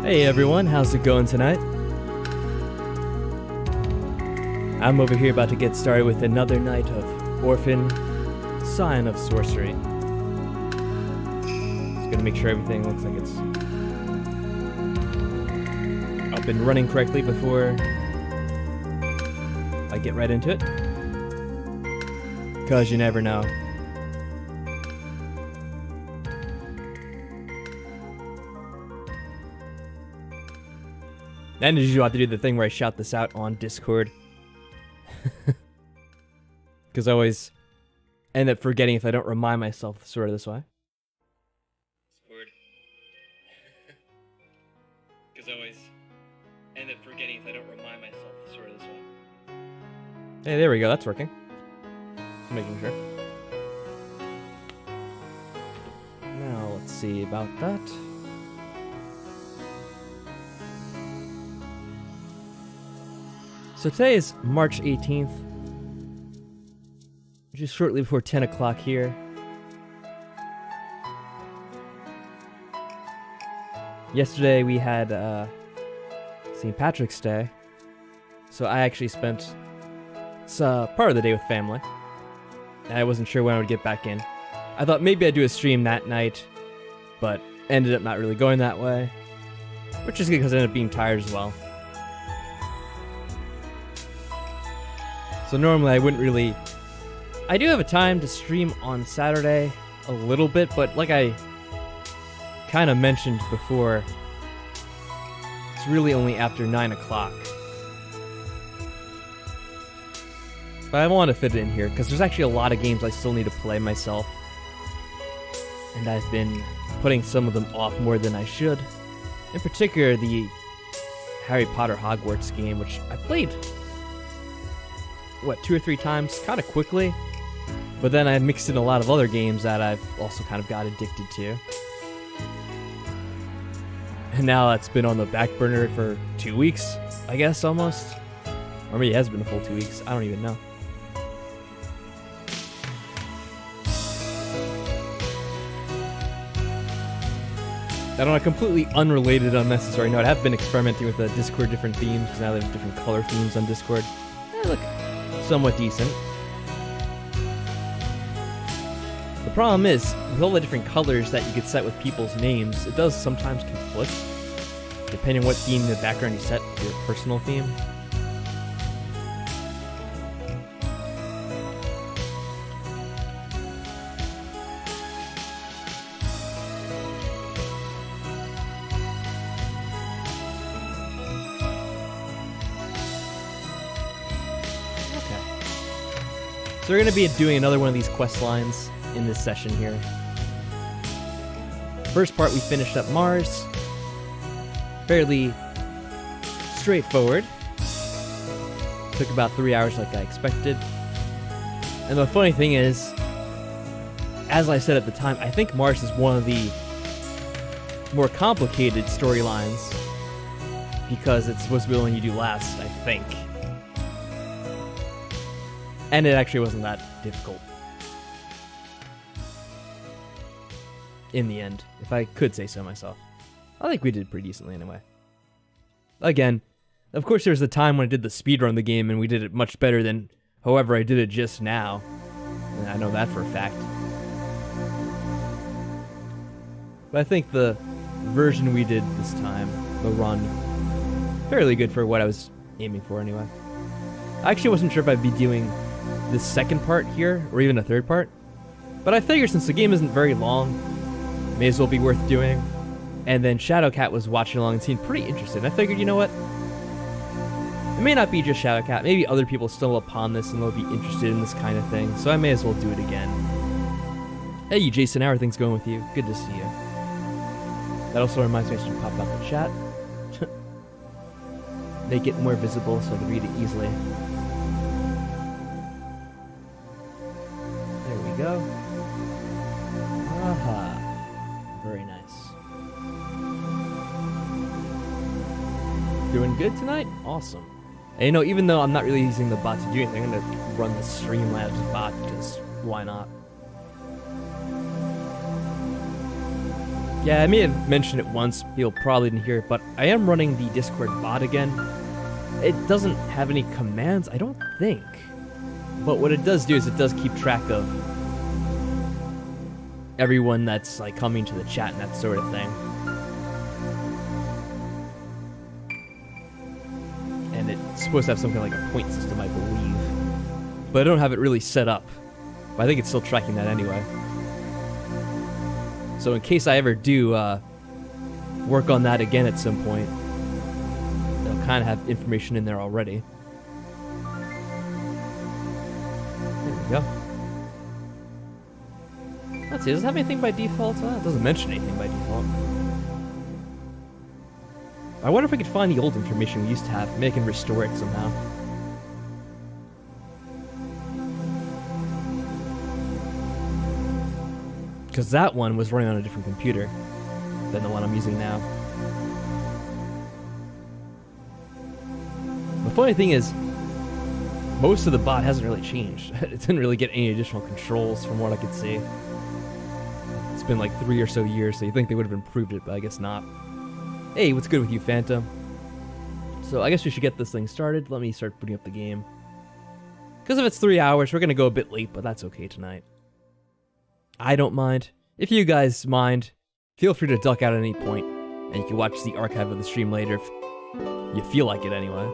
Hey everyone, how's it going tonight? I'm over here about to get started with another night of Orphen Scion of Sorcery. Just gonna make sure everything looks like it's up and running correctly before I get right into it. Cause you never know. And as usual, I have to do the thing where I shout this out on Discord. Because I always end up forgetting if I don't remind myself sort of this way. Discord. Because I always end up forgetting if I don't remind myself sort of this way. Hey, there we go. That's working. Just making sure. Now, let's see about that. So today is March 18th, just shortly before 10 o'clock here. Yesterday we had St. Patrick's Day, so I actually spent part of the day with family. I wasn't sure when I would get back in. I thought maybe I'd do a stream that night, but ended up not really going that way, which is good because I ended up being tired as well. So normally I wouldn't really... I do have a time to stream on Saturday a little bit, but like I kind of mentioned before, it's really only after 9 o'clock. But I want to fit it in here, because there's actually a lot of games I still need to play myself. And I've been putting some of them off more than I should. In particular, the Harry Potter Hogwarts game, which I played... 2 or 3 times, kind of quickly, but then I mixed in a lot of other games that I've also kind of got addicted to. And now that's been on the back burner for 2 weeks, I guess, almost. Or maybe it has been a full 2 weeks, I don't even know. And on a completely unrelated, unnecessary note, I have been experimenting with Discord different themes, because now they have different color themes on Discord. Look. Somewhat decent. The problem is, with all the different colors that you could set with people's names, it does sometimes conflict, depending on what theme in the background you set for your personal theme. So we're going to be doing another one of these quest lines in this session here. First part, we finished up Mars. Fairly straightforward. Took about 3 hours like I expected. And the funny thing is, as I said at the time, I think Mars is one of the more complicated storylines because it's supposed to be the one you do last, I think. And it actually wasn't that difficult. In the end, if I could say so myself. I think we did pretty decently anyway. Again, of course there was the time when I did the speedrun of the game and we did it much better than however I did it just now. And I know that for a fact. But I think the version we did this time, the run, fairly good for what I was aiming for anyway. I actually wasn't sure if I'd be doing this second part here, or even a third part. But I figured since the game isn't very long, may as well be worth doing. And then Shadowcat was watching along and seemed pretty interested. I figured, you know what? It may not be just Shadowcat, maybe other people stumble upon this and they'll be interested in this kind of thing, so I may as well do it again. Hey Jason, how are things going with you? Good to see you. That also reminds me I should pop out the chat. Make it more visible so I can read it easily. Go. Aha. Very nice. Doing good tonight? Awesome. And you know, even though I'm not really using the bot to do anything, I'm going to run the Streamlabs bot because why not? Yeah, I may have mentioned it once, people probably didn't hear it, but I am running the Discord bot again. It doesn't have any commands, I don't think. But what it does do is it does keep track of everyone that's like coming to the chat and that sort of thing. And it's supposed to have something like a point system, I believe. But I don't have it really set up. But I think it's still tracking that anyway. So in case I ever do work on that again at some point, they'll kind of have information in there already. There we go. Let's see, does it have anything by default? It doesn't mention anything by default. I wonder if I could find the old information we used to have. Maybe I can restore it somehow. Because that one was running on a different computer than the one I'm using now. The funny thing is, most of the bot hasn't really changed. It didn't really get any additional controls from what I could see. It's been like 3 or so years, so you'd think they would have improved it, but I guess not. Hey, what's good with you, Phantom? So I guess we should get this thing started. Let me start putting up the game. Because if it's 3 hours, we're going to go a bit late, but that's okay tonight. I don't mind. If you guys mind, feel free to duck out at any point, and you can watch the archive of the stream later if you feel like it anyway.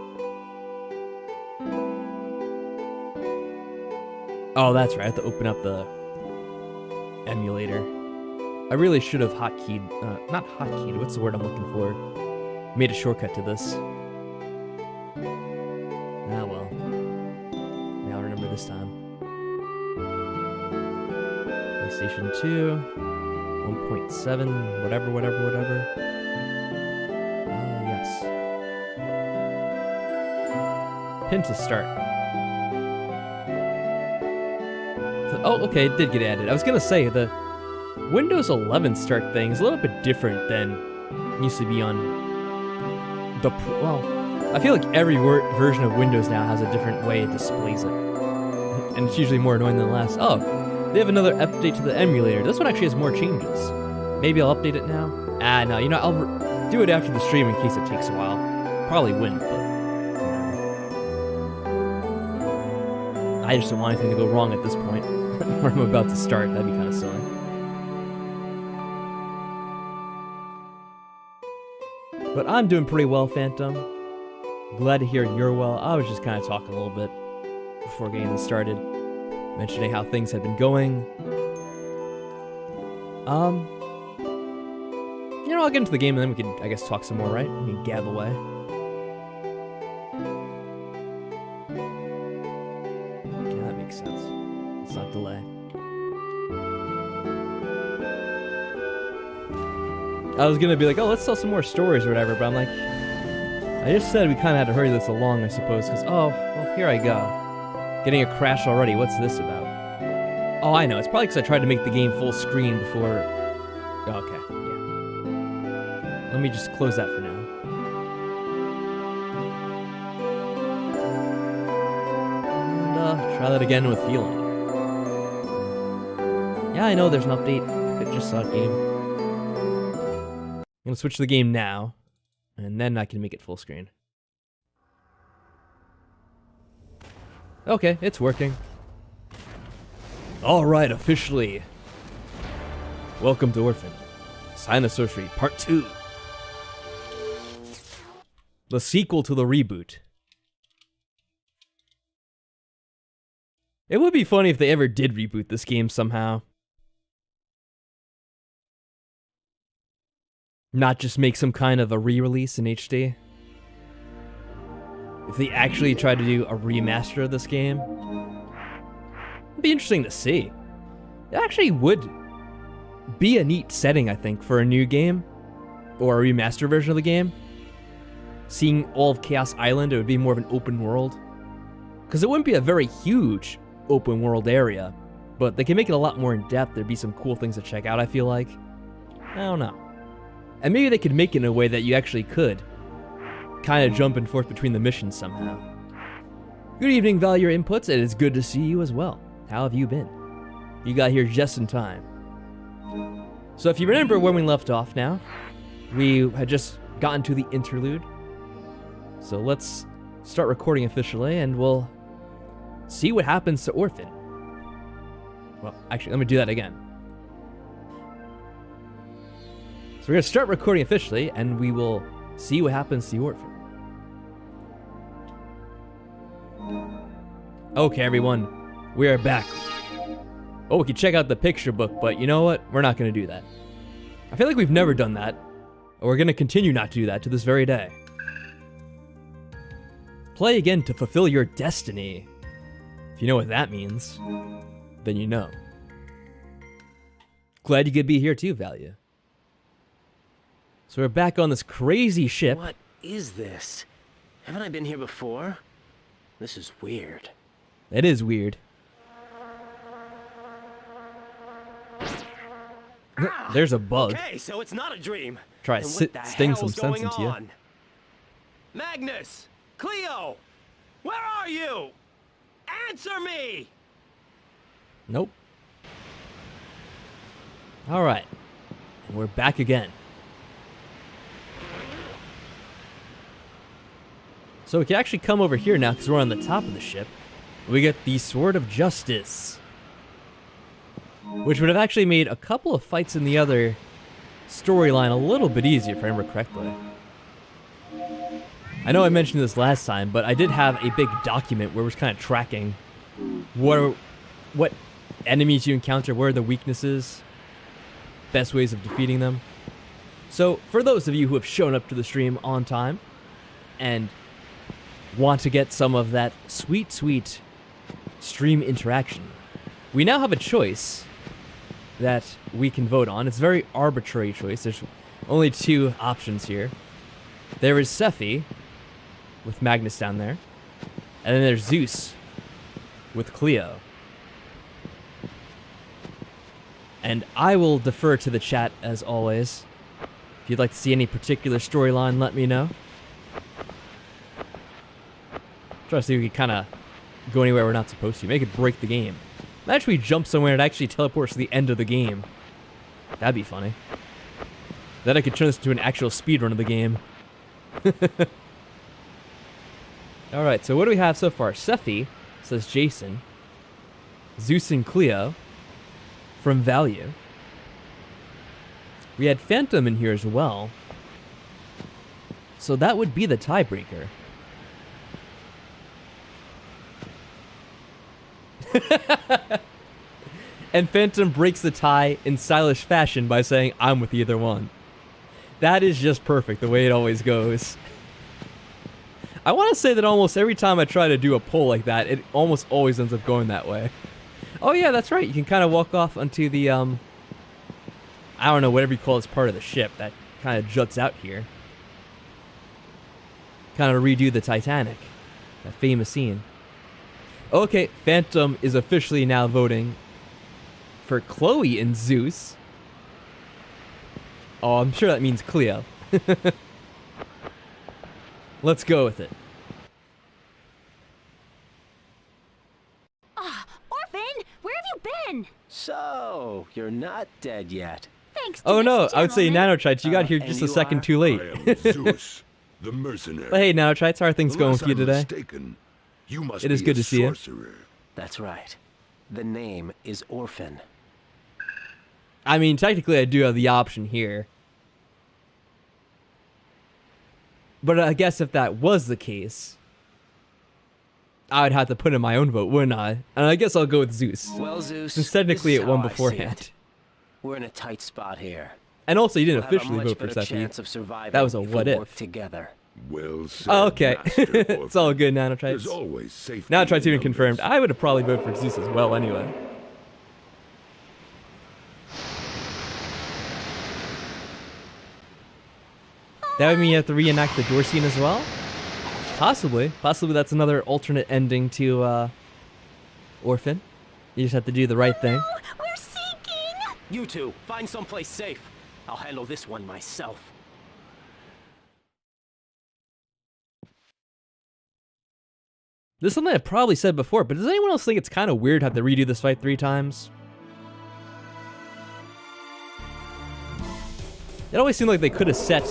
Oh, that's right. I have to open up the emulator. I really should have hotkeyed, not hotkeyed, what's the word I'm looking for? Made a shortcut to this. Ah, well. Now I'll remember this time. PlayStation 2, 1.7, whatever. Yes. Pin to start. So, oh, okay, it did get added. I was gonna say, the Windows 11 start thing is a little bit different than it used to be on the... Well, I feel like every version of Windows now has a different way it displays it. And it's usually more annoying than the last. Oh, they have another update to the emulator. This one actually has more changes. Maybe I'll update it now? Ah, no, you know, I'll do it after the stream in case it takes a while. Probably wouldn't, but... I just don't want anything to go wrong at this point. Where I'm about to start, that'd be kind of silly. But I'm doing pretty well, Phantom. Glad to hear you're well. I was just kind of talking a little bit before getting this started, mentioning how things had been going. You know, I'll get into the game and then we can, I guess, talk some more, right? We can gab away. Yeah, that makes sense. Let's not delay. I was gonna be like, oh, let's tell some more stories or whatever, but I'm like, I just said we kind of had to hurry this along, I suppose, because, oh, well, here I go. Getting a crash already, what's this about? Oh, I know, it's probably because I tried to make the game full screen before... Okay, yeah. Let me just close that for now. And, try that again with feeling. Yeah, I know there's an update. It just saw a game. I'm gonna switch to the game now, and then I can make it full screen. Okay, it's working. Alright, officially. Welcome to Orphen Scion of Sorcery, Part 2. The sequel to the reboot. It would be funny if they ever did reboot this game somehow. Not just make some kind of a re-release in HD. If they actually try to do a remaster of this game, it'd be interesting to see. It actually would be a neat setting, I think, for a new game, or a remaster version of the game. Seeing all of Chaos Island, it would be more of an open world. Because it wouldn't be a very huge open world area, but they can make it a lot more in depth. There'd be some cool things to check out, I feel like. I don't know. And maybe they could make it in a way that you actually could kind of jump and forth between the missions somehow. Good evening, Value Your Inputs. It is good to see you as well. How have you been? You got here just in time. So if you remember when we left off now, we had just gotten to the interlude. So let's start recording officially, and we'll see what happens to Orphen. Well, actually, let me do that again. So we're going to start recording officially, and we will see what happens to Orphen. Okay, everyone, we are back. Oh, we can check out the picture book, but you know what? We're not going to do that. I feel like we've never done that, or we're going to continue not to do that to this very day. Play again to fulfill your destiny. If you know what that means, then you know. Glad you could be here too, Value. So we're back on this crazy ship. What is this? Haven't I been here before? This is weird. It is weird. There's a bug. Okay, so it's not a dream. Try to sting some sense into you. Magnus! Cleo! Where are you? Answer me! Nope. Alright. We're back again. So we can actually come over here now because we're on the top of the ship. We get the Sword of Justice, which would have actually made a couple of fights in the other storyline a little bit easier, if I remember correctly. I know I mentioned this last time, but I did have a big document where it was kind of tracking what enemies you encounter, where are the weaknesses, best ways of defeating them. So for those of you who have shown up to the stream on time and want to get some of that sweet, sweet stream interaction, we now have a choice that we can vote on. It's a very arbitrary choice. There's only two options here. There is Sephi, with Magnus down there, and then there's Zeus, with Cleo. And I will defer to the chat, as always. If you'd like to see any particular storyline, let me know. Try to see if we can kind of go anywhere we're not supposed to. Make it break the game. Imagine we jump somewhere and it actually teleports to the end of the game. That'd be funny. Then I could turn this into an actual speedrun of the game. Alright, so what do we have so far? Sephi, says Jason. Zeus and Cleo from Value. We had Phantom in here as well. So that would be the tiebreaker. And Phantom breaks the tie in stylish fashion by saying, I'm with either one. That is just perfect, the way it always goes. I want to say that almost every time I try to do a poll like that, it almost always ends up going that way. Oh yeah, that's right, you can kind of walk off onto the, I don't know, whatever you call this part of the ship that kind of juts out here. Kind of redo the Titanic, that famous scene. Okay, Phantom is officially now voting for Chloe and Zeus. Oh, I'm sure that means Cleo. Let's go with it. Orphen, where have you been? So, you're not dead yet. Thanks to Oh this no, I would say gentleman. Nanotrites, you got here and just a you second are? too late. I am Zeus, the mercenary. But hey, Nanotrites, how are things going Unless with you I'm today? mistaken, you must It is be good a to see you. sorcerer. That's right. The name is Orphen. I mean, technically I do have the option here. But I guess if that was the case, I would have to put in my own vote, wouldn't I? And I guess I'll go with Zeus. Well, Zeus, Since technically this is it won how I see beforehand. it. We're in a tight spot here. And also, you didn't We'll have a officially much vote for better Sephi. chance of surviving That was a if what we if. work together. Well said, Oh, okay. Master It's all Orphan. good, There's Nanotrites. always safety. Nanotrites in even confirmed. numbers. I would have probably voted for Zeus as well anyway. That would mean you have to reenact the door scene as well? Possibly. Possibly that's another alternate ending to Orphen. You just have to do the right thing. Oh, we're sinking! You two, find someplace safe. I'll handle this one myself. This is something I probably said before, but does anyone else think it's kind of weird how they redo this fight 3 times? It always seemed like they could have set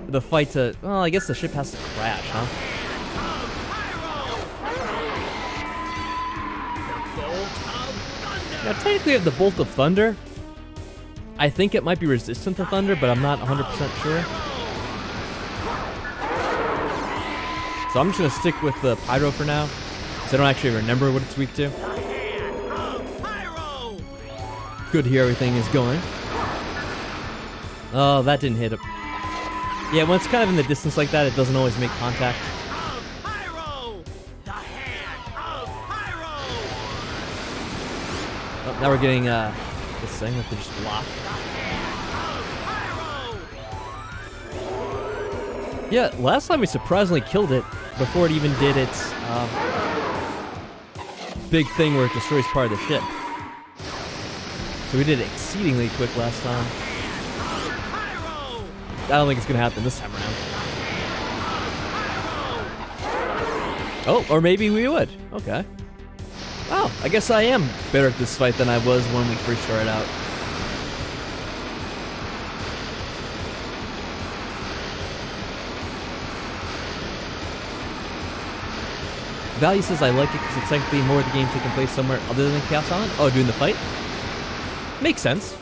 the fight to... Well, I guess the ship has to crash, huh? Now, technically, I have the Bolt of Thunder. I think it might be resistant to thunder, but I'm not 100% sure. So I'm just going to stick with the Pyro for now, because I don't actually remember what it's weak to. Good to hear everything is going. Oh, that didn't hit him. Yeah, when it's kind of in the distance like that, it doesn't always make contact. Oh, now we're getting this thing that they just block. Yeah, last time we surprisingly killed it before it even did its big thing where it destroys part of the ship. So we did it exceedingly quick last time. I don't think it's gonna happen this time around. Oh, or maybe we would. Okay. Wow, I guess I am better at this fight than I was when we first started out. Value says I like it because it's technically more of the game taking place somewhere other than Chaos Island. Oh, doing the fight? Makes sense.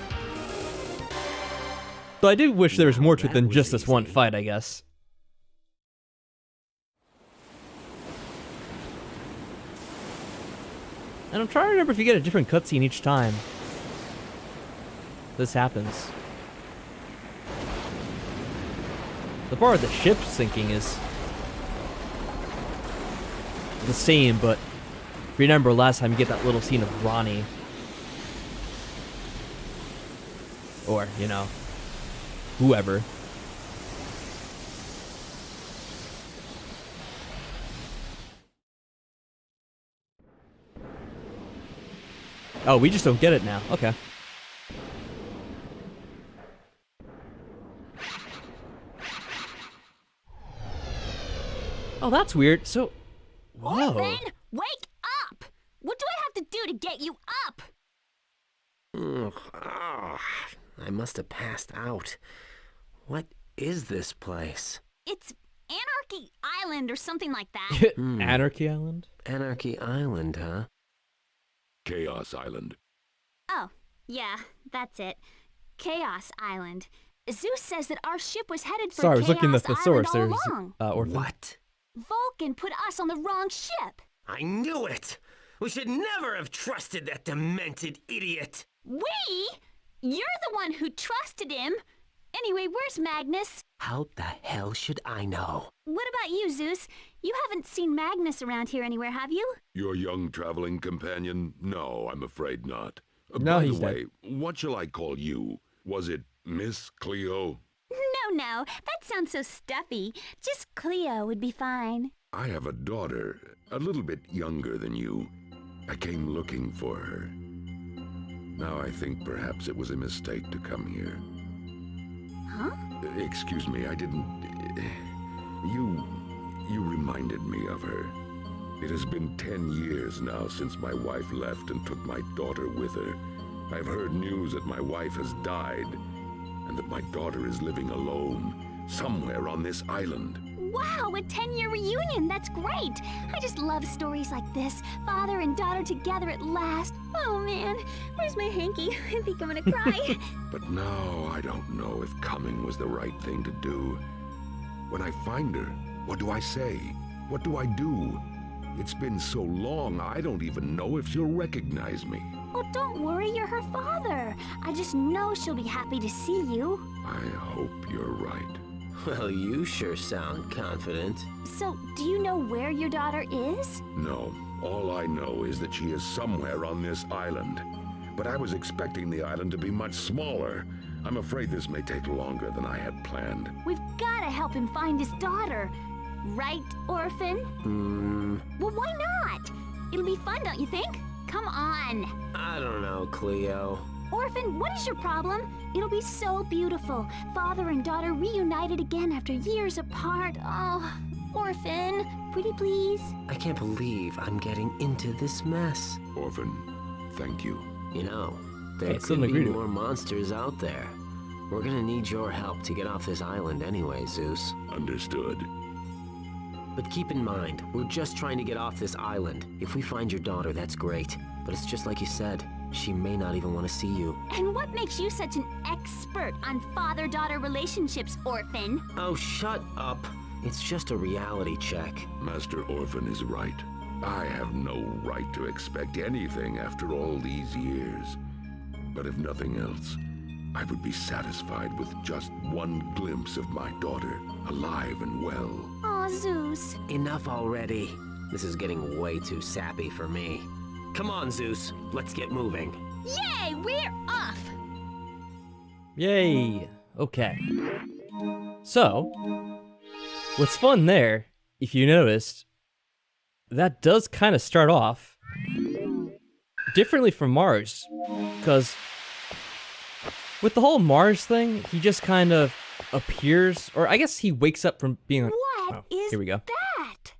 Though I do wish there was more to it than just this one fight, I guess. And I'm trying to remember if you get a different cutscene each time this happens. The part of the ship sinking is the same, but if you remember last time you get that little scene of Ronnie. Or, you know, whoever. Oh, we just don't get it now. Okay. Oh, that's weird. So, whoa. Orphen, wake up! What do I have to do to get you up? I must have passed out. What is this place? It's Anarchy Island or something like that. Anarchy Island? Anarchy Island, huh? Chaos Island. Oh, yeah, that's it. Chaos Island. Zeus says that our ship was headed for Sorry, I was looking at the Chaos source. Island There's all along. Orphen. What? Vulcan put us on the wrong ship. I knew it! We should never have trusted that demented idiot! We? You're the one who trusted him. Anyway, where's Magnus? How the hell should I know? What about you, Zeus? You haven't seen Magnus around here anywhere, have you? Your young traveling companion? No, I'm afraid not. No, By he's the way, what shall I call you? Was it Miss Cleo? No, that sounds so stuffy. Just Cleo would be fine. I have a daughter, a little bit younger than you. I came looking for her. Now I think perhaps it was a mistake to come here. Huh? Excuse me, I didn't... You reminded me of her. It has been 10 years now since my wife left and took my daughter with her. I've heard news that my wife has died, and that my daughter is living alone, somewhere on this island. Wow, a 10-year reunion. That's great. I just love stories like this. Father and daughter together at last. Oh, man. Where's my hanky? I think I'm gonna cry. But now I don't know if coming was the right thing to do. When I find her, what do I say? What do I do? It's been so long, I don't even know if she'll recognize me. Well, don't worry. You're her father. I just know she'll be happy to see you. I hope you're right. Well, you sure sound confident. So, do you know where your daughter is? No, all I know is that she is somewhere on this island. But I was expecting the island to be much smaller. I'm afraid this may take longer than I had planned. We've got to help him find his daughter. Right, Orphen? Well, why not? It'll be fun, don't you think? Come on. I don't know, Cleo. Orphen, what is your problem? It'll be so beautiful. Father and daughter reunited again after years apart. Oh, Orphen, pretty please. I can't believe I'm getting into this mess. Orphen, thank you. You know, there I still could agree be to it. more monsters out there. We're gonna need your help to get off this island anyway, Zeus. Understood. But keep in mind, we're just trying to get off this island. If we find your daughter, that's great. But it's just like you said, she may not even want to see you. And what makes you such an expert on father-daughter relationships, Orphen? Oh, shut up. It's just a reality check. Master Orphen is right. I have no right to expect anything after all these years. But if nothing else, I would be satisfied with just one glimpse of my daughter, alive and well. Aw, Zeus. Enough already. This is getting way too sappy for me. Come on, Zeus. Let's get moving. Yay, we're off! Yay! Okay. So, what's fun there, if you noticed, that does kind of start off differently from Mars, because with the whole Mars thing, he just kind of appears, or I guess he wakes up from being like, What is here we go. that?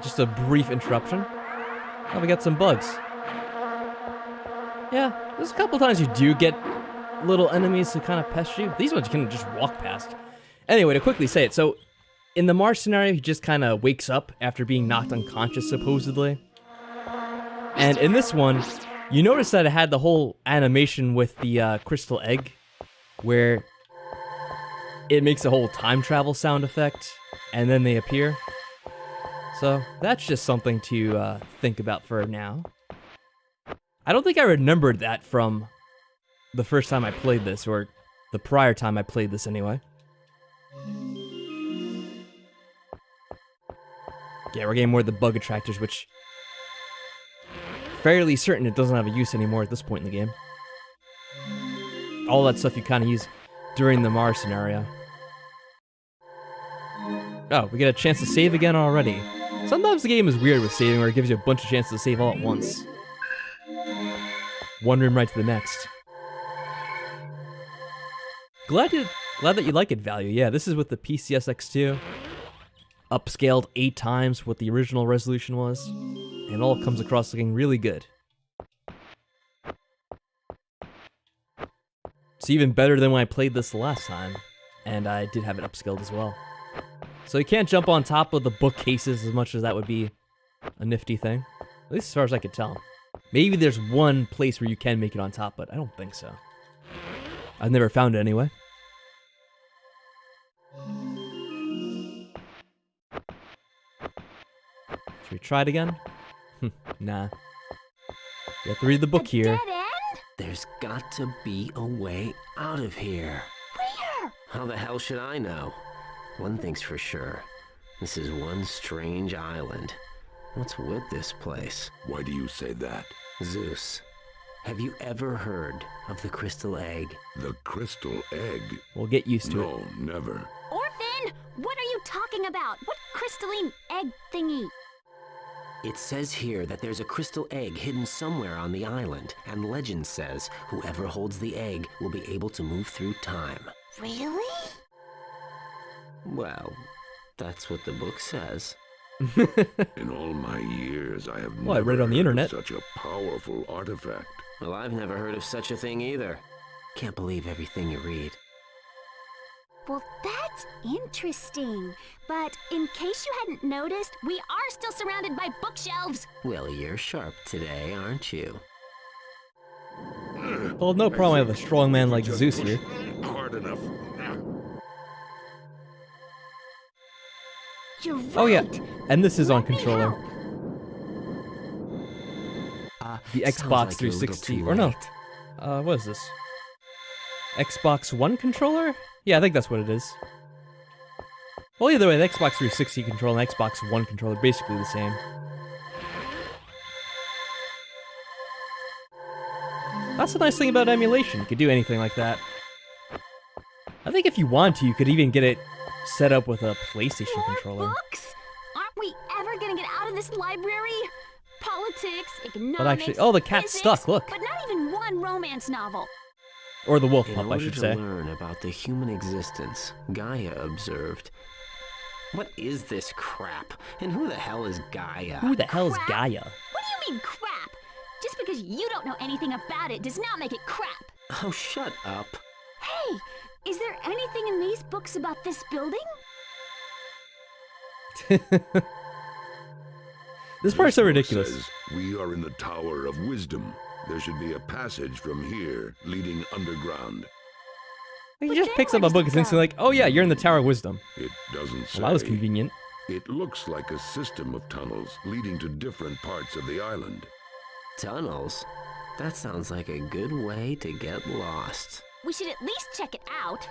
Just a brief interruption. Oh, we got some bugs. Yeah, there's a couple times you do get little enemies to kind of pest you. These ones you can just walk past. Anyway, to quickly say it, so in the Mars scenario, he just kind of wakes up after being knocked unconscious, supposedly. And in this one, you notice that it had the whole animation with the crystal egg, where it makes a whole time travel sound effect, and then they appear. So that's just something to think about for now. I don't think I remembered that from the first time I played this, or the prior time I played this anyway. Yeah, we're getting more of the bug attractors, which fairly certain it doesn't have a use anymore at this point in the game. All that stuff you kind of use during the Mars scenario. Oh, we get a chance to save again already. Sometimes the game is weird with saving, where it gives you a bunch of chances to save all at once. One room right to the next. Glad that you like it, Value. Yeah, this is with the PCSX2. Upscaled 8 times what the original resolution was. And all comes across looking really good. It's even better than when I played this the last time. And I did have it upscaled as well. So you can't jump on top of the bookcases as much as that would be a nifty thing. At least as far as I could tell. Maybe there's one place where you can make it on top, but I don't think so. I've never found it anyway. Should we try it again? Nah. You have to read the book here. Dead end? There's got to be a way out of here. Where? How the hell should I know? One thing's for sure. This is one strange island. What's with this place? Why do you say that? Zeus, have you ever heard of the crystal egg? The crystal egg? We'll get used to it. No, never. Orphen, what are you talking about? What crystalline egg thingy? It says here that there's a crystal egg hidden somewhere on the island, and legend says whoever holds the egg will be able to move through time. Really? Well, that's what the book says. In all my years, I have Well, I read it on the never heard internet. of such a powerful artifact. Well, I've never heard of such a thing either. Can't believe everything you read. Well, that's interesting. But in case you hadn't noticed, we are still surrounded by bookshelves. Well, you're sharp today, aren't you? Well, no problem. I have a strong man like Zeus here. Hard enough. You're right. Oh yeah, and this is on Let me controller. help. The Sounds Xbox like you're a little 360, too or no? late. What is this? Xbox One controller? Yeah, I think that's what it is. Well, either way, the Xbox 360 controller and Xbox One controller are basically the same. That's the nice thing about emulation. You could do anything like that. I think if you want to, you could even get it set up with a PlayStation More controller. books? Aren't we ever gonna get out of this library? Politics, economics, But actually, oh, the cat's physics, stuck, look. But not even one romance novel. Or the wolf In pup, I order should to say. learn about the human existence, Gaia observed. What is this crap? And who the hell is Gaia? Who the hell is Crap? Gaia? What do you mean crap? because you don't know anything about it does not make it crap. Oh, shut up. Hey, is there anything in these books about this building? This part's so book ridiculous. says, we are in the Tower of Wisdom. There should be a passage from here leading underground. He But just then picks where up a does book it and instantly like, oh yeah, you're in the Tower of Wisdom. It doesn't say. Well, that was convenient. It looks like a system of tunnels leading to different parts of the island. Tunnels? That sounds like a good way to get lost. We should at least check it out.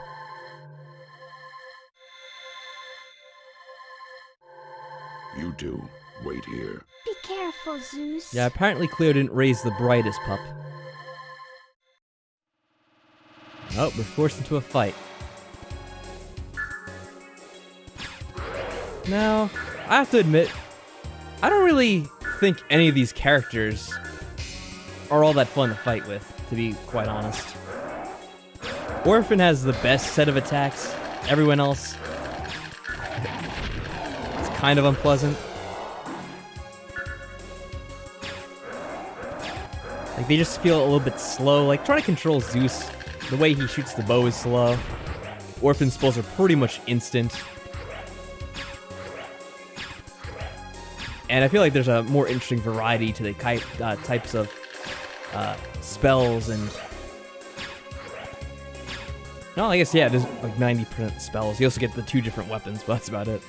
You two, wait here. Be careful, Zeus. Yeah, apparently Cleo didn't raise the brightest pup. Oh, we're forced into a fight. Now, I have to admit, I don't really think any of these characters are all that fun to fight with, to be quite honest. Orphen has the best set of attacks. Everyone else, it's kind of unpleasant. Like, they just feel a little bit slow. Like, trying to control Zeus, the way he shoots the bow is slow. Orphen's spells are pretty much instant. And I feel like there's a more interesting variety to the types of spells and... No, I guess, yeah, there's like 90% spells. You also get the 2 different weapons, but that's about it.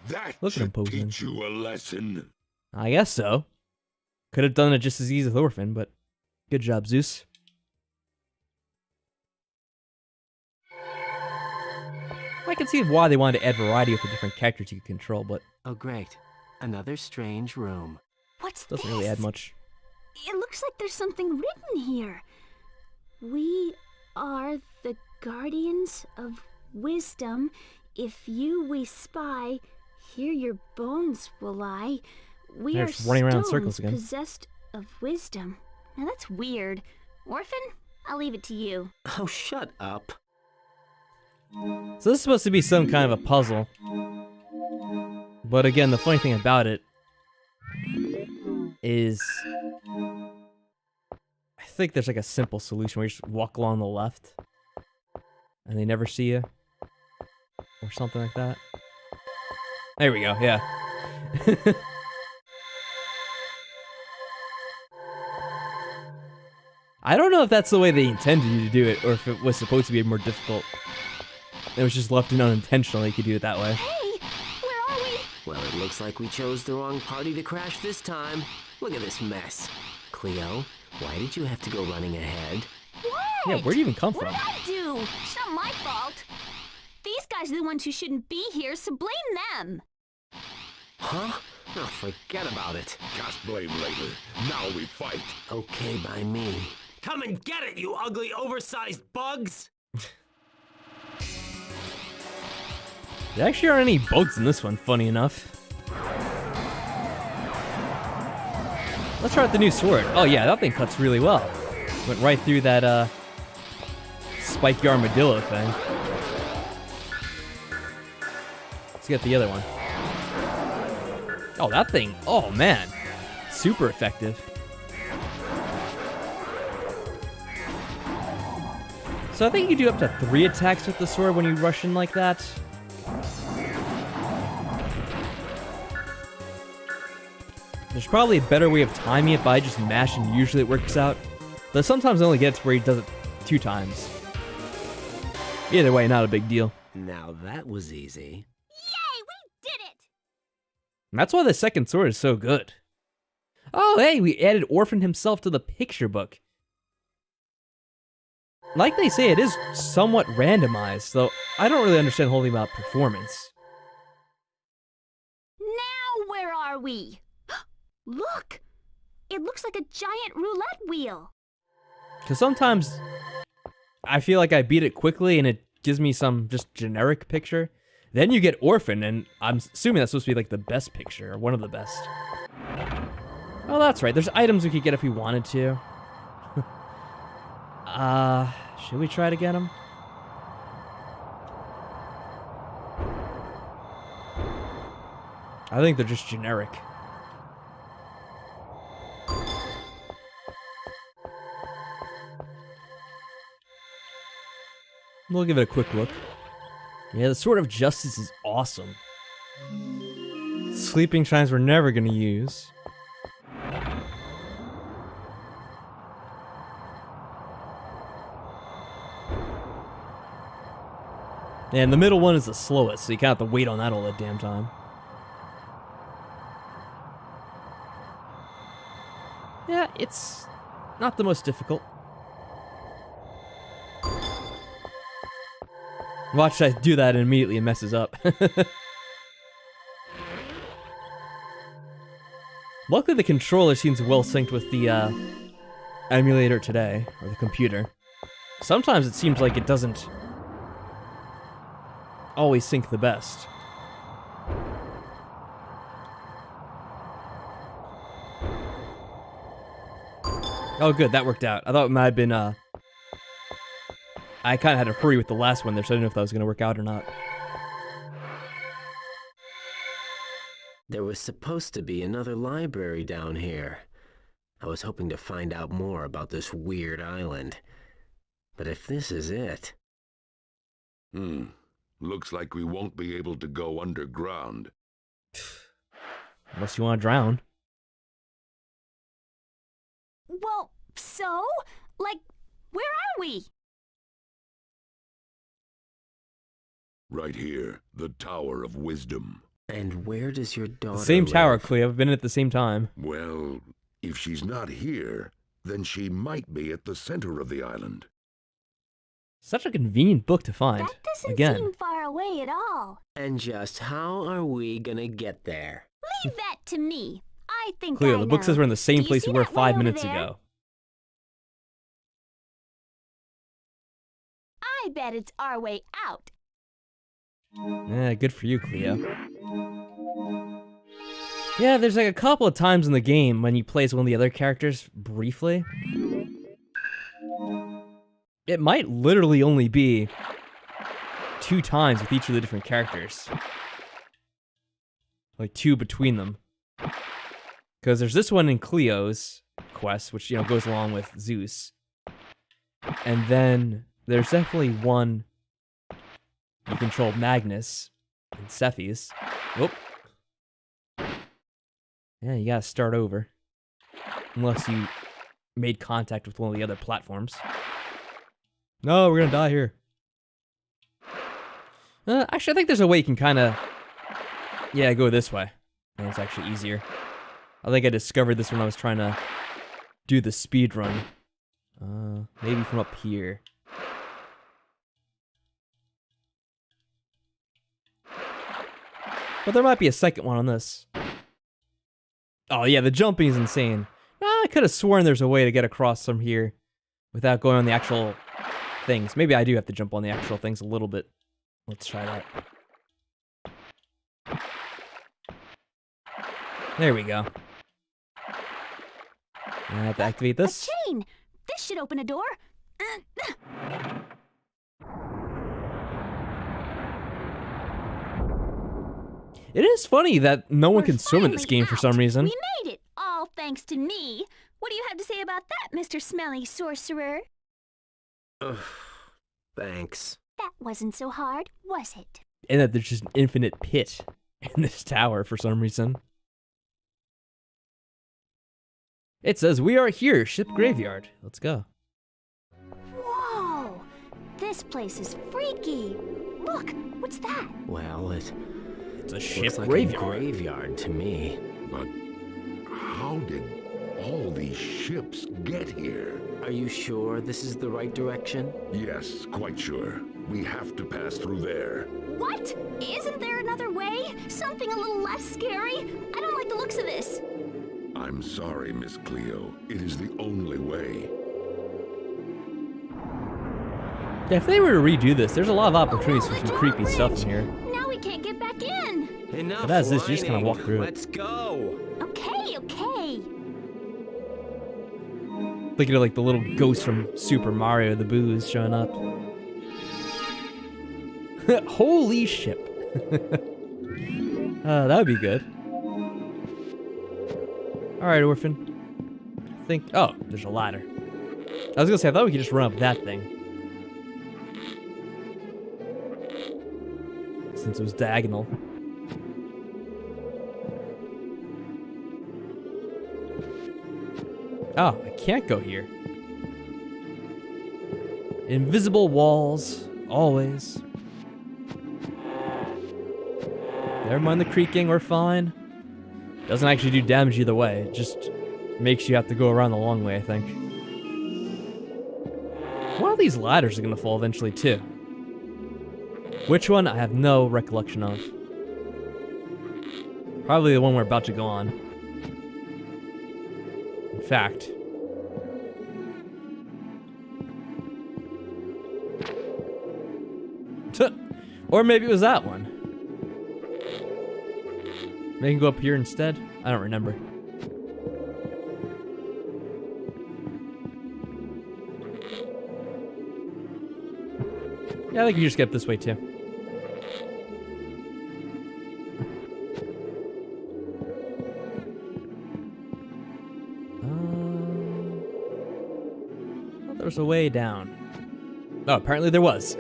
That Look at him should posing. teach you a lesson. I guess so. Could have done it just as easy with Orphen, but good job, Zeus. I can see why they wanted to add variety with the different characters you could control, but Oh, great. Another strange room. What's doesn't this? really add much. It looks like there's something written here. We are the guardians of wisdom. If you we spy, here your bones will lie. We They're are just running around in stones circles again. possessed of wisdom. Now that's weird. Orphen, I'll leave it to you. Oh, shut up. So this is supposed to be some kind of a puzzle. But again, the funny thing about it is... I think there's like a simple solution where you just walk along the left. And they never see you. Or something like that. There we go, yeah. I don't know if that's the way they intended you to do it, or if it was supposed to be more difficult. It was just left in unintentionally, you could do it that way. Hey, where are we? Well, it looks like we chose the wrong party to crash this time. Look at this mess. Cleo, why did you have to go running ahead? What? Yeah, where'd you even come What from? did I do? It's not my fault. These guys are the ones who shouldn't be here, so blame them. Huh? Oh, forget about it. Cast blame later. Now we fight. Okay by me. Come and get it, you ugly, oversized bugs! There actually aren't any bugs in this one, funny enough. Let's try out the new sword. Oh yeah, that thing cuts really well. Went right through that, spiky armadillo thing. Let's get the other one. Oh, that thing, oh man. Super effective. So I think you can do up to 3 attacks with the sword when you rush in like that. There's probably a better way of timing it by just mashing. Usually it works out. But sometimes I only get to where he does it 2 times. Either way, not a big deal. Now that was easy. Yay, we did it! And that's why the second sword is so good. Oh, hey, we added Orphen himself to the picture book. Like they say, it is somewhat randomized, though I don't really understand the whole thing about performance. Now where are we? Look! It looks like a giant roulette wheel. Because sometimes I feel like I beat it quickly and it gives me some just generic picture. Then you get Orphen, and I'm assuming that's supposed to be like the best picture, or one of the best. Oh, that's right. There's items we could get if we wanted to. Should we try to get them? I think they're just generic. We'll give it a quick look. Yeah, the Sword of Justice is awesome. Sleeping Chimes we're never gonna use. And the middle one is the slowest, so you kind of have to wait on that all the damn time. Yeah, it's not the most difficult. Watch I do that and immediately it messes up. Luckily the controller seems well synced with the emulator today, or the computer. Sometimes it seems like it doesn't always sync the best. Oh good, that worked out. I thought it might have been, I kind of had to hurry with the last one there, so I didn't know if that was going to work out or not. There was supposed to be another library down here. I was hoping to find out more about this weird island. But if this is it... Looks like we won't be able to go underground. Unless you want to drown. Well, so? Like, where are we? Right here, the Tower of Wisdom. And where does your daughter The same tower, live? Cleo. I've been at the same time. Well, if she's not here, then she might be at the center of the island. Such a convenient book to find. That doesn't Again. seem far away at all. And just how are we gonna get there? Leave that to me. I think Cleo, I the book know. says we're in the same Do you place see we were that way 5 over minutes there? ago. I bet it's our way out. Yeah, good for you, Cleo. Yeah, there's like a couple of times in the game when you play as one of the other characters briefly. It might literally only be 2 times with each of the different characters. Like 2 between them. Because there's this one in Cleo's quest, which, you know, goes along with Zeus. And then there's definitely one you control Magnus and Cephes. Whoop. Yeah, you gotta start over. Unless you made contact with one of the other platforms. No, we're gonna die here. Actually, I think there's a way you can kind of... Yeah, go this way. And it's actually easier. I think I discovered this when I was trying to do the speed run. Maybe from up here. But there might be a second one on this. Oh yeah, the jumping is insane. I could have sworn there's a way to get across from here without going on the actual things. Maybe I do have to jump on the actual things a little bit. Let's try that. There we go. I have to activate this. A chain! This should open a door. It is funny that no one We're can swim in this finally game for some out. reason. We made it, all thanks to me. What do you have to say about that, Mr. Smelly Sorcerer? Ugh, thanks. That wasn't so hard, was it? And that there's just an infinite pit in this tower for some reason. It says, "We are here, ship graveyard." Let's go. Whoa! This place is freaky. Look, what's that? Well, it It's a ship looks like graveyard. a graveyard to me. But how did all these ships get here? Are you sure this is the right direction? Yes, quite sure. We have to pass through there. What? Isn't there another way? Something a little less scary? I don't like the looks of this. I'm sorry, Miss Cleo. It is the only way. Yeah, if they were to redo this, there's a lot of opportunities for Oh, some the creepy stuff in here. Now we can't get back in. Enough But as this, you just kinda whining. walk through it. Let's go. Okay, okay. Looking at like the little ghost from Super Mario, the booze showing up. Holy ship. That would be good. Alright, Orphen. I think... Oh, there's a ladder. I was gonna say, I thought we could just run up that thing. since it was diagonal. Oh, I can't go here. Invisible walls, always. Never mind the creaking, we're fine. Doesn't actually do damage either way, it just makes you have to go around the long way, I think. One of these ladders are gonna fall eventually, too. Which one? I have no recollection of. Probably the one we're about to go on. In fact... or maybe it was that one. Maybe I can go up here instead? I don't remember. Yeah, I think you just get this way too. Well, there was a way down. Oh, apparently there was.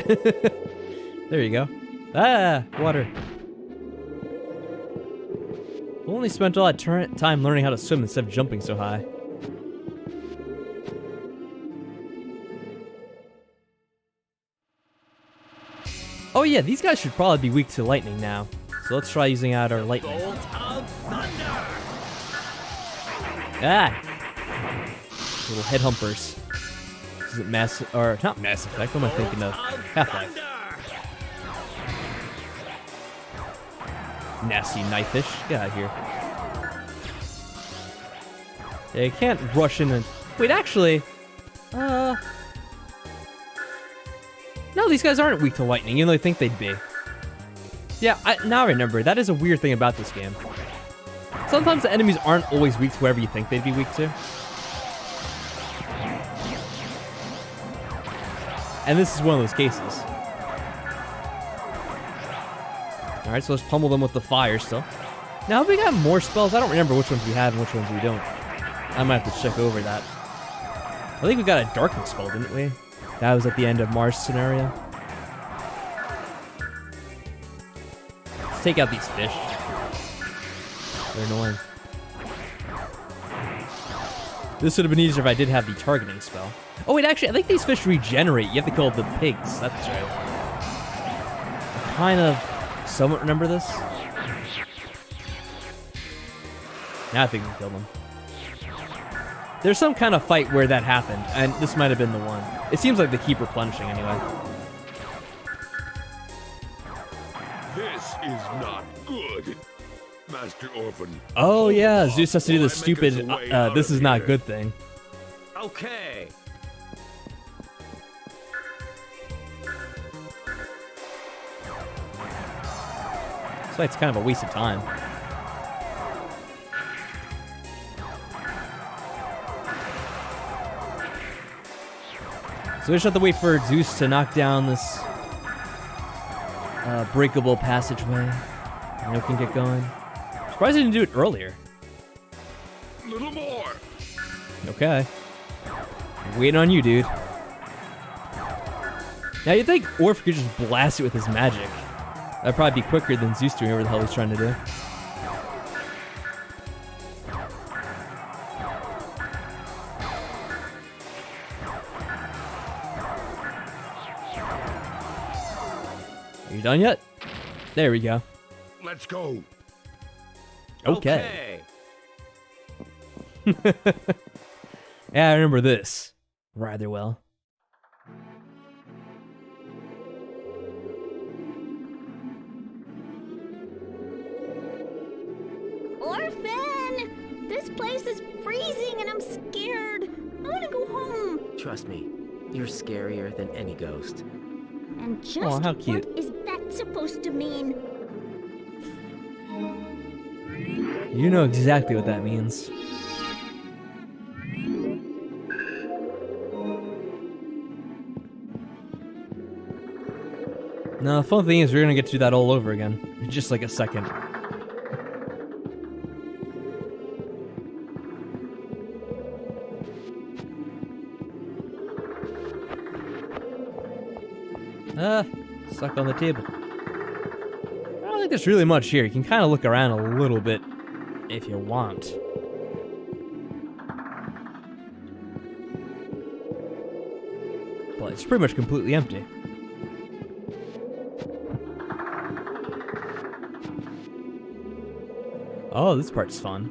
There you go. Ah, water. We only spent all that time learning how to swim instead of jumping so high. Oh yeah, these guys should probably be weak to lightning now. So let's try using out our lightning. Bolt of thunder! Ah! Little head humpers. Is it Mass... or not Mass Effect, what am I thinking of? Half-Life. Nasty knife-ish. Get out of here. Yeah, you can't rush in and... Wait, actually... No, these guys aren't weak to lightning, even though I think they'd be. Yeah, now I remember. That is a weird thing about this game. Sometimes the enemies aren't always weak to whoever you think they'd be weak to. And this is one of those cases. Alright, so let's pummel them with the fire still. Now, have we got more spells? I don't remember which ones we have and which ones we don't. I might have to check over that. I think we got a darkness spell, didn't we? That was at the end of Mars scenario. Let's take out these fish. They're annoying. This would have been easier if I did have the targeting spell. Oh wait, actually, I think these fish regenerate. You have to kill the pigs. That's right. I kind of somewhat remember this. Now I think we can kill them. There's some kind of fight where that happened, and this might have been the one. It seems like they keep replenishing anyway. This is not good, Master Orphen. Oh yeah, Zeus has to do the stupid, this is not here. good thing. Okay. So it's kind of a waste of time. So we just have to wait for Zeus to knock down this breakable passageway. And we can get going. I'm surprised I didn't do it earlier. Little more. Okay. I'm waiting on you, dude. Now you'd think Orph could just blast it with his magic. That'd probably be quicker than Zeus doing whatever the hell he's trying to do. Are you done yet? There we go. Let's go. Okay. Yeah, I remember this rather well. Orphen! This place is freezing and I'm scared. I want to go home. Trust me, you're scarier than any ghost. And just Aw, how cute. what is that supposed to mean? You know exactly what that means. No, the fun thing is we're gonna get to do that all over again in just like a second. Stuck on the table. there's really much here. You can kind of look around a little bit if you want. But it's pretty much completely empty. Oh, this part's fun.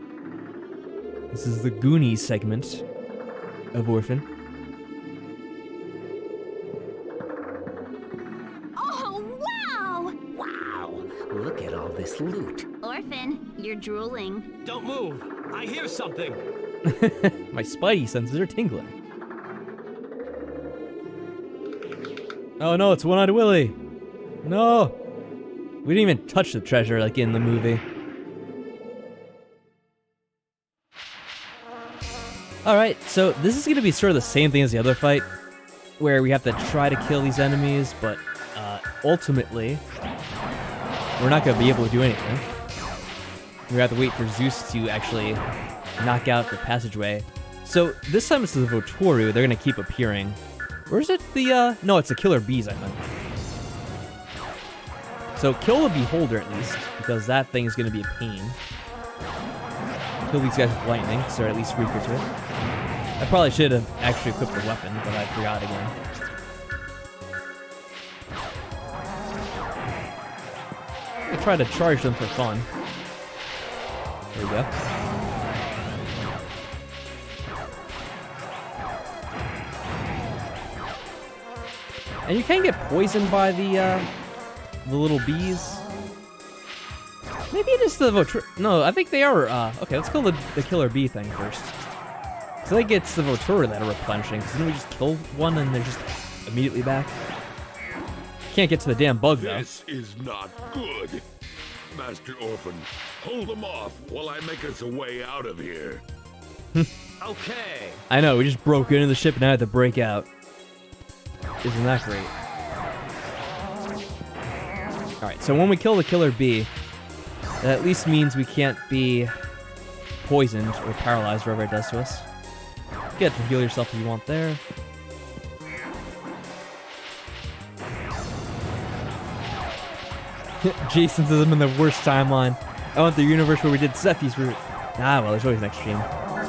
This is the Goonies segment of Orphen. Oh, wow! Wow, look at all this loot. Orphen, you're drooling. Don't move! I hear something! My spidey senses are tingling. Oh no, it's One-Eyed Willie! No! We didn't even touch the treasure like in the movie. Alright, so this is going to be sort of the same thing as the other fight, where we have to try to kill these enemies, but ultimately, we're not going to be able to do anything. We have to wait for Zeus to actually knock out the passageway. So this time it's the Votoru, they're going to keep appearing. Or is it the, no, it's the Killer Bees, I think. So kill the Beholder at least, because that thing is going to be a pain. Kill these guys with lightning, so they're at least weaker to it. I probably should have actually equipped the weapon, but I forgot again. I'll try to charge them for fun. There we go. And you can get poisoned by the little bees. Maybe it is the Votoru. No, I think they are. Okay, let's kill the Killer Bee thing first. So I think it's the Votoru that are replenishing. Because then we just kill one and they're just immediately back. Can't get to the damn bug though. This is not good. Master Orphen, hold them off while I make us a way out of here. Okay. I know, we just broke into the ship and now I have to break out. Isn't that great? Alright, so when we kill the Killer Bee, that at least means we can't be poisoned or paralyzed, whatever it does to us. You get to heal yourself if you want there. Jason says I'm in the worst timeline. I want the universe where we did Sephi's route. Ah, well, there's always next stream.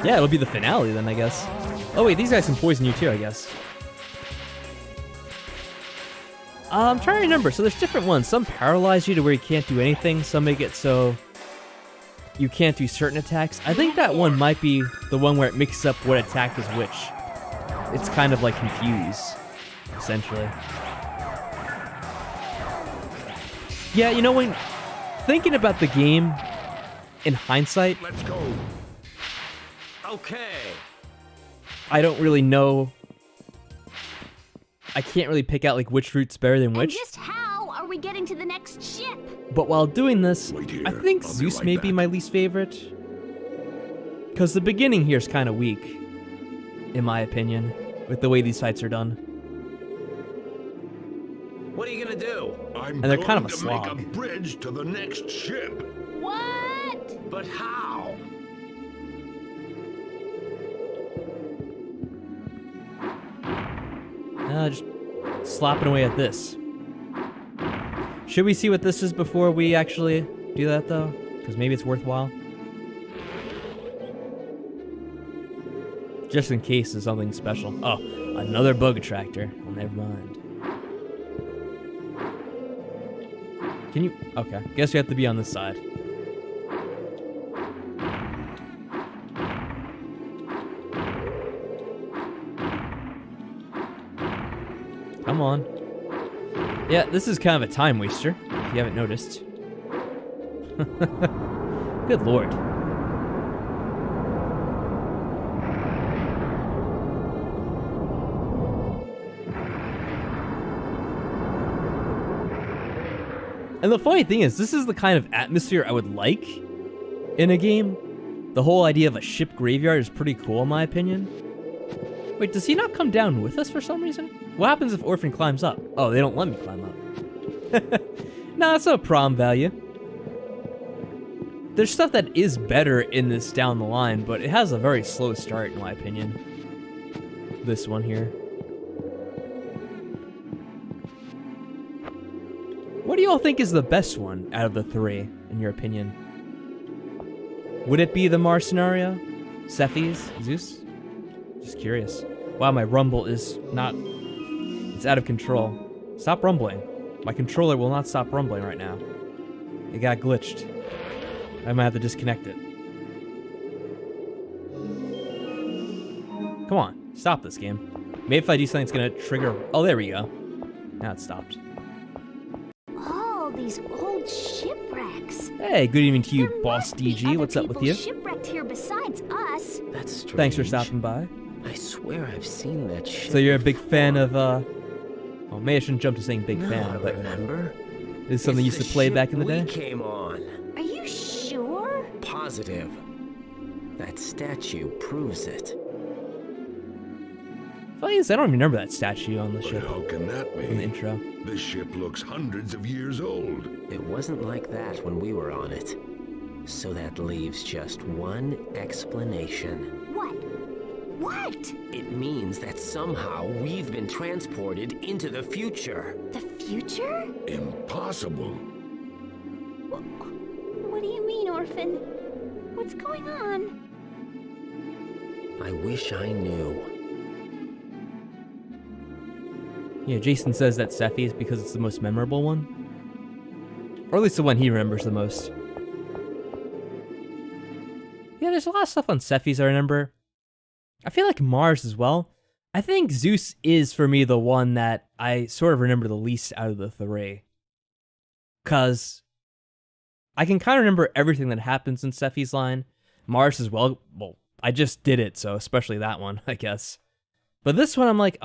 Yeah, it'll be the finale then, I guess. Oh wait, these guys can poison you too, I guess. I'm trying to remember. So there's different ones. Some paralyze you to where you can't do anything. Some make it so you can't do certain attacks. I think that one might be the one where it mixes up what attack is which. It's kind of like confused, essentially. Yeah, you know, when thinking about the game in hindsight, Let's go. Okay. I don't really know. I can't really pick out like which route's better than And which. just how are we getting to the next ship? But while doing this, Wait here. I think I'll be Zeus right may be back. my least favorite. Because the beginning here is kind of weak, in my opinion, with the way these fights are done. What are you gonna do? I'm And they're going kind of a to make a slog. bridge to the next ship. What? But how? Just slapping away at this. Should we see what this is before we actually do that, though? Because maybe it's worthwhile. Just in case it's something special. Oh, another bug attractor. Oh, never mind. Can you... Okay, guess you have to be on this side. Come on. Yeah, this is kind of a time waster, if you haven't noticed. Good lord. And the funny thing is, this is the kind of atmosphere I would like in a game. The whole idea of a ship graveyard is pretty cool, in my opinion. Wait, does he not come down with us for some reason? What happens if Orphen climbs up? Oh, they don't let me climb up. Nah, it's no problem value. There's stuff that is better in this down the line, but it has a very slow start, in my opinion. This one here. What do you all think is the best one out of the three, in your opinion? Would it be the Mars scenario? Cephis? Zeus? Just curious. Wow, my rumble is not... It's out of control. Stop rumbling. My controller will not stop rumbling right now. It got glitched. I might have to disconnect it. Come on, stop this game. Maybe if I do something, it's gonna trigger... Oh, there we go. Now it stopped. Oh, these old shipwrecks. Hey, good evening to you, There Boss must be DG. other What's up with people you? shipwrecked here besides us. That's strange. Thanks for stopping by. I swear I've seen that ship. So you're a big before. fan of, Well, maybe I shouldn't jump to saying big No, fan, I but... remember. Is this something you It's used to the play ship back in the day? we came on. Are you sure? Positive. That statue proves it. Funny is, I don't remember that statue on the But ship how can that from the be? intro. This ship looks hundreds of years old. It wasn't like that when we were on it. So that leaves just one explanation. What? What? It means that somehow we've been transported into the future. The future? Impossible. What do you mean, Orphan? What's going on? I wish I knew. Yeah, Jason says that Sephi is because it's the most memorable one. Or at least the one he remembers the most. Yeah, there's a lot of stuff on Cephis I remember. I feel like Mars as well. I think Zeus is, for me, the one that I sort of remember the least out of the three. Because I can kind of remember everything that happens in Cephis line. Mars as well. Well, I just did it, so especially that one, I guess. But this one, I'm like,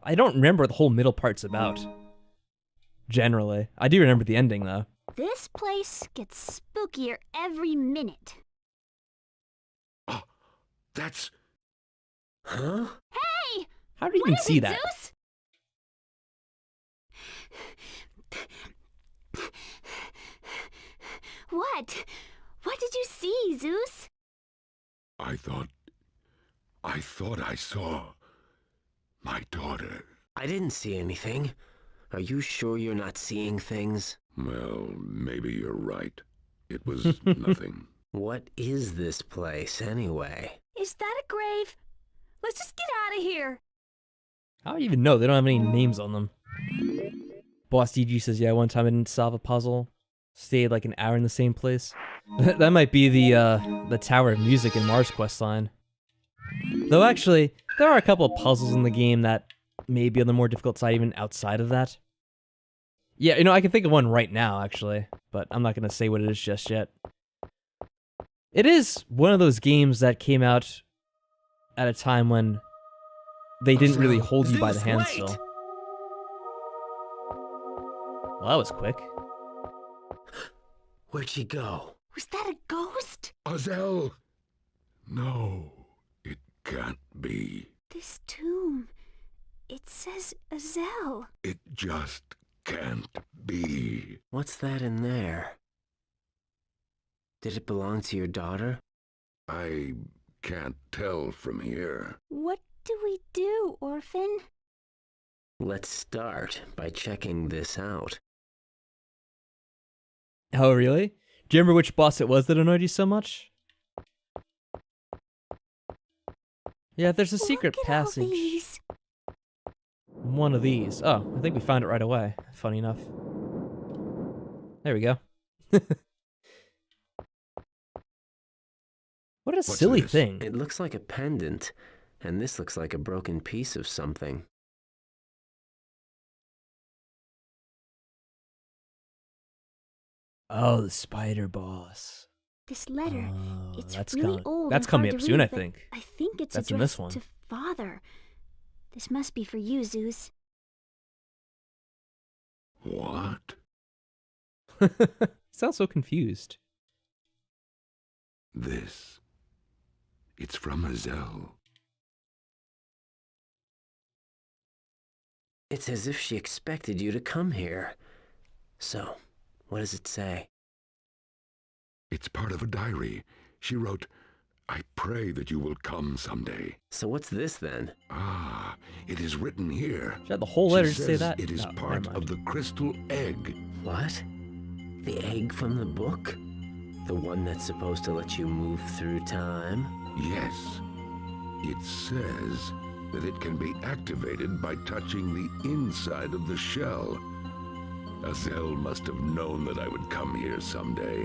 I don't remember what the whole middle part's about. Generally. I do remember the ending, though. This place gets spookier every minute. Oh, that's... Huh? Hey! How did you What even is see it, that? Zeus? What? What did you see, Zeus? I thought I saw my daughter. I didn't see anything. Are you sure you're not seeing things? Well, maybe you're right. It was nothing. What is this place, anyway? Is that a grave? Let's just get out of here. How do you even know? They don't have any names on them. Boss DG says, yeah, one time I didn't solve a puzzle. Stayed like an hour in the same place. That might be the Tower of Music in Mars quest line. Though actually, there are a couple of puzzles in the game that may be on the more difficult side even outside of that. Yeah, you know, I can think of one right now, actually. But I'm not going to say what it is just yet. It is one of those games that came out at a time when they didn't really hold you by the hand still. Well, that was quick. Where'd she go? Was that a ghost? Azel! No, it can't be. This tomb. It says Azel. It just can't be. What's that in there? Did it belong to your daughter? I can't tell from here. What do we do, Orphan? Let's start by checking this out. Oh, really? Do you remember which boss it was that annoyed you so much? Yeah, there's a secret Look at all passage. these. One of these. Oh, I think we found it right away. Funny enough. There we go. What a What's silly this? thing. It looks like a pendant, and this looks like a broken piece of something. Oh, the spider boss. This letter. Oh, It's that's really old. That's and coming hard up to soon, read, I but think. I think it's That's in this addressed one. to Father. This must be for you, Zeus. What? Sounds so confused. This. It's from Azel. It's as if she expected you to come here. So, what does it say? It's part of a diary. She wrote, I pray that you will come someday. So what's this then? Ah, it is written here. Should I have the whole letter She to say says that? it is No, part never of mind. the crystal egg. What? The egg from the book? The one that's supposed to let you move through time? Yes. It says that it can be activated by touching the inside of the shell. Azel must have known that I would come here someday,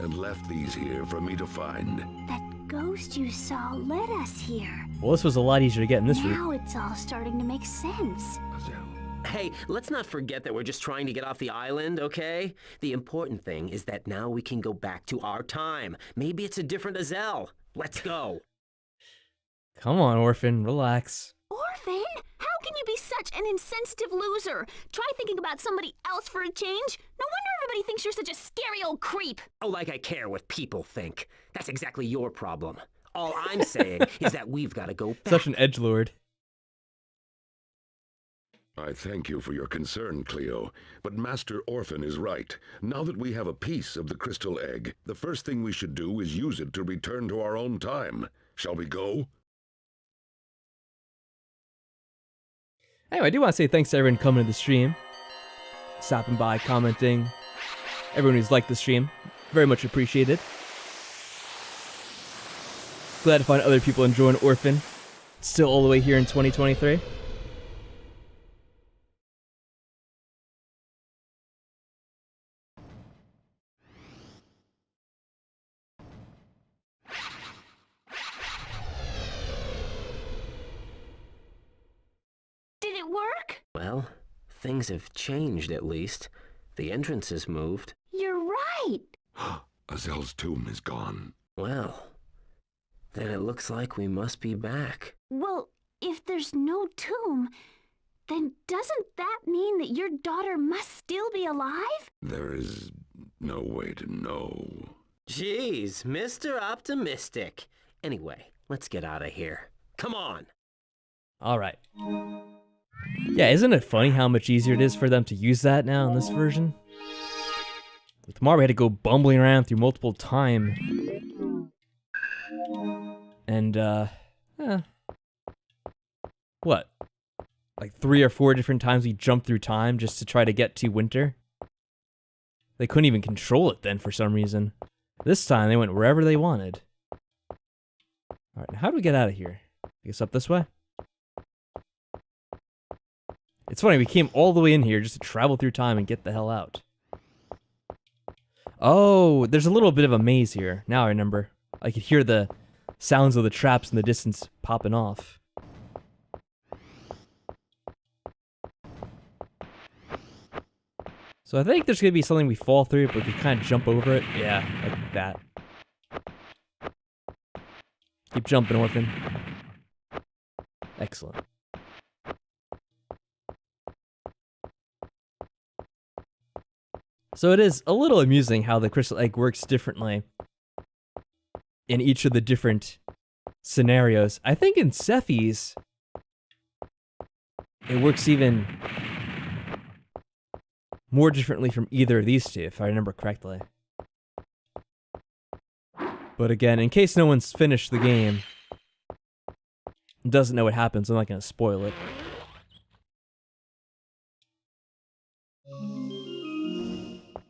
and left these here for me to find. That ghost you saw led us here. Well, this was a lot easier to get in this route. Now it's all starting to make sense. Azel. Hey, let's not forget that we're just trying to get off the island, okay? The important thing is that now we can go back to our time. Maybe it's a different Azel. Let's go. Come on, Orphan, relax. Orphan? How can you be such an insensitive loser? Try thinking about somebody else for a change. No wonder everybody thinks you're such a scary old creep. Oh, like I care what people think. That's exactly your problem. All I'm saying is that we've got to go back. Such an edgelord. I thank you for your concern, Cleo, but Master Orphan is right. Now that we have a piece of the crystal egg, the first thing we should do is use it to return to our own time. Shall we go? Anyway, I do want to say thanks to everyone coming to the stream, stopping by, commenting, everyone who's liked the stream. Very much appreciated. Glad to find other people enjoying Orphan, still all the way here in 2023. Did it work? Well, things have changed at least. The entrance has moved. You're right. Azel's tomb is gone. Well, then it looks like we must be back. Well, if there's no tomb, then doesn't that mean that your daughter must still be alive? There is no way to know. Jeez, Mr. Optimistic. Anyway, let's get out of here. Come on. All right. Yeah, isn't it funny how much easier it is for them to use that now in this version? With Tomorrow, we had to go bumbling around through multiple time. And, what? Like 3 or 4 different times we jumped through time just to try to get to winter? They couldn't even control it then for some reason. This time, they went wherever they wanted. Alright, now how do we get out of here? I guess up this way? It's funny, we came all the way in here just to travel through time and get the hell out. Oh, there's a little bit of a maze here. Now I remember. I could hear the sounds of the traps in the distance popping off. So I think there's going to be something we fall through, but we kind of jump over it. Yeah, like that. Keep jumping, Orphan. Excellent. So it is a little amusing how the crystal egg works differently in each of the different scenarios. I think in Sephi's, it works even more differently from either of these two, if I remember correctly. But again, in case no one's finished the game, doesn't know what happens, I'm not going to spoil it.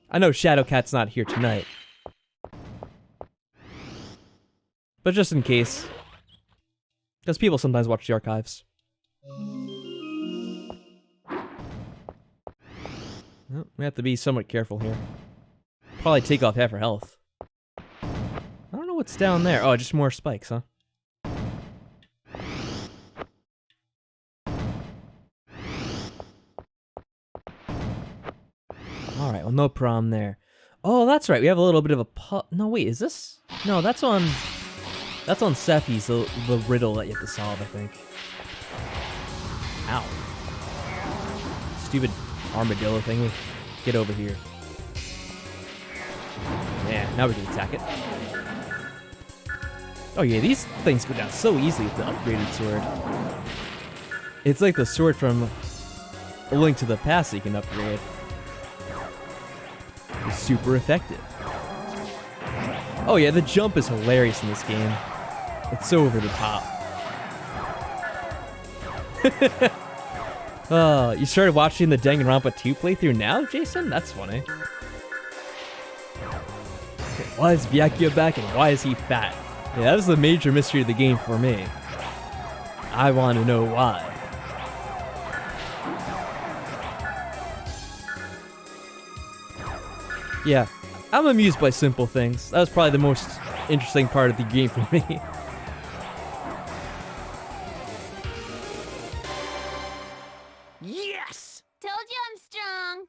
I know Shadowcat's not here tonight. But just in case. Because people sometimes watch the archives. Well, we have to be somewhat careful here. Probably take off half her health. I don't know what's down there. Oh, just more spikes, huh? Alright, well, no problem there. Oh, that's right. We have a little bit of a no, wait, is this? No, that's on Sephi's, the riddle that you have to solve, I think. Ow. Stupid armadillo thingy. Get over here. Yeah, now we can attack it. Oh yeah, these things go down so easily with the upgraded sword. It's like the sword from A Link to the Past that you can upgrade. It's super effective. Oh yeah, the jump is hilarious in this game. It's so over the top. Oh, you started watching the Danganronpa 2 playthrough now, Jason? That's funny. Why is Byakuya back and why is he fat? Yeah, that is the major mystery of the game for me. I want to know why. Yeah, I'm amused by simple things. That was probably the most interesting part of the game for me. Yes! Told you I'm strong.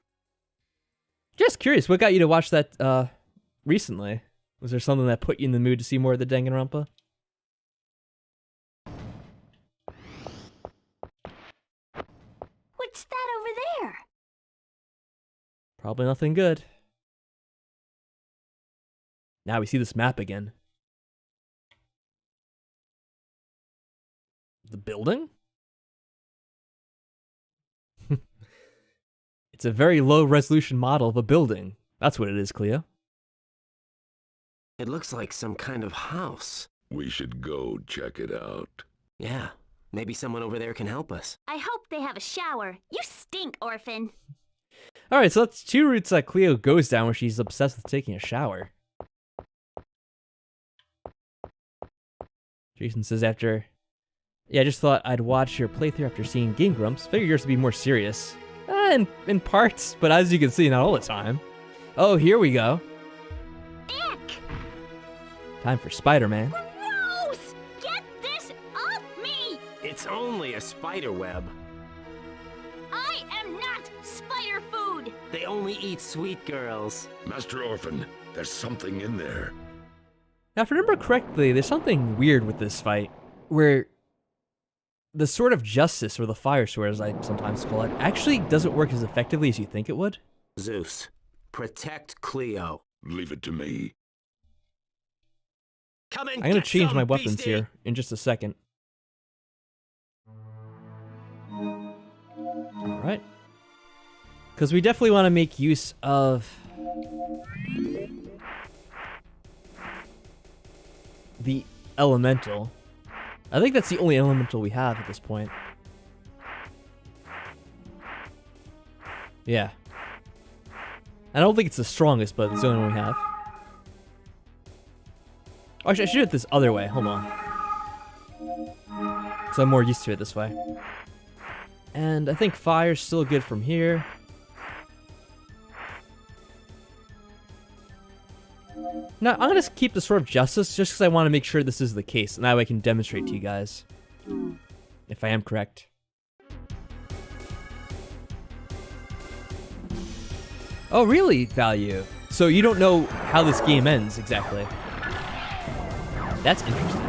Just curious, what got you to watch that recently? Was there something that put you in the mood to see more of the Danganronpa? What's that over there? Probably nothing good. Now we see this map again. The building? It's a very low resolution model of a building. That's what it is, Cleo. It looks like some kind of house. We should go check it out. Yeah, maybe someone over there can help us. I hope they have a shower. You stink, Orphen. Alright, so that's two routes that Cleo goes down where she's obsessed with taking a shower. Jason says after... Yeah, I just thought I'd watch your playthrough after seeing Game Grumps. Figure yours to be more serious. In parts, but as you can see, not all the time. Oh, here we go. Ick! Time for Spider-Man. Gross! Get this off me! It's only a spider web. I am not spider food! They only eat sweet girls. Master Orphan, there's something in there. Now, if I remember correctly, there's something weird with this fight, where the Sword of Justice, or the Fire Sword as I sometimes call it, actually doesn't work as effectively as you think it would. Zeus, protect Cleo. Leave it to me. Come and I'm gonna get change some, my weapons beastie. here in just a second. Alright. Because we definitely want to make use of the elemental. I think that's the only elemental we have at this point. Yeah. I don't think it's the strongest, but it's the only one we have. Actually, I should do it this other way. Hold on. So I'm more used to it this way. And I think fire's still good from here. Now, I'm going to keep the Sword of Justice just because I want to make sure this is the case. And that way I can demonstrate to you guys if I am correct. Oh, really, Value? So you don't know how this game ends exactly. That's interesting.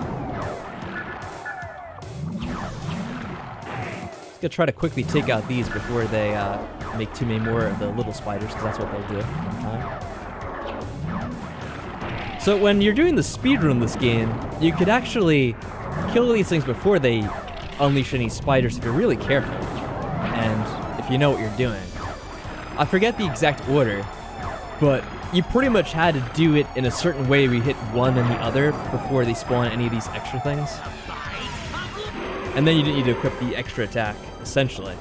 Just gonna try to quickly take out these before they make too many more of the little spiders, because that's what they'll do every time. So when you're doing the speedrun of this game, you could actually kill these things before they unleash any spiders if you're really careful, and if you know what you're doing. I forget the exact order, but you pretty much had to do it in a certain way where you hit one and the other before they spawn any of these extra things. And then you didn't need to equip the extra attack, essentially.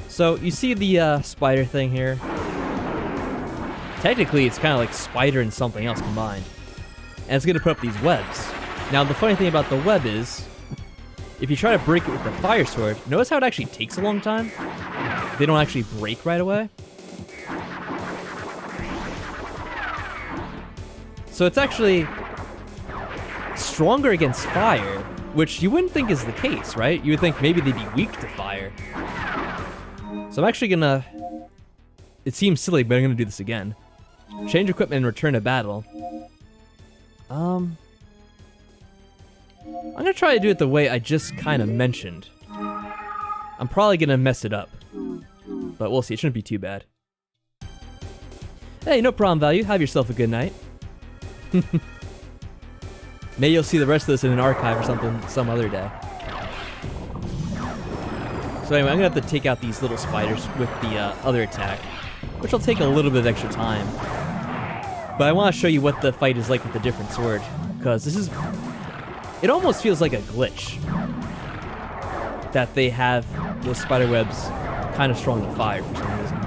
So you see the spider thing here. Technically, it's kind of like spider and something else combined. And it's going to put up these webs. Now, the funny thing about the web is, if you try to break it with the fire sword, notice how it actually takes a long time? They don't actually break right away. So it's actually stronger against fire, which you wouldn't think is the case, right? You would think maybe they'd be weak to fire. So I'm actually gonna... It seems silly, but I'm gonna do this again. Change equipment and return to battle. I'm gonna try to do it the way I just kind of mentioned. I'm probably gonna mess it up, but we'll see. It shouldn't be too bad. Hey, no problem, Value. Have yourself a good night. Maybe you'll see the rest of this in an archive or something some other day. So anyway, I'm gonna have to take out these little spiders with the other attack, which will take a little bit of extra time. But I want to show you what the fight is like with a different sword, because this is... It almost feels like a glitch that they have the spiderwebs kind of strong to fire for some reason.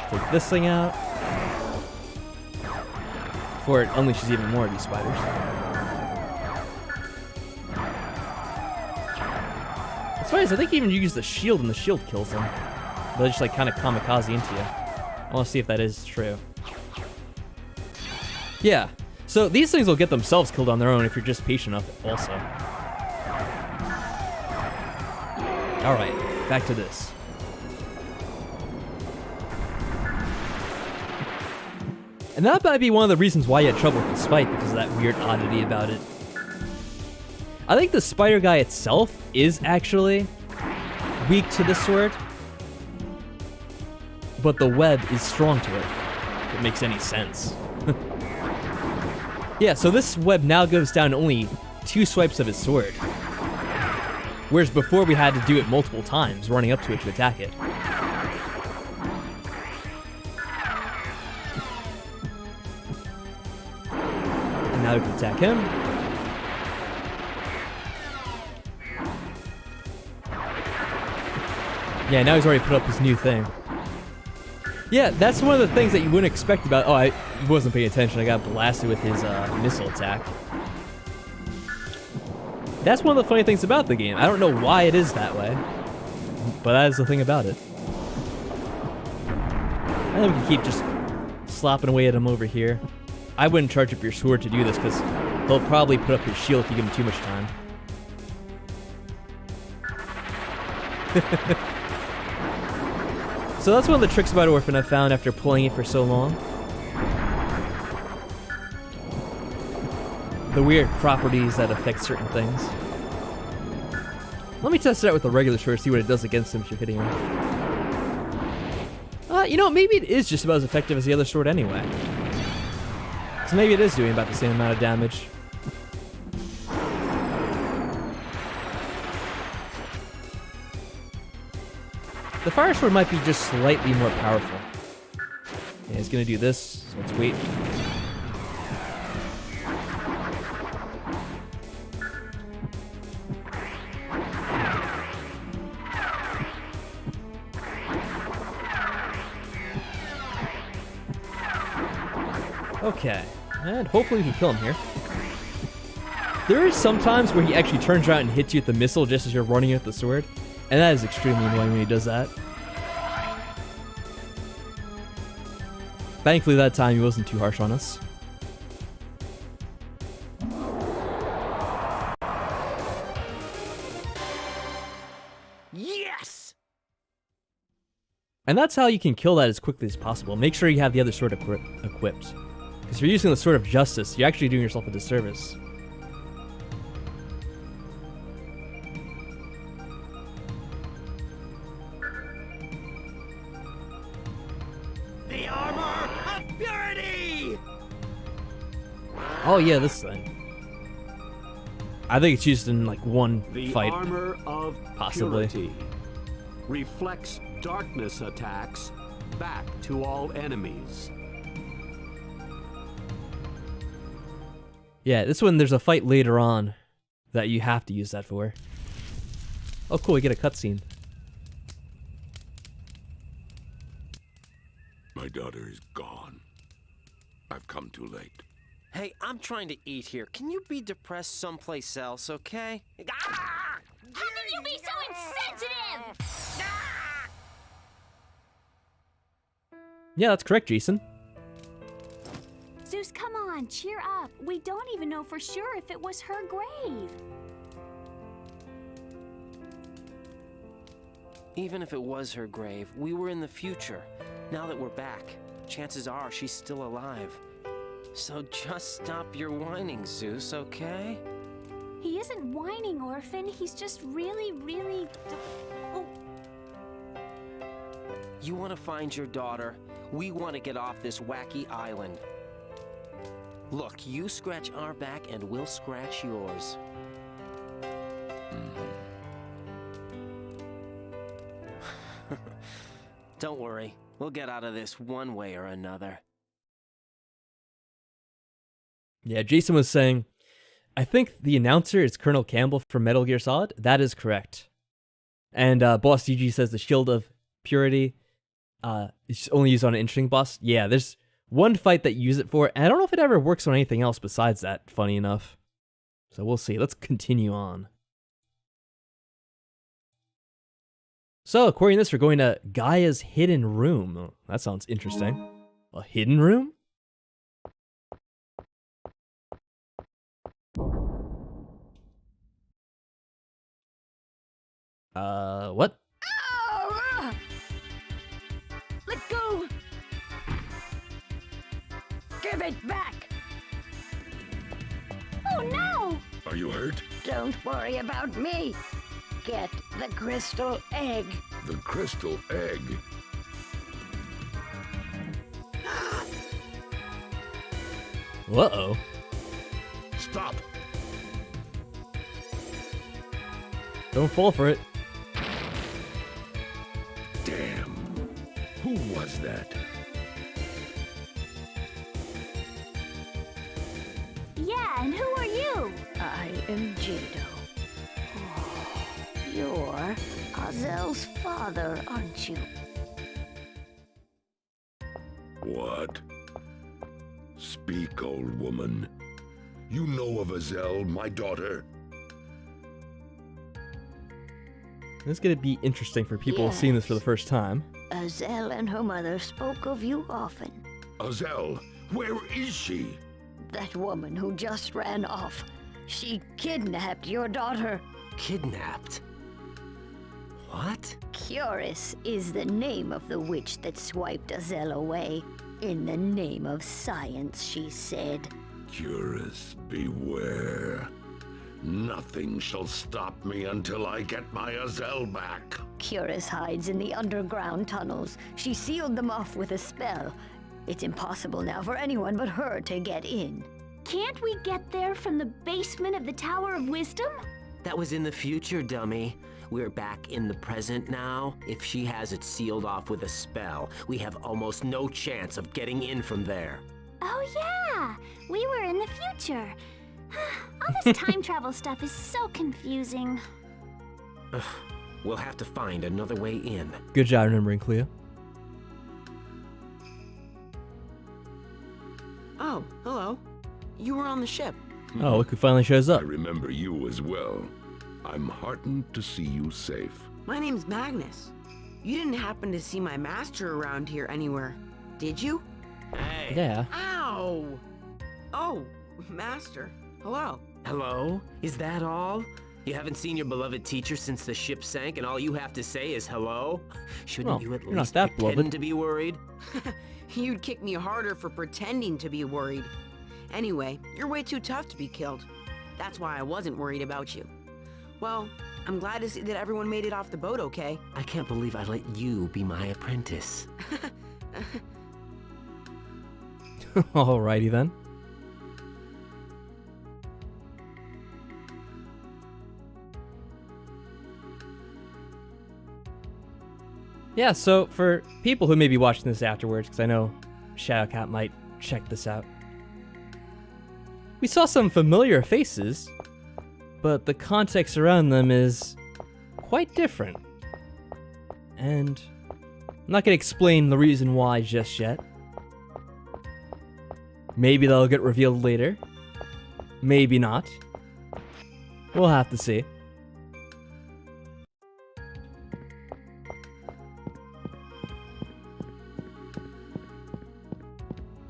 Take this thing out before it unleashes even more of these spiders. What's funny is I think even you use the shield and the shield kills them. They just like kind of kamikaze into you. I want to see if that is true. Yeah, so these things will get themselves killed on their own if you're just patient enough also. Alright, back to this. And that might be one of the reasons why you had trouble with this fight, because of that weird oddity about it. I think the spider guy itself is actually weak to this sword, but the web is strong to it, if it makes any sense. Yeah, so this web now goes down only 2 swipes of his sword, whereas before we had to do it multiple times, running up to it to attack it. And now we can attack him. Yeah, now he's already put up his new thing. Yeah, that's one of the things that you wouldn't expect about... Oh, I wasn't paying attention. I got blasted with his missile attack. That's one of the funny things about the game. I don't know why it is that way, but that is the thing about it. And then we can keep just slopping away at him over here. I wouldn't charge up your sword to do this, because he'll probably put up his shield if you give him too much time. So that's one of the tricks about Orphen I've found after playing it for so long. The weird properties that affect certain things. Let me test it out with the regular sword, see what it does against him if you're hitting him. You know, maybe it is just about as effective as the other sword anyway. So maybe it is doing about the same amount of damage. The fire sword might be just slightly more powerful. Yeah, he's gonna do this, so let's wait. Okay, and hopefully we can kill him here. There is some times where he actually turns around and hits you with the missile just as you're running at the sword. And that is extremely annoying when he does that. Thankfully that time he wasn't too harsh on us. Yes! And that's how you can kill that as quickly as possible. Make sure you have the other sword equipped. Because if you're using the Sword of Justice, you're actually doing yourself a disservice. The armor of purity! Oh yeah, this thing. I think it's used in like one The fight. armor of possibly. purity reflects darkness attacks back to all enemies. Yeah, this one there's a fight later on that you have to use that for. Oh cool, we get a cutscene. My daughter is gone. I've come too late. Hey, I'm trying to eat here. Can you be depressed someplace else, okay? Ah! How can you be so insensitive? Yeah, that's correct, Jason. Zeus, come on, cheer up. We don't even know for sure if it was her grave. Even if it was her grave, we were in the future. Now that we're back, chances are she's still alive. So just stop your whining, Zeus, okay? He isn't whining, Orphen. He's just really... Oh, You want to find your daughter? We want to get off this wacky island. Look, you scratch our back and we'll scratch yours. Don't worry. We'll get out of this one way or another. Yeah, Jason was saying, I think the announcer is Colonel Campbell from Metal Gear Solid. That is correct. And Boss DG says the Shield of Purity is only used on an interesting boss. Yeah, there's one fight that you use it for, and I don't know if it ever works on anything else besides that, funny enough. So we'll see. Let's continue on. So, according to this, we're going to Gaia's Hidden Room. Oh, that sounds interesting. A hidden room? What? Oh, let go! Give it back! Oh no! Are you hurt? Don't worry about me. Get the crystal egg. The crystal egg? Uh-oh. Stop! Don't fall for it. Damn. Who was that? Yeah, and who are you? I am Jado. Oh, you're Azel's father, aren't you? What? Speak, old woman. You know of Azel, my daughter? This is going to be interesting for people seeing this for the first time. Azel and her mother spoke of you often. Azel, where is she? That woman who just ran off. She kidnapped your daughter. Kidnapped? What? Curis is the name of the witch that swiped Azel away. In the name of science, she said. Curis, beware. Nothing shall stop me until I get my Azel back. Curis hides in the underground tunnels. She sealed them off with a spell. It's impossible now for anyone but her to get in. Can't we get there from the basement of the Tower of Wisdom? That was in the future, dummy. We're back in the present now. If she has it sealed off with a spell, we have almost no chance of getting in from there. Oh yeah, we were in the future. All this time travel stuff is so confusing. We'll have to find another way in. Good job remembering, Clea. Oh, hello. You were on the ship. Oh, look who finally shows I up. remember you as well. I'm heartened to see you safe. My name's Magnus. You didn't happen to see my master around here anywhere, did you? Hey. Yeah. Ow! Oh, master. Hello. Hello? Is that all? You haven't seen your beloved teacher since the ship sank and all you have to say is hello? Shouldn't Well, you at you're not least that pretend beloved. to be worried? You'd kick me harder for pretending to be worried. Anyway, you're way too tough to be killed. That's why I wasn't worried about you. Well, I'm glad to see that everyone made it off the boat okay. I can't believe I let you be my apprentice. Alrighty then. Yeah, so for people who may be watching this afterwards, because I know Shadowcat might check this out, we saw some familiar faces, but the context around them is quite different. And I'm not going to explain the reason why just yet. Maybe that'll get revealed later. Maybe not. We'll have to see.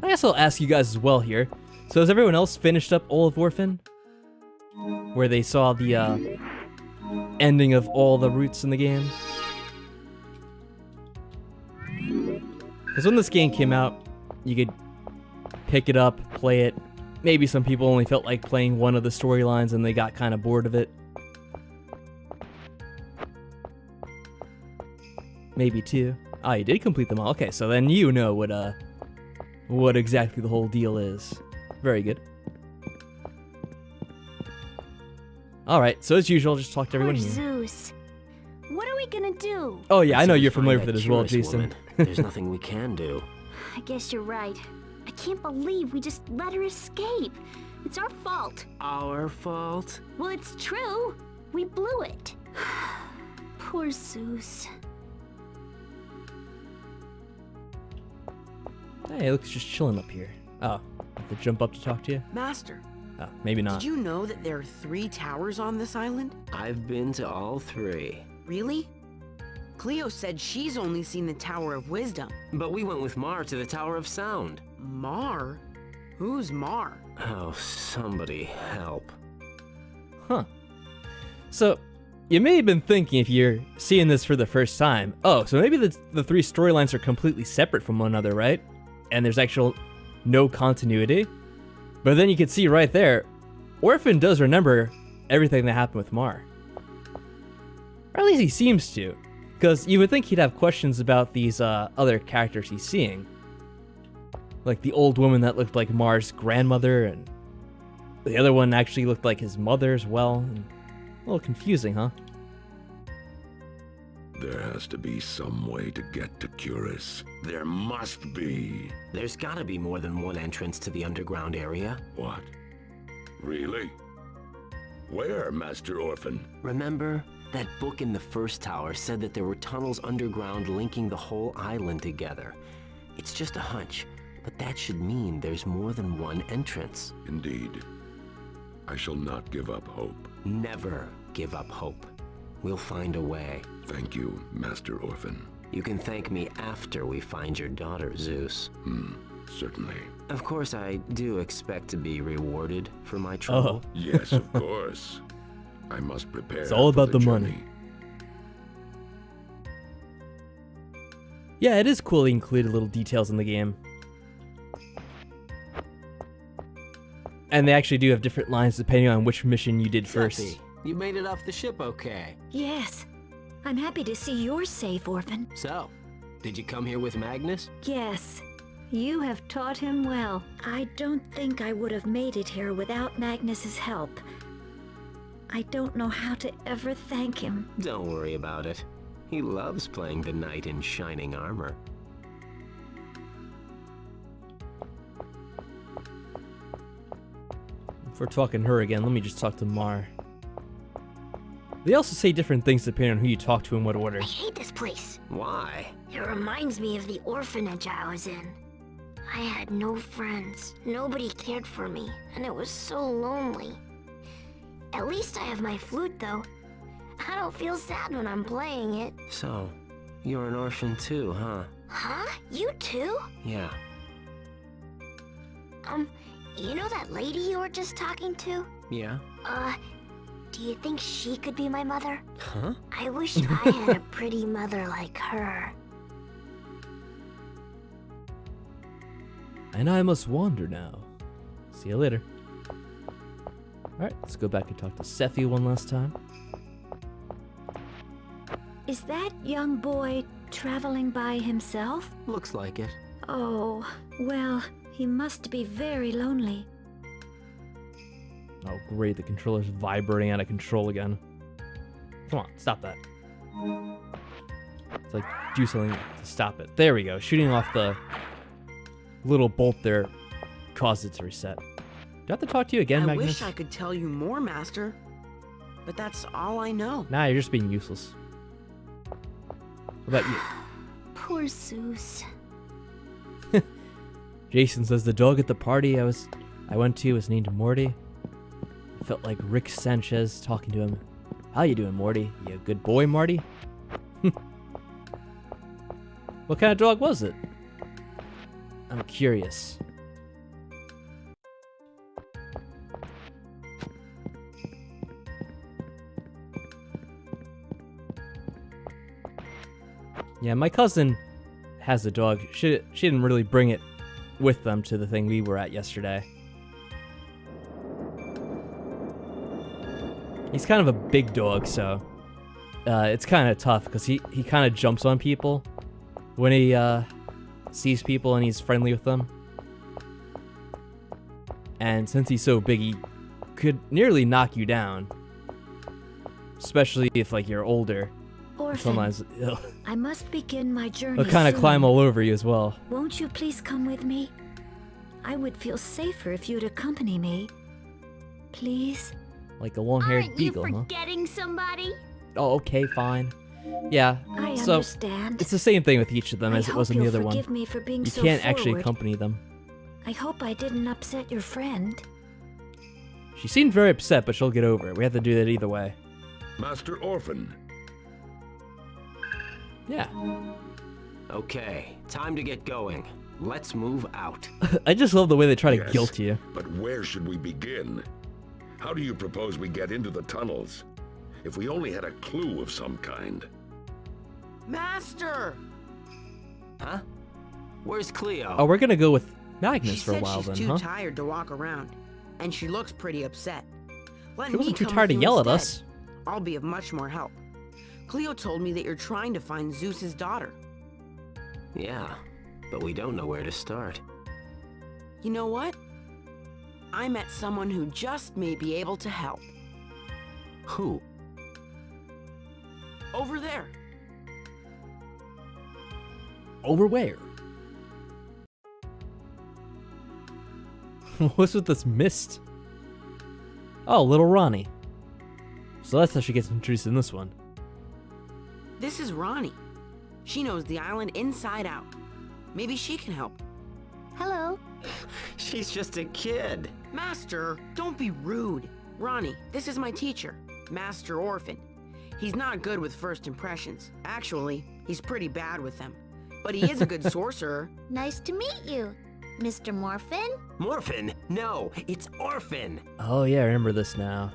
I guess I'll ask you guys as well here. So has everyone else finished up all of Orphen? Where they saw the ending of all the routes in the game? Because when this game came out, you could pick it up, play it. Maybe some people only felt like playing one of the storylines and they got kind of bored of it. Maybe two. Ah, you did complete them all. Okay, so then you know what exactly the whole deal is. Very good. Alright, so as usual, just talk to everyone Poor here. Zeus. What are we gonna do? Oh yeah, I know Until we you're familiar find with it that as well, curious Jason. woman, there's nothing we can do. I guess you're right. I can't believe we just let her escape. It's our fault. Our fault? Well, it's true. We blew it. Poor Zeus. Hey, looks just chilling up here. Oh, have to jump up to talk to you? Master, Oh, maybe not. did you know that there are 3 towers on this island? I've been to all 3. Really? Cleo said she's only seen the Tower of Wisdom. But we went with Mar to the Tower of Sound. Mar? Who's Mar? Oh, somebody help. Huh. So, you may have been thinking, if you're seeing this for the first time, oh, so maybe the 3 storylines are completely separate from one another, right? And there's actual no continuity. But then you can see right there, Orphen does remember everything that happened with Mar. Or at least he seems to. Because you would think he'd have questions about these other characters he's seeing. Like the old woman that looked like Mar's grandmother, and the other one actually looked like his mother as well. And a little confusing, huh? There has to be some way to get to Curis. There must be. There's gotta be more than one entrance to the underground area. What? Really? Where, Master Orphen? Remember? That book in the first tower said that there were tunnels underground linking the whole island together. It's just a hunch, but that should mean there's more than one entrance. Indeed. I shall not give up hope. Never give up hope. We'll find a way. Thank you, Master Orphen. You can thank me after we find your daughter, Zeus. Certainly. Of course, I do expect to be rewarded for my trouble. Yes, of course. I must prepare. It's all for about the money. journey. Yeah, it is cool he included little details in the game. And they actually do have different lines depending on which mission you did first. Seppi, you made it off the ship okay. Yes. I'm happy to see you're safe, Orphen. So, did you come here with Magnus? Yes. You have taught him well. I don't think I would have made it here without Magnus's help. I don't know how to ever thank him. Don't worry about it. He loves playing the knight in shining armor. If we're talking her again, let me just talk to Mar. They also say different things depending on who you talk to in what order. I hate this place. Why? It reminds me of the orphanage I was in. I had no friends. Nobody cared for me, and it was so lonely. At least I have my flute, though. I don't feel sad when I'm playing it. So, you're an orphan too, huh? Huh? You too? Yeah. You know that lady you were just talking to? Yeah? Do you think she could be my mother? Huh? I wish I had a pretty mother like her. And I must wander now. See you later. Alright, let's go back and talk to Sephi one last time. Is that young boy traveling by himself? Looks like it. Oh, well, he must be very lonely. Oh great, the controller's vibrating out of control again. Come on, stop that. It's like, do something to stop it. There we go, shooting off the little bolt there caused it to reset. Do I have to talk to you again, I Magnus? wish I could tell you more, Master. But that's all I know. Nah, you're just being useless. What about you? Poor Zeus. Jason says the dog at the party I went to was named Morty. I felt like Rick Sanchez talking to him. How you doing, Morty? You a good boy, Marty? What kind of dog was it? I'm curious. Yeah, my cousin has a dog. She didn't really bring it with them to the thing we were at yesterday. He's kind of a big dog, so it's kind of tough because he kind of jumps on people when he sees people and he's friendly with them. And since he's so big, he could nearly knock you down, especially if like you're older. Orphen, Sometimes it'll I must begin my journey kind of soon. climb all over you as well. Won't you please come with me? I would feel safer if you'd accompany me. Please? Like a long-haired Aren't beagle, you huh? forgetting somebody? Oh, okay, fine. Yeah, I so understand. it's the same thing with each of them I as it hope was in the you'll other one. forgive me for being You so can't actually forward. accompany them. I hope I didn't upset your friend. She seemed very upset, but she'll get over it. We have to do that either way. Master Orphen, Yeah. Okay, time to get going. Let's move out. I just love the way they try to Yes. guilt you. but where should we begin? How do you propose we get into the tunnels? If we only had a clue of some kind. Master! Huh? Where's Cleo? Oh, we're gonna go with Magnus She for a said while she's then, too huh? tired to walk around, and she looks pretty upset. Let She me wasn't too come tired to with you yell at instead. us. I'll be of much more help. Cleo told me that you're trying to find Zeus's daughter. Yeah, but we don't know where to start. You know what? I met someone who just may be able to help. Who? Over there. Over where? What's with this mist? Oh, little Ronnie. So that's how she gets introduced in this one. This is Ronnie. She knows the island inside out. Maybe she can help. Hello. She's just a kid. Master, don't be rude. Ronnie, this is my teacher, Master Orphen. He's not good with first impressions. Actually, he's pretty bad with them. But he is a good sorcerer. Nice to meet you, Mr. Morphin. Morphin? No, it's Orphan. Oh yeah, I remember this now.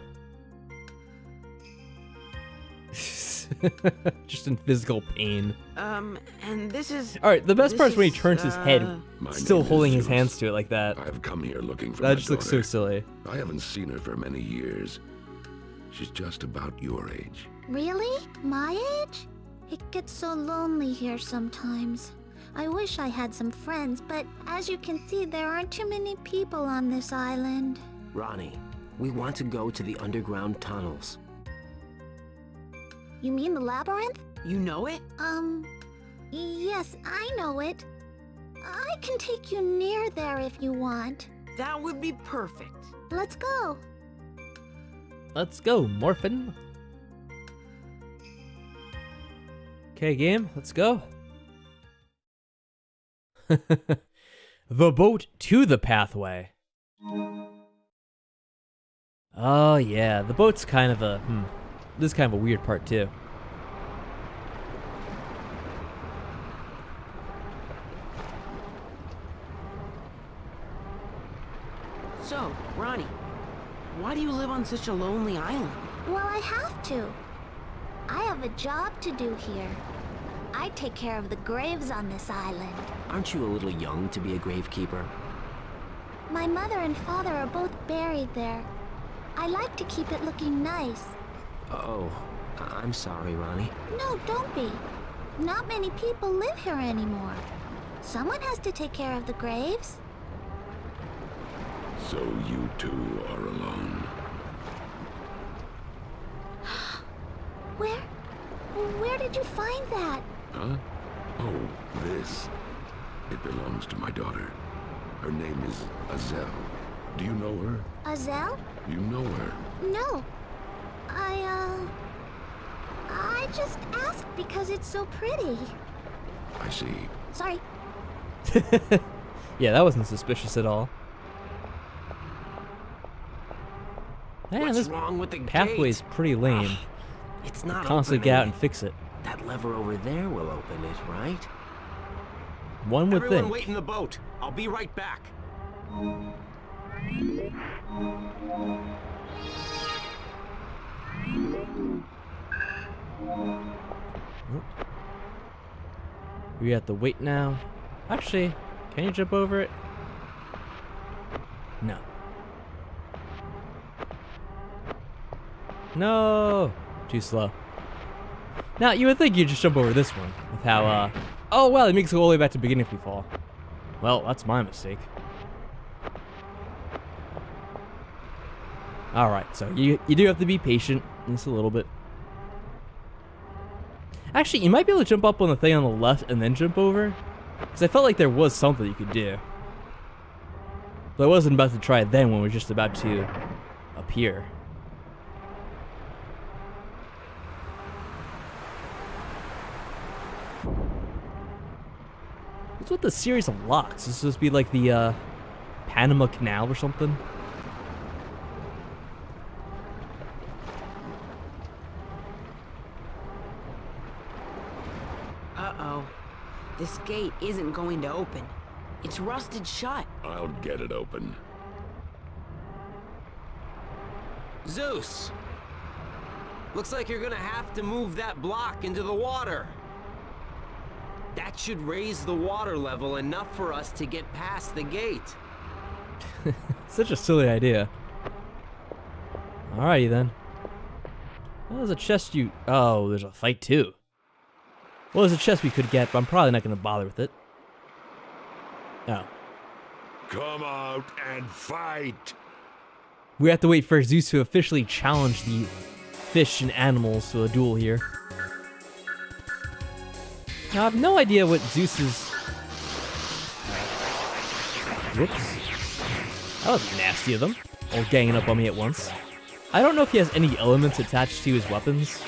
Just in physical pain. And this is... Alright, the best This part is when he is, turns his head, My still name is holding his Zeus. hands to it like that. I've come here looking for That my just looks so daughter. silly. I haven't seen her for many years. She's just about your age. Really? My age? It gets so lonely here sometimes. I wish I had some friends, but as you can see, there aren't too many people on this island. Ronnie, we want to go to the underground tunnels. You mean the labyrinth? You know it? Yes, I know it. I can take you near there if you want. That would be perfect. Let's go. Let's go, Morphin. Okay, game, let's go. The boat to the pathway. Oh yeah, the boat's kind of a this is kind of a weird part too. So, Ronnie, why do you live on such a lonely island? Well, I have to. I have a job to do here. I take care of the graves on this island. Aren't you a little young to be a gravekeeper? My mother and father are both buried there. I like to keep it looking nice. Oh, I'm sorry, Ronnie. No, don't be. Not many people live here anymore. Someone has to take care of the graves. So you two are alone. Where did you find that? Huh? Oh, this. It belongs to my daughter. Her name is Azel. Do you know her? Azel? You know her. No. I just asked because it's so pretty. I see. Sorry. Yeah, that wasn't suspicious at all. Man, What's this wrong with the pathway's gate? pretty lame. Ugh, it's not Constantly get out opening. and fix it. That lever over there will open it, right? One would Everyone think. wait in the boat. I'll be right back. We have to wait now. Actually, can you jump over it? No. No! Too slow. Now, you would think you'd just jump over this one. With how, oh, well, it makes it all the way back to the beginning if we fall. Well, that's my mistake. Alright, so you do have to be patient. Just a little bit. Actually, you might be able to jump up on the thing on the left and then jump over. Because I felt like there was something you could do. But I wasn't about to try it then when we were just about to appear. What's with the series of locks? This supposed to be like the Panama Canal or something? Uh-oh. This gate isn't going to open. It's rusted shut. I'll get it open. Zeus! Looks like you're gonna have to move that block into the water. That should raise the water level enough for us to get past the gate. Such a silly idea. Alrighty then. Well, there's a chest you... Oh, there's a fight too. Well, there's a chest we could get, but I'm probably not going to bother with it. Oh. Come out and fight! We have to wait for Zeus to officially challenge the fish and animals to a duel here. Now, I have no idea what Zeus's... Whoops. That was nasty of them. All ganging up on me at once. I don't know if he has any elements attached to his weapons.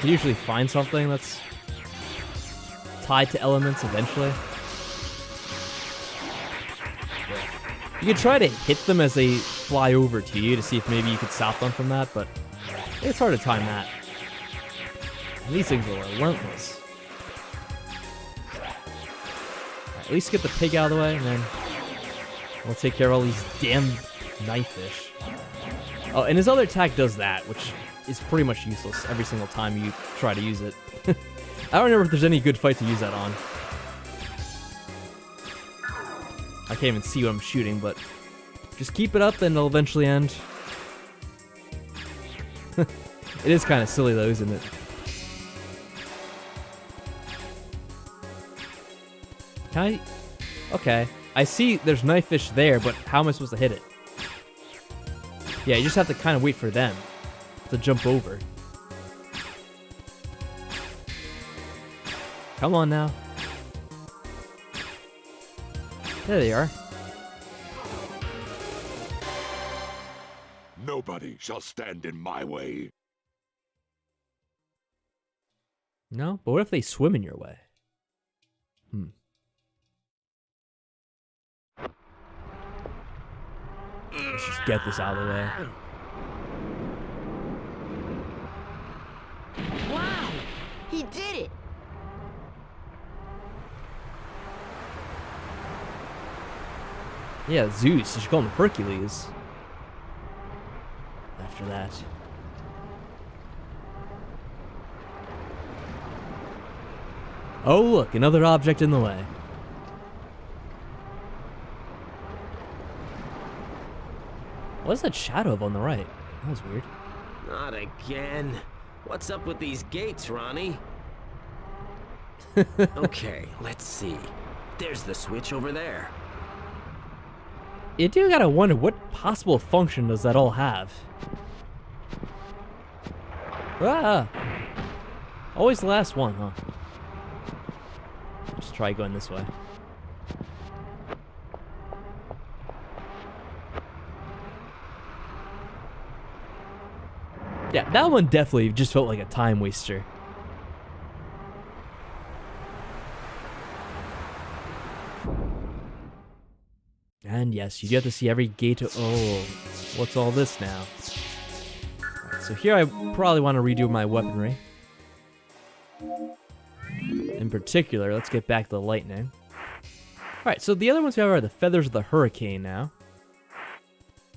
He usually find something that's tied to elements eventually. You could try to hit them as they fly over to you to see if maybe you could stop them from that, but it's hard to time that. And these things are relentless. Right, at least get the pig out of the way, and then we'll take care of all these damn knife fish. Oh, and his other attack does that, which is pretty much useless every single time you try to use it. I don't remember if there's any good fight to use that on. I can't even see what I'm shooting, but just keep it up and it'll eventually end. It is kind of silly though, isn't it? Can I... Okay. I see there's knife fish there, but how am I supposed to hit it? Yeah, you just have to kind of wait for them to jump over. Come on now. There they are. Nobody shall stand in my way. No? But what if they swim in your way? Let's just get this out of the way. Wow! He did it! Yeah, Zeus. You should call him Hercules. After that. Oh, look, another object in the way. What's that shadow on the right? That was weird. Not again. What's up with these gates, Ronnie? Okay, let's see. There's the switch over there. You do gotta wonder what possible function does that all have? Ah! Always the last one, huh? Let's try going this way. Yeah, that one definitely just felt like a time waster. And yes, you do have to see every gate. Oh, what's all this now? Alright, so here I probably want to redo my weaponry. In particular, let's get back to the lightning. Alright, so the other ones we have are the feathers of the hurricane now.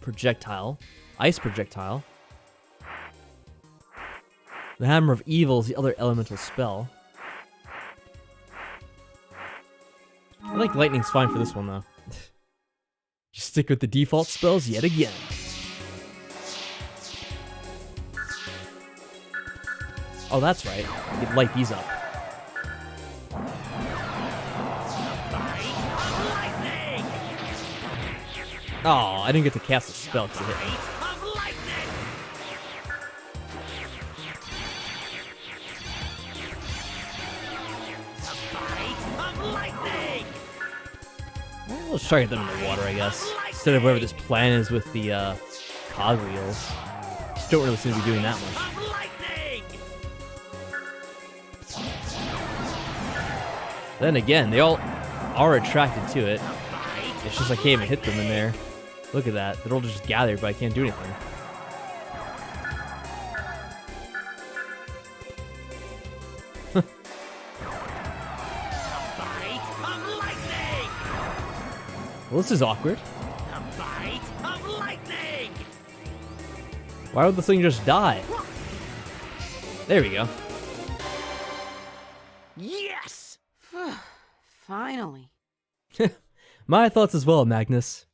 Projectile. Ice projectile. The hammer of evil is the other elemental spell. I think lightning's fine for this one though. Just stick with the default spells yet again. Oh, that's right. You could light these up. Oh, I didn't get to cast a spell because it hit me. lightning! Well, let's try to get them in the water, I guess. Instead of whatever this plan is with the cogwheels. Just don't really seem to be doing that much. Of lightning! Then again, they all are attracted to it. It's just I can't even hit them in there. Look at that. They're all just gathered, but I can't do anything. Well, this is awkward. A bite of lightning! Why would the thing just die? There we go. Yes! Finally. My thoughts as well, Magnus.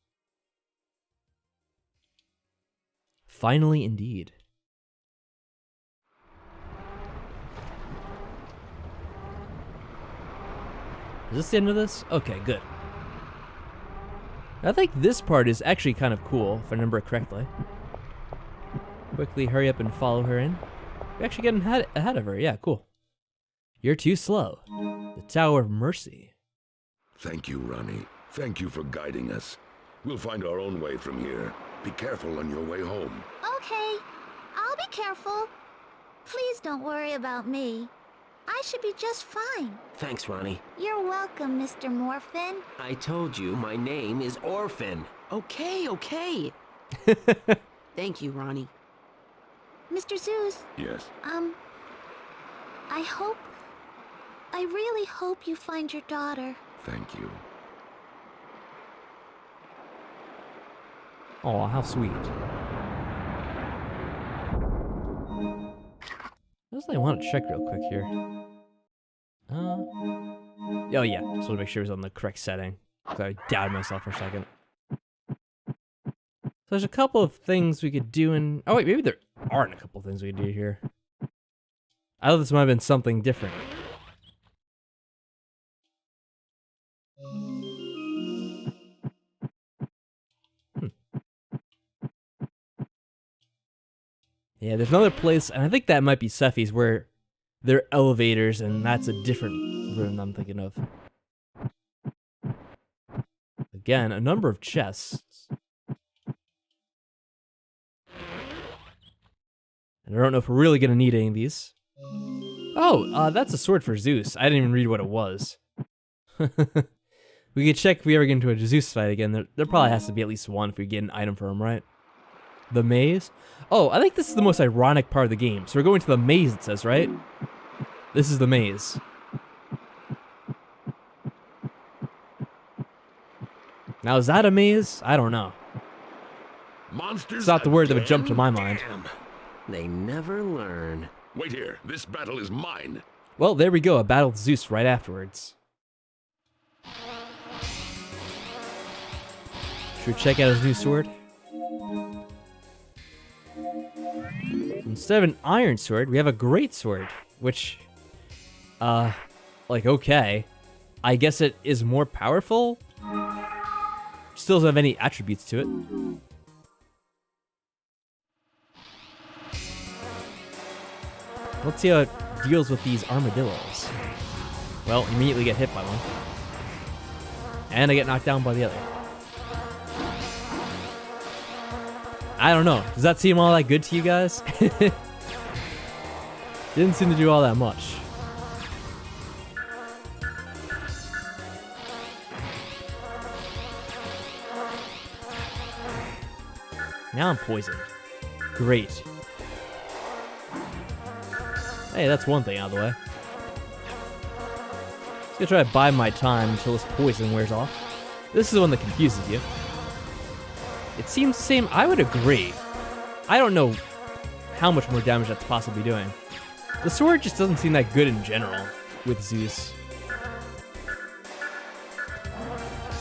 Finally, indeed. Is this the end of this? Okay, good. I think this part is actually kind of cool, if I remember it correctly. Quickly hurry up and follow her in. We're actually getting ahead of her. Yeah, cool. You're too slow. The Tower of Mercy. Thank you, Ronnie. Thank you for guiding us. We'll find our own way from here. Be careful on your way home. Okay, I'll be careful. Please don't worry about me. I should be just fine. Thanks, Ronnie. You're welcome, Mr. Morphin. I told you my name is Orphen. Okay, okay. Thank you, Ronnie. Mr. Zeus, Yes. I really hope you find your daughter. Thank you. Oh, how sweet. I want to check real quick here. Oh yeah, just want to make sure it's on the correct setting. So I doubted myself for a second. So there's a couple of things we could do in... Oh wait, maybe there aren't a couple of things we could do here. I thought this might have been something different. Yeah, there's another place, and I think that might be Sephi's, where there are elevators, and that's a different room I'm thinking of. Again, a number of chests. And I don't know if we're really going to need any of these. Oh, that's a sword for Zeus. I didn't even read what it was. We could check if we ever get into a Zeus fight again. There probably has to be at least one if we get an item for him, right? The maze? Oh, I think this is the most ironic part of the game. So we're going to the maze, it says, right? This is the maze. Now, is that a maze? I don't know. Monsters. It's not the word that would jump to my again? mind. Damn. They never learn. Wait here. This battle is mine. Well, there we go. A battle with Zeus right afterwards. Should we check out his new sword? Instead of an iron sword, we have a great sword, which, like, okay. I guess it is more powerful? Still doesn't have any attributes to it. Let's see how it deals with these armadillos. Well, immediately get hit by one. And I get knocked down by the other. I don't know. Does that seem all that good to you guys? Didn't seem to do all that much. Now I'm poisoned. Great. Hey, that's one thing out of the way. Just gonna try to bide my time until this poison wears off. This is the one that confuses you. It seems the same. I would agree. I don't know how much more damage that's possibly doing. The sword just doesn't seem that good in general with Zeus.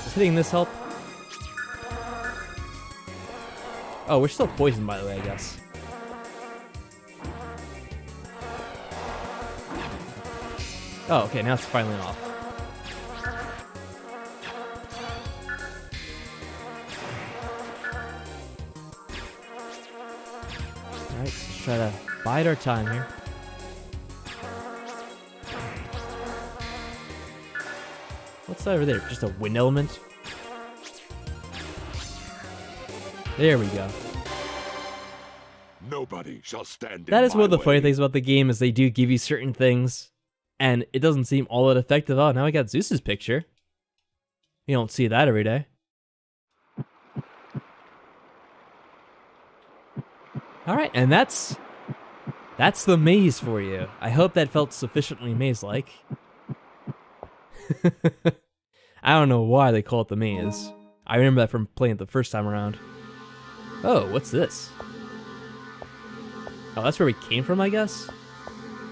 Does hitting this help? Oh, we're still poisoned, by the way, I guess. Oh, okay, now it's finally off. Alright, let's try to bide our time here. What's that over there? Just a wind element? There we go. Nobody shall stand That in is one of the my funny way. things about the game is they do give you certain things, and it doesn't seem all that effective. Oh, now I got Zeus's picture. You don't see that every day. All right, and that's the maze for you. I hope that felt sufficiently maze-like. I don't know why they call it the maze. I remember that from playing it the first time around. Oh, what's this? Oh, that's where we came from, I guess?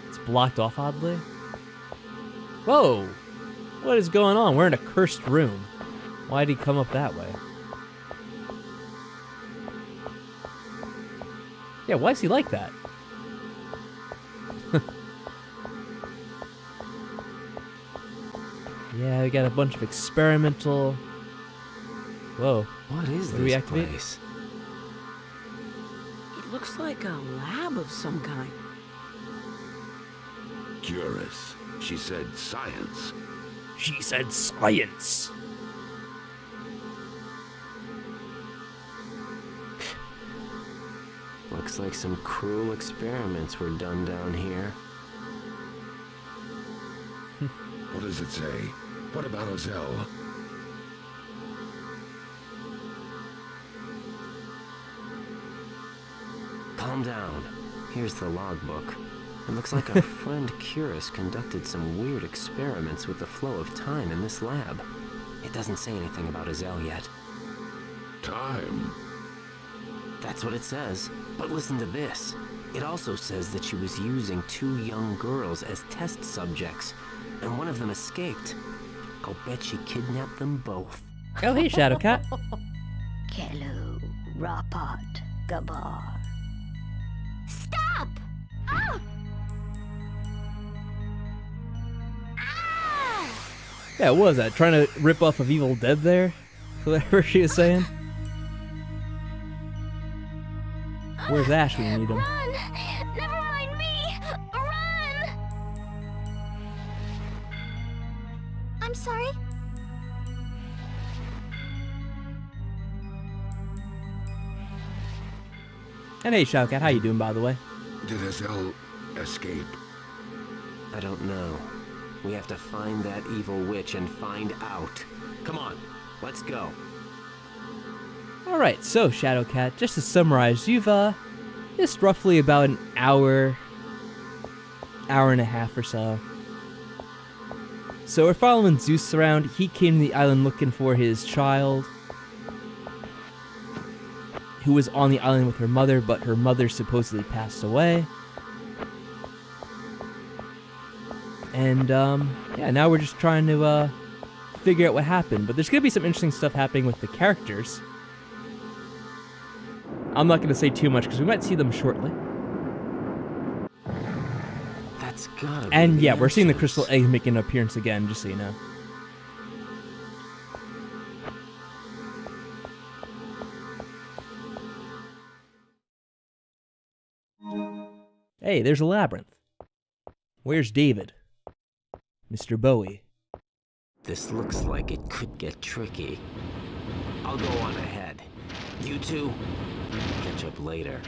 It's blocked off oddly. Whoa! What is going on? We're in a cursed room. Why'd he come up that way? Yeah, why is he like that? Yeah, we got a bunch of experimental... Whoa. What is What do we this activate? place? It looks like a lab of some kind. Curious. She said science. She said science. Looks like some cruel experiments were done down here. What does it say? What about Azel? Calm down. Here's the logbook. It looks like our friend Curus conducted some weird experiments with the flow of time in this lab. It doesn't say anything about Azel yet. Time. That's what it says. But listen to this. It also says that she was using 2 young girls as test subjects, and one of them escaped. I'll bet she kidnapped them both. Oh, hey, Shadowcat. Kelu, Rapat, Gabar. Stop! Ah! Ah! Yeah, what was that? Trying to rip off of Evil Dead there? Whatever she was saying? Where's Ash when you need him? Run! Never mind me! Run! I'm sorry. And hey, Shadowcat, how you doing, by the way? Did Azel escape? I don't know. We have to find that evil witch and find out. Come on, let's go. Alright, so Shadowcat, just to summarize, you've missed roughly about an hour and a half or so. So we're following Zeus around. He came to the island looking for his child, who was on the island with her mother, but her mother supposedly passed away. And, yeah, now we're just trying to, figure out what happened. But there's gonna be some interesting stuff happening with the characters. I'm not gonna say too much, because we might see them shortly. That's gotta be And, the yeah, we're seeing the entrance. crystal egg making an appearance again, just so you know. Hey, there's a labyrinth. Where's David? Mr. Bowie. This looks like it could get tricky. I'll go on ahead. You two, catch up later.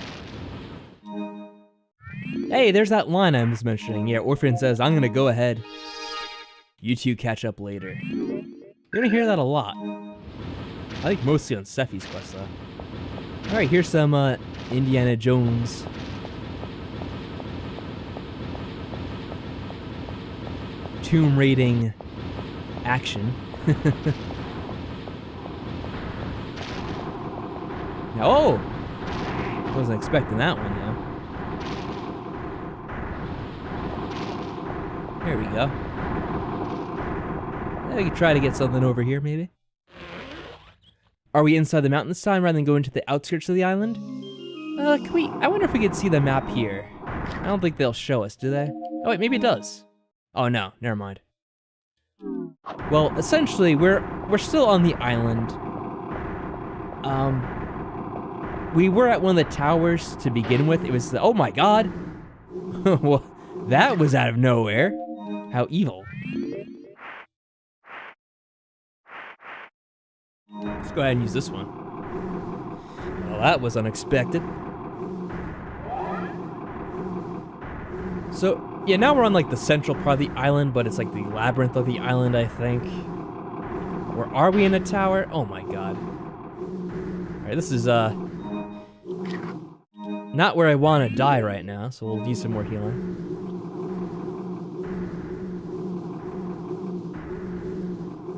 Hey, there's that line I was mentioning. Yeah, Orphen says, I'm gonna go ahead. You two catch up later. You're gonna hear that a lot. I think mostly on Sephi's quest, though. Alright, here's some Indiana Jones. Tomb raiding action. Oh! Wasn't expecting that one, now. There we go. We could try to get something over here, maybe. Are we inside the mountain this time rather than going to the outskirts of the island? Can we... I wonder if we could see the map here. I don't think they'll show us, do they? Oh, wait, maybe it does. Oh, no. Never mind. Well, essentially, we're still on the island. We were at one of the towers to begin with. It was the... Oh, my God! Well, that was out of nowhere. How evil. Let's go ahead and use this one. Well, that was unexpected. So, yeah, now we're on like the central part of the island, but it's like the labyrinth of the island, I think. Or are we in a tower? Oh my god. Alright, this is, not where I want to die right now, so we'll use some more healing.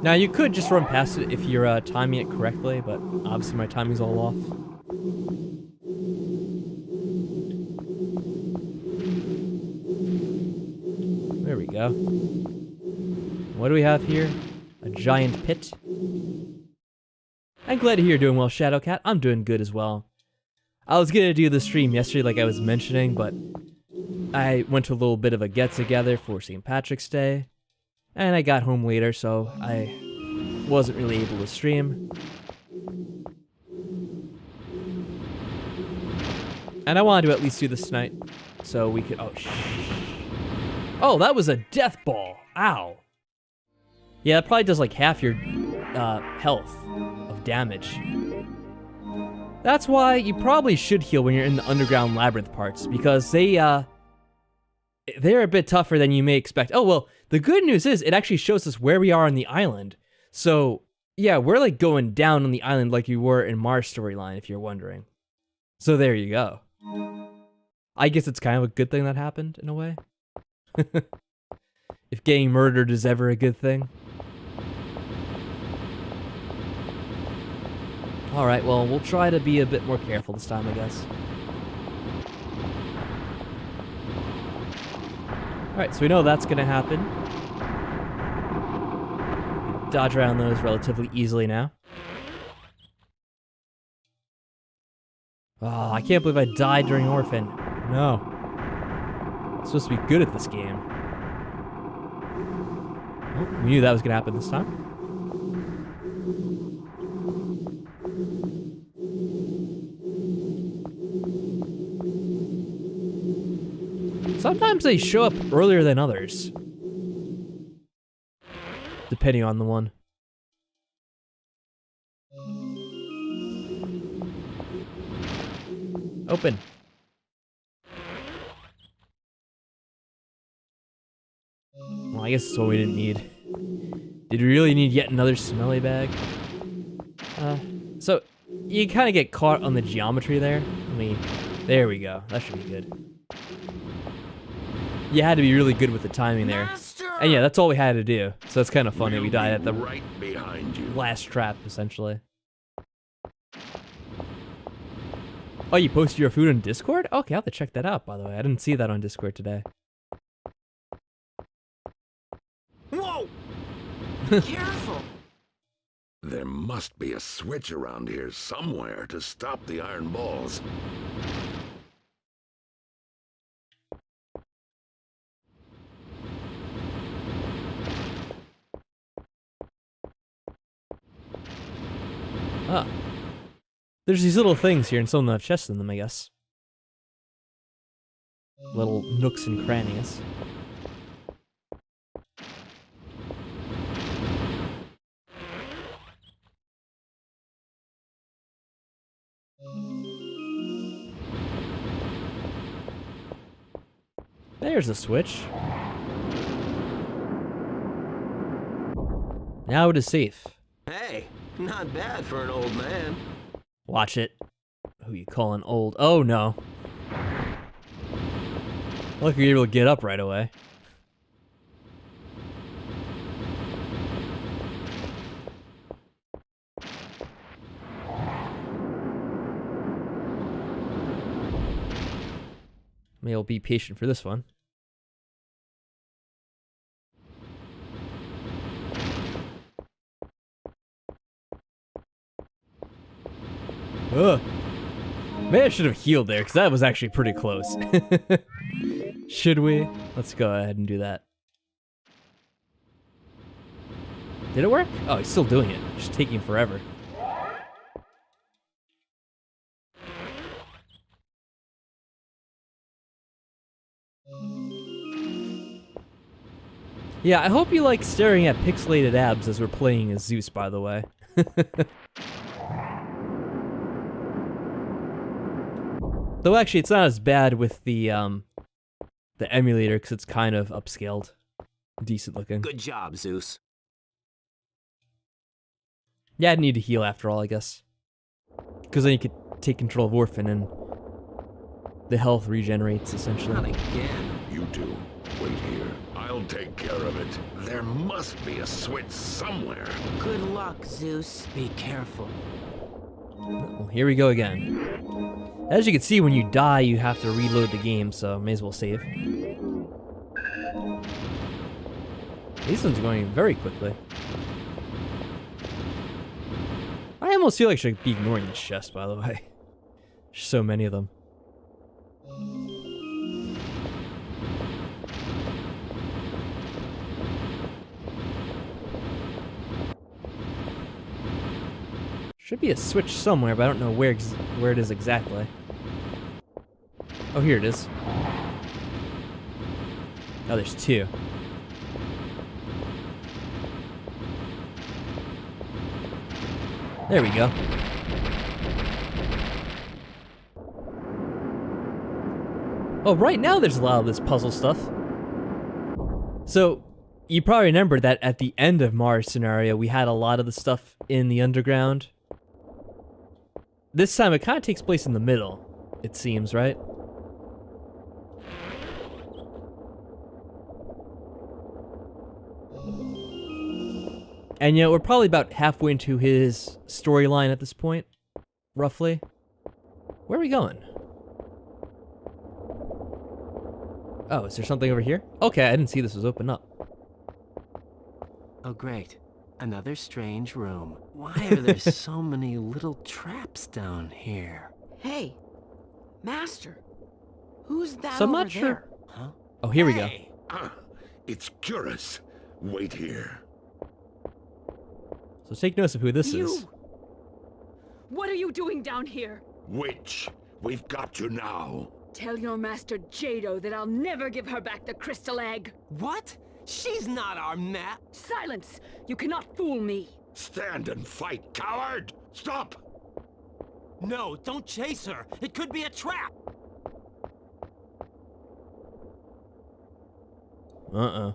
Now, you could just run past it if you're timing it correctly, but obviously my timing's all off. There we go. What do we have here? A giant pit. I'm glad to hear you're doing well, Shadowcat. I'm doing good as well. I was gonna do the stream yesterday like I was mentioning, but I went to a little bit of a get-together for St. Patrick's Day, and I got home later, so I wasn't really able to stream. And I wanted to at least do this tonight, so we could... Oh, oh, that was a death ball. Ow. Yeah, that probably does like half your health of damage. That's why you probably should heal when you're in the underground labyrinth parts, because they're a bit tougher than you may expect. Oh, well, the good news is it actually shows us where we are on the island. So, yeah, we're like going down on the island like you were in Mars storyline, if you're wondering. So there you go. I guess it's kind of a good thing that happened, in a way. If getting murdered is ever a good thing. Alright, well, we'll try to be a bit more careful this time, I guess. Alright, so we know that's gonna happen. Dodge around those relatively easily now. Oh, I can't believe I died during Orphen. No. I'm supposed to be good at this game. Oh, we knew that was gonna happen this time. Sometimes they show up earlier than others. Depending on the one. Open. Well, I guess that's what we didn't need. Did we really need yet another smelly bag? So, you kind of get caught on the geometry there. I mean, there we go. That should be good. You had to be really good with the timing there. And yeah, that's all we had to do. So it's kind of funny we died at the right behind you. last trap, essentially. Oh, you posted your food on Discord? Okay, I'll have to check that out, by the way. I didn't see that on Discord today. Whoa! Careful. There must be a switch around here somewhere to stop the iron balls. Ah. There's these little things here and some of them have chests in them, I guess. Little nooks and crannies. There's a switch. Now it is safe. Hey, not bad for an old man. Watch it. Who you calling old? Oh no. Look, you're able to get up right away. Maybe I'll be patient for this one. Ugh. Maybe I should have healed there, because that was actually pretty close. Should we? Let's go ahead and do that. Did it work? Oh, he's still doing it. Just taking forever. Yeah, I hope you like staring at pixelated abs as we're playing as Zeus, by the way. Though actually, it's not as bad with the emulator because it's kind of upscaled, decent looking. Good job, Zeus. Yeah, I'd need to heal after all, I guess, because then you could take control of Orphen and the health regenerates essentially. Not again. You two, wait here. I'll take care of it. There must be a switch somewhere. Good luck, Zeus. Be careful. Well, here we go again. As you can see, when you die, you have to reload the game, so may as well save. These ones are going very quickly. I almost feel like I should be ignoring this chest, by the way. There's so many of them. Should be a switch somewhere, but I don't know where it is exactly. Oh, here it is. Oh, there's two. There we go. Oh, right now there's a lot of this puzzle stuff. So, you probably remember that at the end of Mars scenario, we had a lot of the stuff in the underground. This time it kind of takes place in the middle, it seems, right? And you know, we're probably about halfway into his storyline at this point, roughly. Where are we going? Oh, is there something over here? Okay, I didn't see this was open up. Oh, great. Another strange room. Why are there so many little traps down here? Hey, Master. Who's that So I'm over not there? sure. Huh? Oh, here we go. Hey, It's Curus. Wait here. So take notice of who this is. You! What are you doing down here? Witch, we've got you now. Tell your master Jado that I'll never give her back the crystal egg. What? She's not our Matt. Silence! You cannot fool me. Stand and fight, coward! Stop! No, don't chase her. It could be a trap. Uh-uh.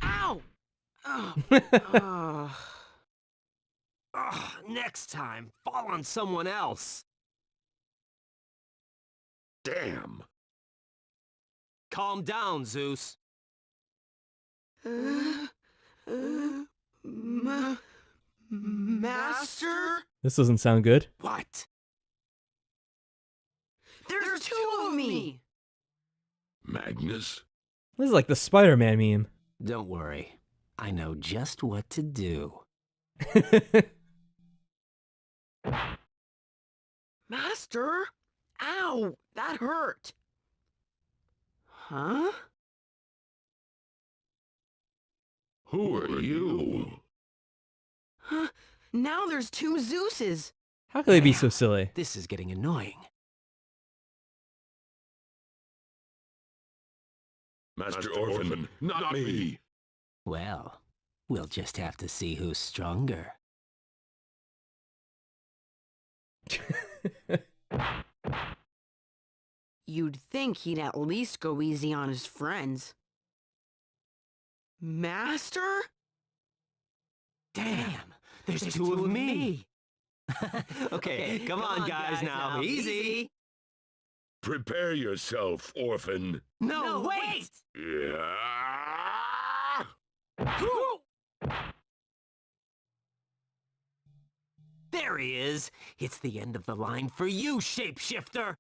Ow! Ugh. Ugh, next time, fall on someone else. Damn! Calm down, Zeus. Master? This doesn't sound good. What? There's two of me! Magnus? This is like the Spider-Man meme. Don't worry. I know just what to do. Master? Ow! That hurt! Huh? Who are you? Huh? Now there's two Zeuses! How could they be so silly? This is getting annoying. Master Orphen, not me! Well, we'll just have to see who's stronger. You'd think he'd at least go easy on his friends. Master? Damn, there's two of me. Okay, come on, guys, now. Easy. Prepare yourself, Orphen. No, wait! Yeah. There he is. It's the end of the line for you, shapeshifter.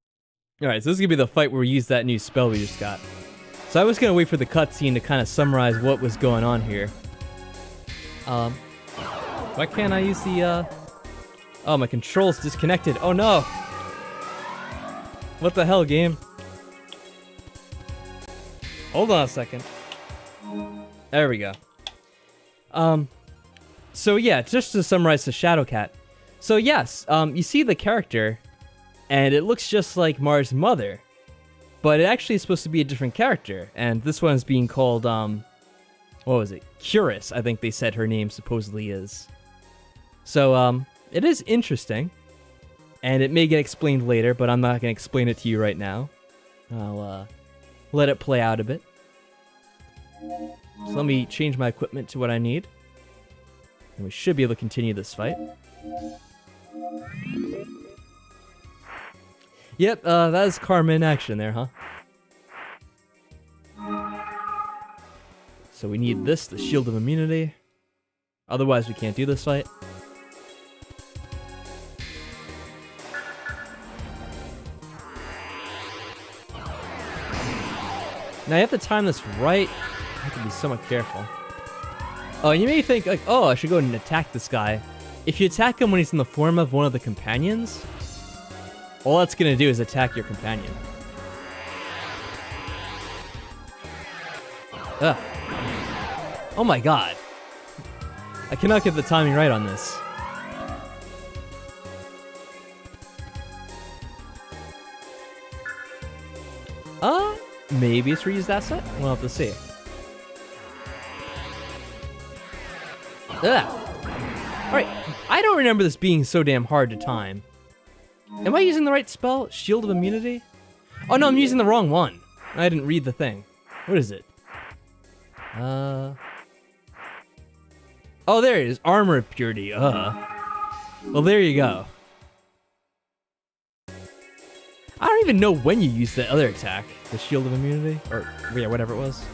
Alright, so this is gonna be the fight where we use that new spell we just got. So I was gonna wait for the cutscene to kind of summarize what was going on here. Why can't I use the, Oh, my control's disconnected. Oh no! What the hell, game? Hold on a second. There we go. So yeah, just to summarize the Shadowcat. So yes, you see the character, and it looks just like Mars' mother, but it actually is supposed to be a different character, and this one's being called, what was it? Curus, I think they said her name supposedly is. So, it is interesting, and it may get explained later, but I'm not going to explain it to you right now. I'll let it play out a bit. So let me change my equipment to what I need, and we should be able to continue this fight. Yep, that is Karma in action there, huh? So we need this, the Shield of Immunity. Otherwise, we can't do this fight. Now you have to time this right. I have to be somewhat careful. Oh, you may think, like, oh, I should go and attack this guy. If you attack him when he's in the form of one of the companions, all that's gonna do is attack your companion. Ugh. Oh my god. I cannot get the timing right on this. Maybe it's reused that set? We'll have to see. Ugh. Alright, I don't remember this being so damn hard to time. Am I using the right spell? Shield of Immunity? Oh no, I'm using the wrong one. I didn't read the thing. What is it? Oh, there it is. Armor of Purity. Well, there you go. I don't even know when you use the other attack. The Shield of Immunity? Or, yeah, whatever it was.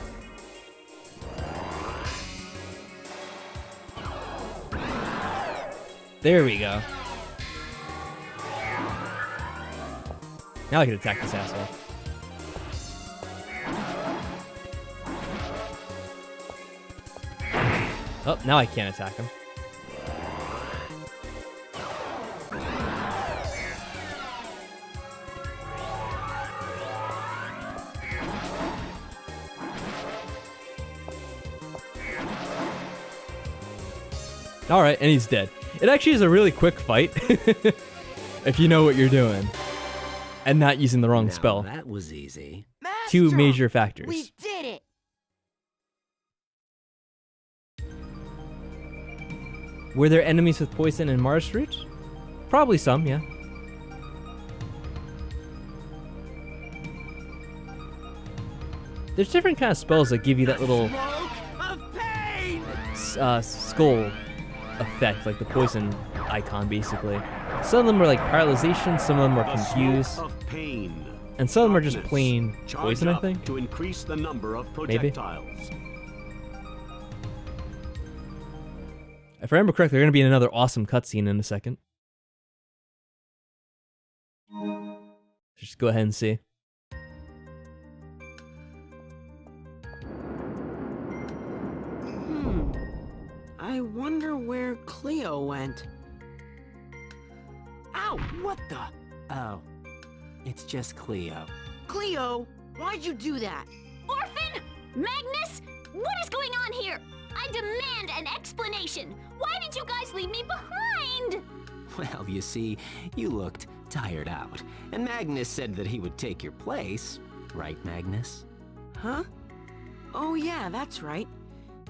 There we go. Now I can attack this asshole. Oh, now I can't attack him. Alright, and he's dead. It actually is a really quick fight. If you know what you're doing. And not using the wrong spell. That was easy. Master, Two major factors. We did it! Were there enemies with poison in Mars Root? Probably some, yeah. There's different kind of spells that give you that little skull effect, like the poison icon, basically. Some of them are like paralyzation, some of them are confused, and some of them are just plain poison, I think. To increase the number of Maybe. projectiles. If I remember correctly, they're going to be in another awesome cutscene in a second. Just go ahead and see. I wonder where Cleo went. Ow! What the? Oh, it's just Cleo. Cleo, why'd you do that? Orphen! Magnus! What is going on here? I demand an explanation. Why did you guys leave me behind? Well, you see, you looked tired out, and Magnus said that he would take your place. Right, Magnus? Huh? Oh yeah, that's right.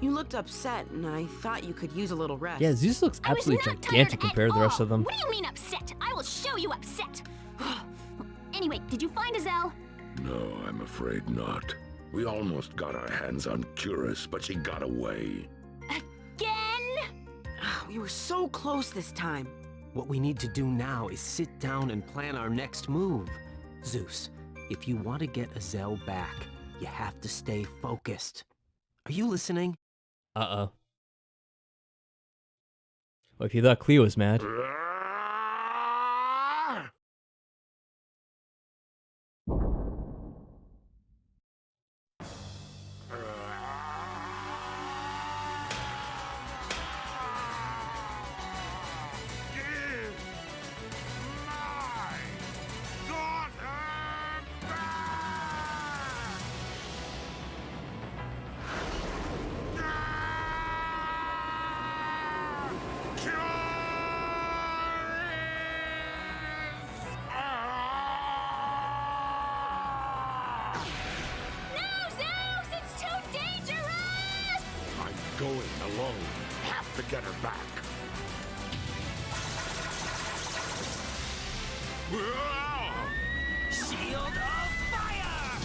You looked upset, and I thought you could use a little rest. Yeah, Zeus looks absolutely gigantic compared to the rest of them. What do you mean upset? I will show you upset. Anyway, did you find Azelle? No, I'm afraid not. We almost got our hands on Curus, but she got away. Again? We were so close this time. What we need to do now is sit down and plan our next move. Zeus, if you want to get Azelle back, you have to stay focused. Are you listening? Uh-oh. Well, if you thought Cleo was mad. Going alone. Have to get her back. Shield of fire!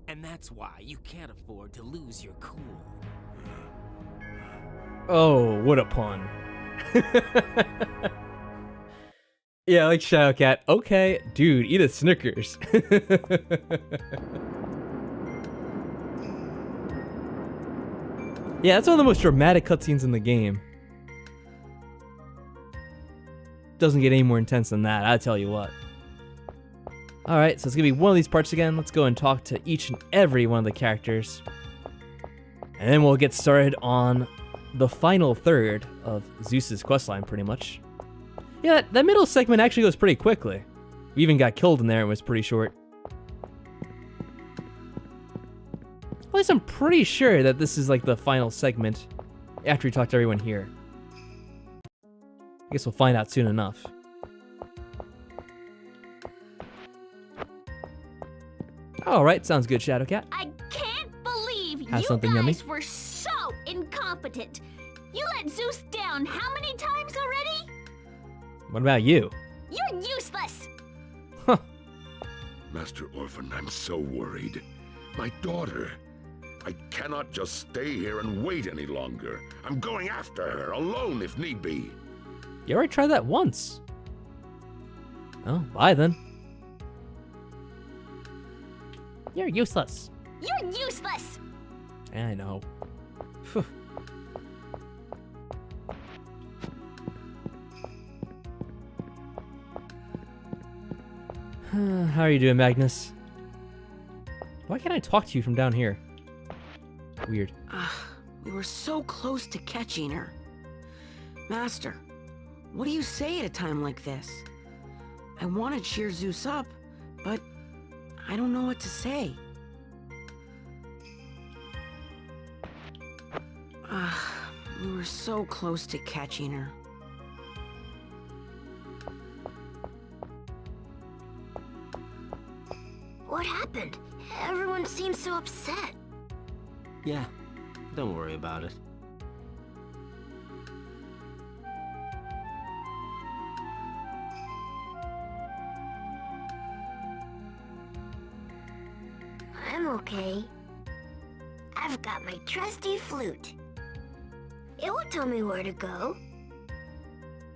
And that's why you can't afford to lose your cool. Oh, what a pun. Yeah, like Shadow Cat. Okay, dude, eat a Snickers. Yeah, that's one of the most dramatic cutscenes in the game. Doesn't get any more intense than that, I tell you what. Alright, so it's gonna be one of these parts again. Let's go and talk to each and every one of the characters. And then we'll get started on the final third of Zeus's questline, pretty much. Yeah, that middle segment actually goes pretty quickly. We even got killed in there, it was pretty short. At least I'm pretty sure that this is like the final segment after we talk to everyone here. I guess we'll find out soon enough. Alright, sounds good, Shadowcat. I can't believe Have you something guys yummy? were so incompetent. You let Zeus down how many times already? What about you? You're useless. Huh. Master Orphen, I'm so worried. My daughter. I cannot just stay here and wait any longer. I'm going after her, alone if need be. You already tried that once. Oh, bye then. You're useless. You're useless. I know. Phew. How are you doing, Magnus? Why can't I talk to you from down here? Weird. We were so close to catching her. Master, what do you say at a time like this? I want to cheer Zeus up, but I don't know what to say. We were so close to catching her. What happened? Everyone seems so upset. Yeah, don't worry about it. I'm okay. I've got my trusty flute. It will tell me where to go.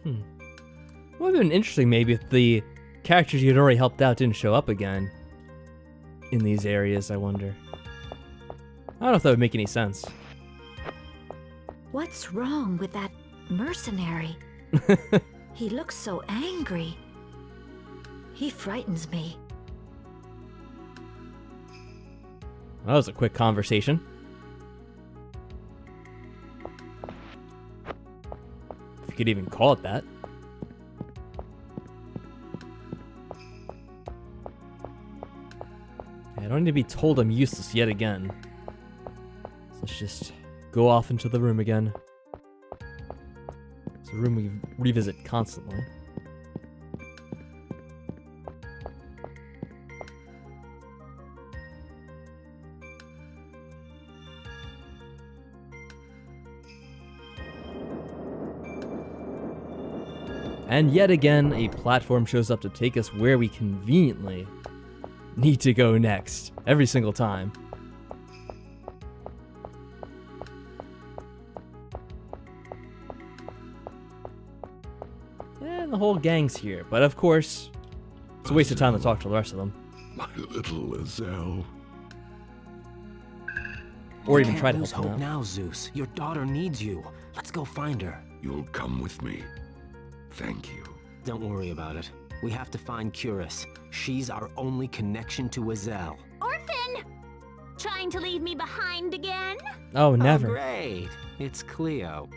Would have been interesting maybe if the characters you'd already helped out didn't show up again in these areas, I wonder. I don't know if that would make any sense. What's wrong with that mercenary? He looks so angry. He frightens me. That was a quick conversation. If you could even call it that. I don't need to be told I'm useless yet again. So let's just go off into the room again. It's a room we revisit constantly. And yet again, a platform shows up to take us where we conveniently need to go next, every single time. And the whole gang's here, but of course, it's a waste of time to talk to the rest of them. My little Lizelle. Or You even can't try to lose help them hope out. now, Zeus. Your daughter needs you. Let's go find her. You'll come with me. Thank you. Don't worry about it. We have to find Curus. She's our only connection to Azel. Orphen! Trying to leave me behind again? Oh, never. Oh, great. It's Cleo.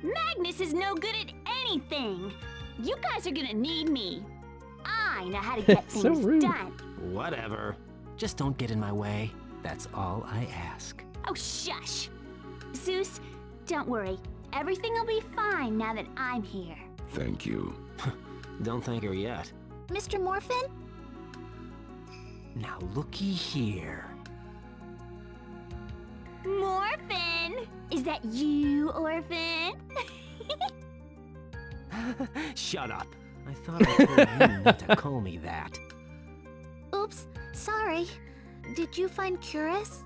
Magnus is no good at anything. You guys are gonna need me. I know how to get So things rude. done. Whatever. Just don't get in my way. That's all I ask. Oh, shush. Zeus, don't worry. Everything will be fine now that I'm here. Thank you. Don't thank her yet. Mr. Morphin? Now looky here. Morphin! Is that you, Orphan? Shut up. I thought I told you not to call me that. Oops, sorry. Did you find Curus?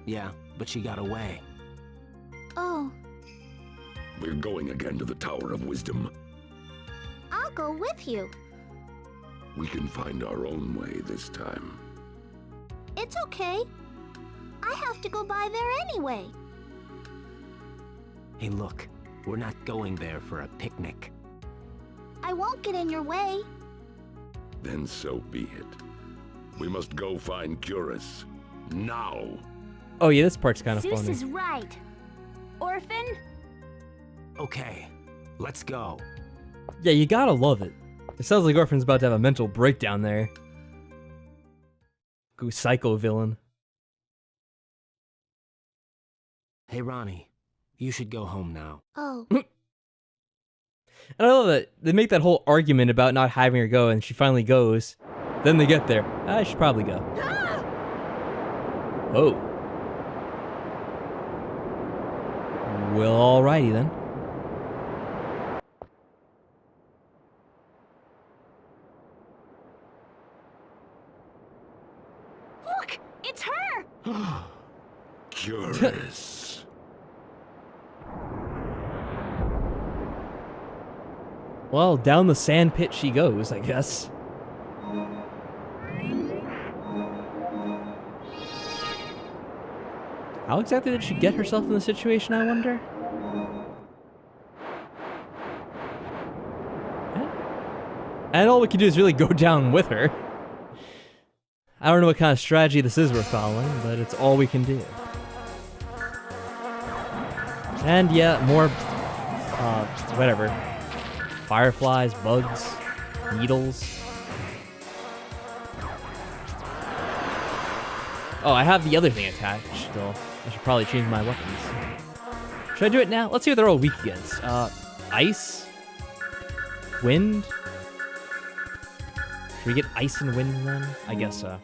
Yeah, but she got away. Oh, We're going again to the Tower of Wisdom. I'll go with you. We can find our own way this time. It's okay. I have to go by there anyway. Hey, look. We're not going there for a picnic. I won't get in your way. Then so be it. We must go find Curus. Now! Oh yeah, this part's kind of Zeus funny. is right. Orphan? Okay, let's go. Yeah, you gotta love it. It sounds like Orphan's about to have a mental breakdown there. Go psycho villain. Hey, Ronnie. You should go home now. Oh, And I love that they make that whole argument about not having her go, and she finally goes. Then they get there. I should probably go. Oh. Well, alrighty then. look! It's her! Curus! Well, down the sand pit she goes, I guess. How exactly did she get herself in the situation, I wonder? Yeah. And all we can do is really go down with her. I don't know what kind of strategy this is we're following, but it's all we can do. And yeah, more, whatever. Fireflies, bugs, needles. Oh, I have the other thing attached still. I should probably change my weapons. Should I do it now? Let's see what they're all weak against. Ice? Wind? Should we get ice and wind then? I guess so.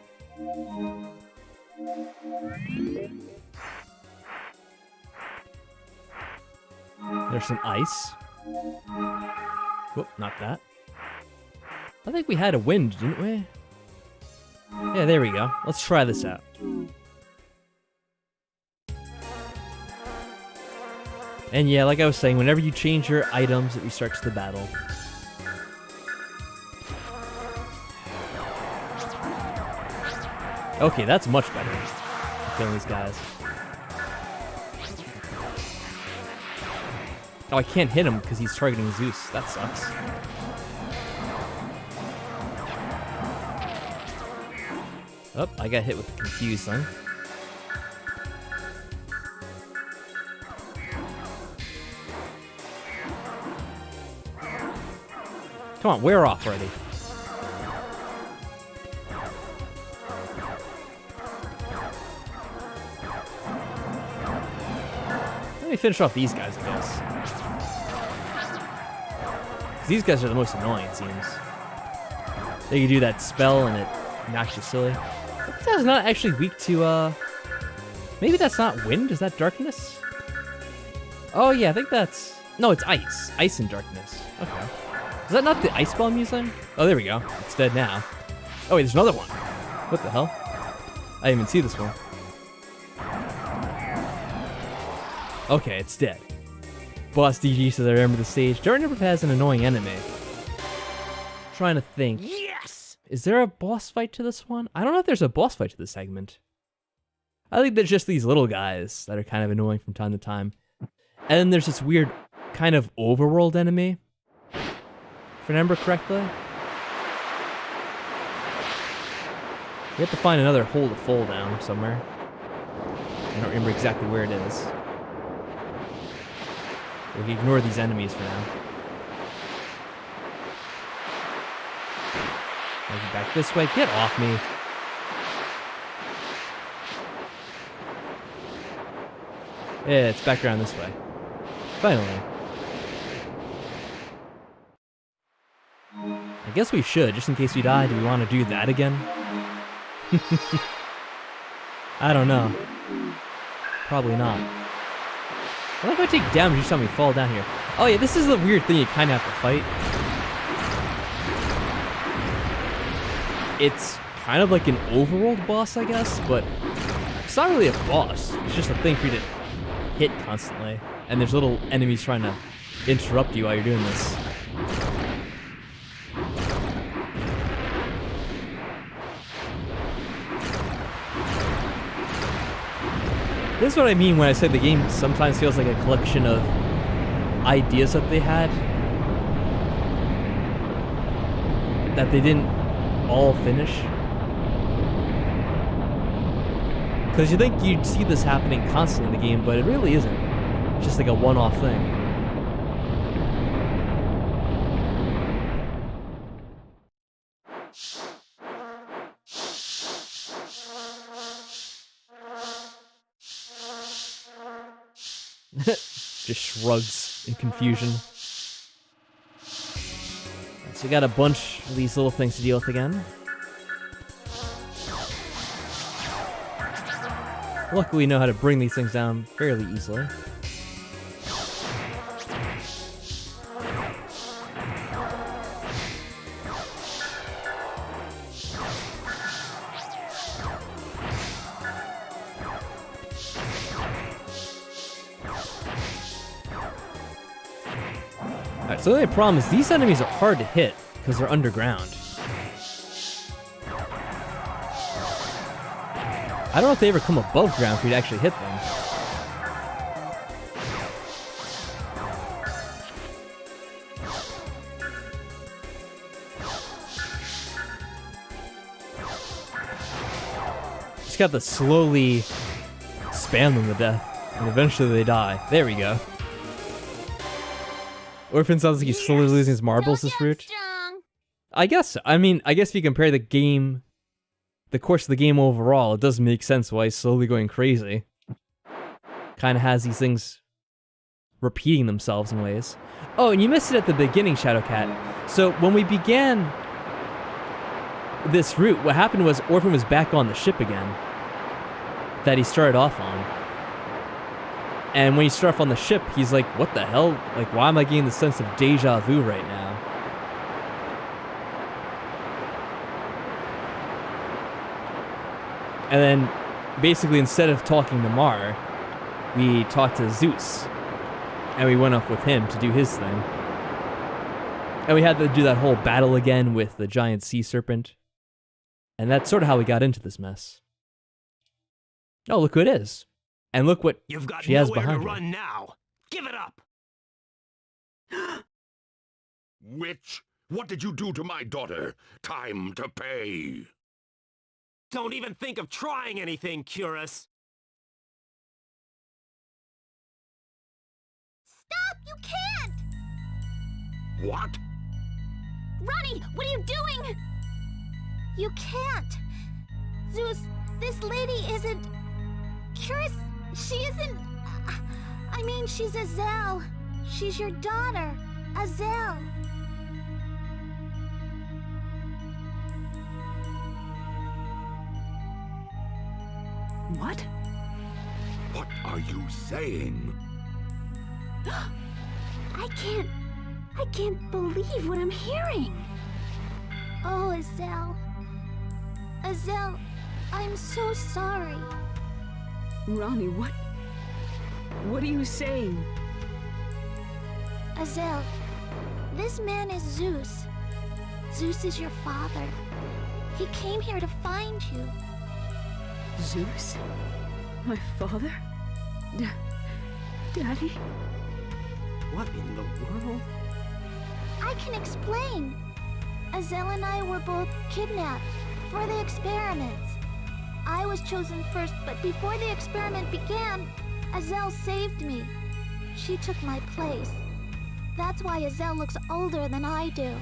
There's some ice. Whoop, not that. I think we had a wind, didn't we? Yeah, there we go. Let's try this out. And yeah, like I was saying, whenever you change your items, it restarts the battle. Okay, that's much better. Killing these guys. Oh, I can't hit him because he's targeting Zeus. That sucks. Oh, I got hit with the confused thing. Come on, wear off already. Let me finish off these guys, I guess. 'Cause these guys are the most annoying, it seems. They can do that spell and it knocks you silly. This guy's not actually weak to, maybe that's not wind? Is that darkness? Oh yeah, I think that's... No, it's ice. Ice and darkness. Okay. Is that not the ice spell I'm using? Oh, there we go. It's dead now. Oh wait, there's another one. What the hell? I didn't even see this one. Okay, it's dead. Boss DG says I remember the stage. Don't remember if it has an annoying enemy. Trying to think. Yes! Is there a boss fight to this one? I don't know if there's a boss fight to this segment. I think there's just these little guys that are kind of annoying from time to time. And then there's this weird kind of overworld enemy. If I remember correctly. We have to find another hole to fall down somewhere. I don't remember exactly where it is. We can ignore these enemies for now. Maybe back this way. Get off me. Yeah, it's back around this way. Finally. I guess we should, just in case we die. Do we want to do that again? I don't know. Probably not. What if I take damage each time we fall down here? Oh yeah, this is the weird thing you kind of have to fight. It's kind of like an overworld boss, I guess, but it's not really a boss. It's just a thing for you to hit constantly. And there's little enemies trying to interrupt you while you're doing this. This is what I mean when I say the game sometimes feels like a collection of ideas that they had that they didn't all finish. Because you think you'd see this happening constantly in the game, but it really isn't. It's just like a one-off thing. Just shrugs in confusion. So we got a bunch of these little things to deal with again. Luckily we know how to bring these things down fairly easily. Alright, so the only problem is these enemies are hard to hit because they're underground. I don't know if they ever come above ground for you to actually hit them. Just got to slowly spam them to death, and eventually they die. There we go. Orphen sounds like he's slowly losing his marbles this route. I guess so. I mean, I guess if you compare the game, the course of the game overall, it does make sense why he's slowly going crazy. Kind of has these things repeating themselves in ways. Oh, and you missed it at the beginning, Shadowcat. So when we began this route, what happened was Orphen was back on the ship again that he started off on. And when you start off on the ship, he's like, what the hell? Like, why am I getting the sense of deja vu right now? And then, basically, instead of talking to Mar, we talked to Zeus. And we went up with him to do his thing. And we had to do that whole battle again with the giant sea serpent. And that's sort of how we got into this mess. Oh, look who it is. And look what You've got she has nowhere behind to her. run now. Give it up. Witch, what did you do to my daughter? Time to pay. Don't even think of trying anything, Curus. Stop! You can't! What? Ronnie, what are you doing? You can't. Zeus, this lady isn't... Curse, she isn't... I mean, she's Azel. She's your daughter, Azel. What? What are you saying? I can't believe what I'm hearing. Oh, Azel. Azel, I'm so sorry. Ronnie, what are you saying? Azel, this man is Zeus. Zeus is your father. He came here to find you. Zeus? My father? Daddy? What in the world? I can explain. Azel and I were both kidnapped for the experiments. I was chosen first, but before the experiment began, Azel saved me. She took my place. That's why Azel looks older than I do.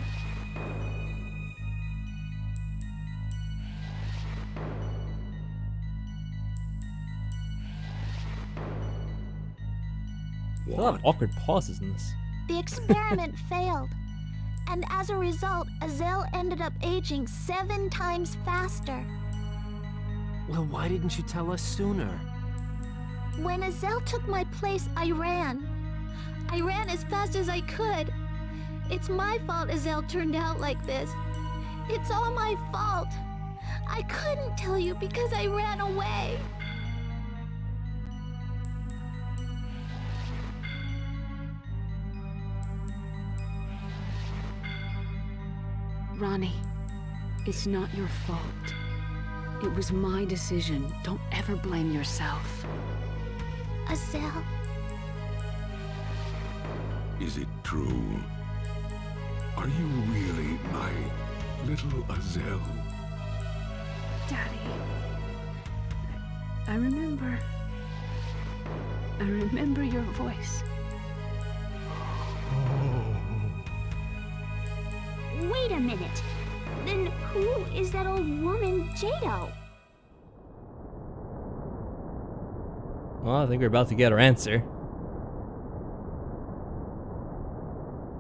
There's a lot of awkward pauses in this. The experiment failed, and as a result, Azel ended up aging 7 times faster. Well, why didn't you tell us sooner? When Azel took my place, I ran. I ran as fast as I could. It's my fault Azel turned out like this. It's all my fault. I couldn't tell you because I ran away. Ronnie, it's not your fault. It was my decision. Don't ever blame yourself. Azel, Is it true? Are you really my little Azel? Daddy. I remember. I remember your voice. wait a minute. Then who is that old woman, Jado? Well, I think we're about to get our answer.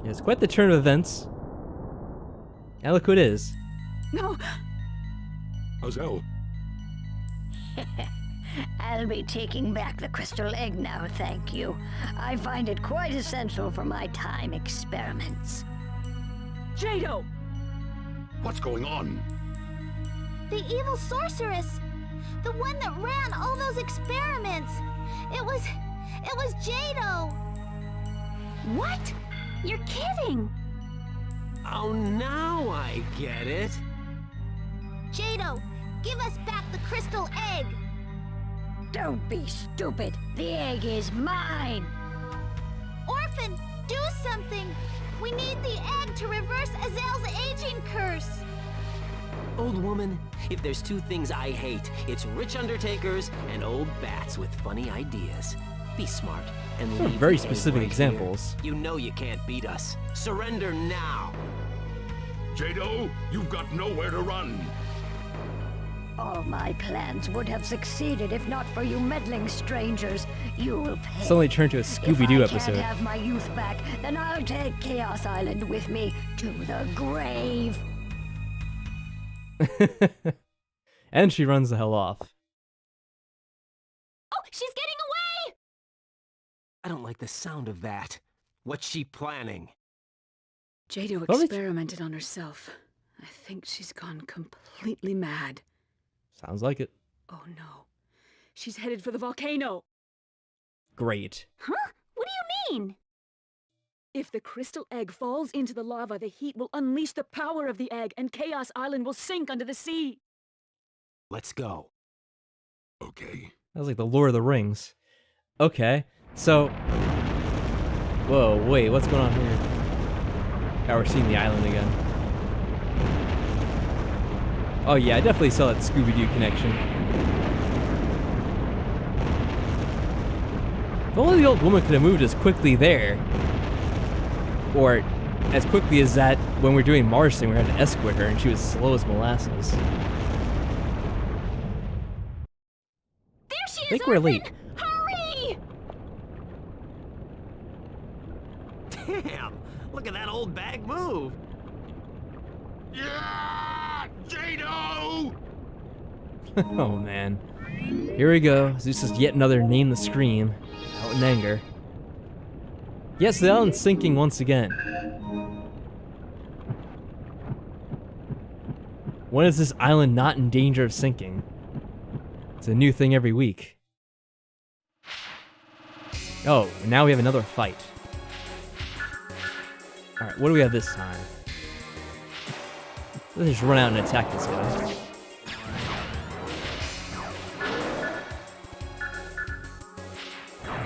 Yeah, it's quite the turn of events. And look who it is. No! Azel, I'll be taking back the crystal egg now, thank you. I find it quite essential for my time experiments. Jado! what's going on? The evil sorceress! The one that ran all those experiments! It was Jado! What? You're kidding! Oh, now I get it. Jado, give us back the crystal egg! Don't be stupid. The egg is mine. Orphen, do something! We need the egg to reverse Azel's aging curse! Old woman, if there's two things I hate, it's rich undertakers and old bats with funny ideas. Be smart and Those are leave very the egg specific right examples. here. You know you can't beat us. Surrender now. Jado, you've got nowhere to run. All my plans would have succeeded if not for you meddling strangers. You will pay. Suddenly turned to a Scooby-Doo If I episode. can't have my youth back, then I'll take Chaos Island with me to the grave. And she runs the hell off. Oh, she's getting away! I don't like the sound of that. What's she planning? Jado Well, experimented on herself. I think she's gone completely mad. Sounds like it. Oh no. She's headed for the volcano! Great. Huh? What do you mean? If the crystal egg falls into the lava, the heat will unleash the power of the egg, and Chaos Island will sink under the sea. Let's go. Okay. That was like the Lord of the Rings. Okay, so... Whoa, wait, what's going on here? Oh, we're seeing the island again. Oh yeah, I definitely saw that Scooby-Doo connection. If only the old woman could have moved as quickly there. Or as quickly as that when we're doing Mars thing, we had to escort her and she was slow as molasses. There she is, I think we're Orphen! late. Hurry! Damn! Look at that old bag move. Yeah! Jado! Oh man. Here we go. Zeus is yet another name the scream. Out in anger. Yes, the island's sinking once again. When is this island not in danger of sinking? It's a new thing every week. Oh, and now we have another fight. Alright, what do we have this time? Let's just run out and attack this guy.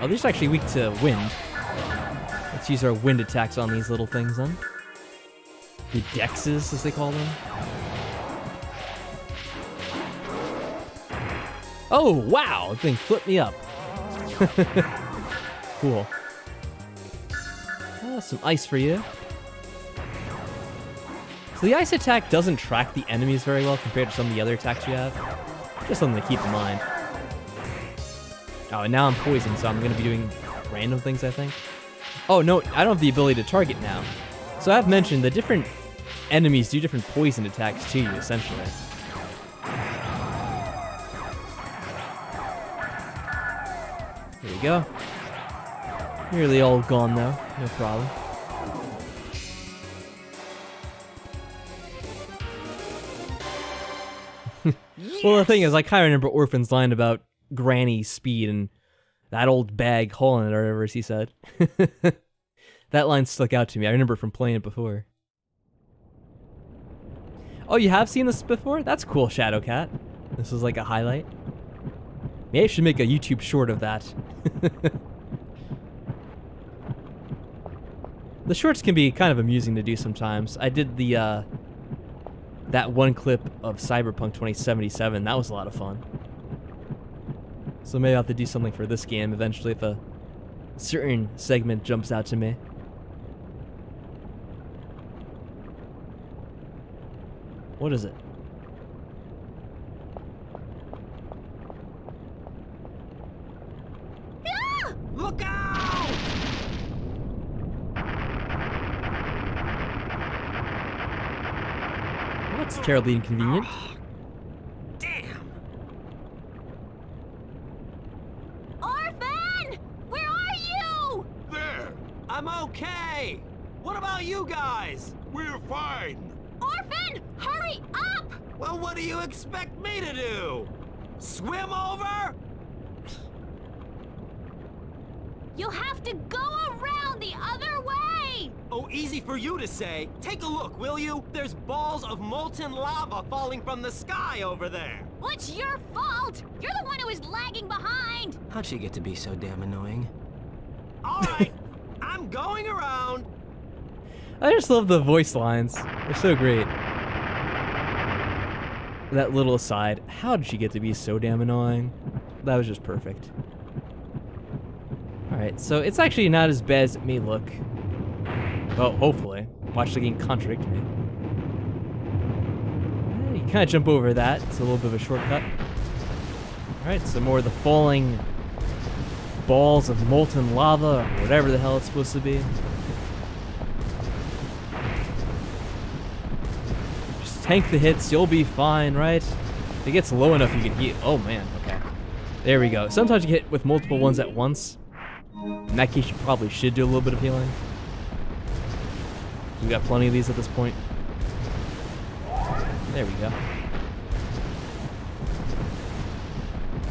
Oh, these are actually weak to wind. Let's use our wind attacks on these little things then. The dexes, as they call them. Oh, wow! The thing flipped me up. Cool. Some ice for you. So the ice attack doesn't track the enemies very well compared to some of the other attacks you have. Just something to keep in mind. Oh, and now I'm poisoned, so I'm going to be doing random things, I think. Oh, no, I don't have the ability to target now. So I've mentioned the different enemies do different poison attacks to you, essentially. There we go. Nearly all gone now. No problem. Well, the thing is, I kind of remember Orphen's line about Granny's speed and that old bag hole in it, or whatever he said. That line stuck out to me. I remember from playing it before. Oh, you have seen this before? That's cool, Shadowcat. This is like a highlight. Maybe I should make a YouTube short of that. The shorts can be kind of amusing to do sometimes. I did the that one clip of Cyberpunk 2077. That was a lot of fun. So maybe I'll have to do something for this game eventually if a certain segment jumps out to me. What is it? Look out! Well, that's terribly inconvenient. Damn! Orphen! Where are you? There! I'm okay! What about you guys? We're fine! Orphen, hurry up! Well, what do you expect me to do? Swim over? You'll have to go around the other way! Oh, easy for you to say. Take a look, will you? There's balls of molten lava falling from the sky over there. What's your fault? You're the one who is lagging behind! How'd she get to be so damn annoying? All right, I'm going around. I just love the voice lines. They're so great. That little aside, how did she get to be so damn annoying? That was just perfect. Alright, so it's actually not as bad as it may look. Well, hopefully. Watch the game contradict me. You kind of jump over that. It's a little bit of a shortcut. Alright, some more of the falling balls of molten lava, or whatever the hell it's supposed to be. Just tank the hits, you'll be fine, right? If it gets low enough, you can heal. Oh man, okay. There we go. Sometimes you get hit with multiple ones at once. In that case, you probably should do a little bit of healing. We got plenty of these at this point. There we go.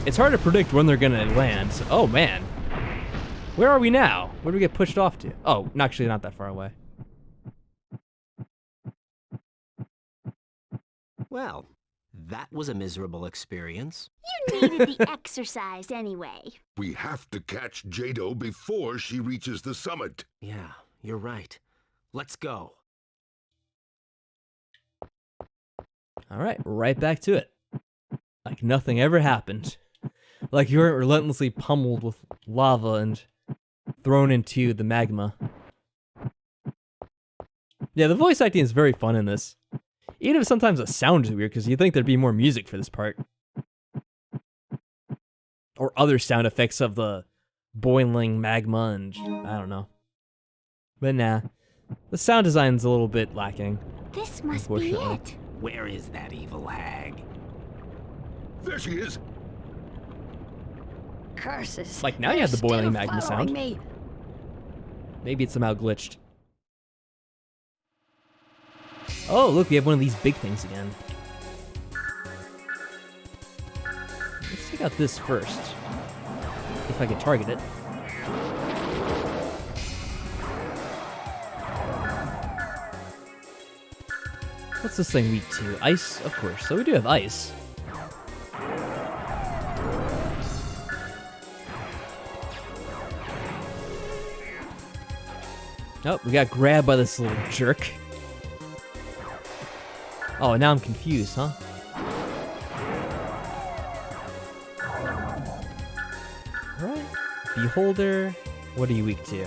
It's hard to predict when they're gonna land. So, oh man, where are we now? Where do we get pushed off to? Oh, actually not that far away. Well, that was a miserable experience. You needed the exercise anyway. We have to catch Jado before she reaches the summit. Yeah, you're right. Let's go. Alright, right back to it. Like nothing ever happened. Like you weren't relentlessly pummeled with lava and thrown into the magma. Yeah, the voice acting is very fun in this. Even if sometimes the sound is weird, because you'd think there'd be more music for this part. Or other sound effects of the boiling magma and I don't know. But nah, the sound design's a little bit lacking. This must be Unfortunately. it. Where is that evil hag? There she is! Curses. Like now you have the They're boiling still magma following sound. me. Maybe it's somehow glitched. Oh, look, we have one of these big things again. Let's check out this first. If I can target it. What's this thing weak to? Ice? Of course. So we do have ice. Oh, we got grabbed by this little jerk. Oh, now I'm confused, huh? Alright. Beholder. What are you weak to?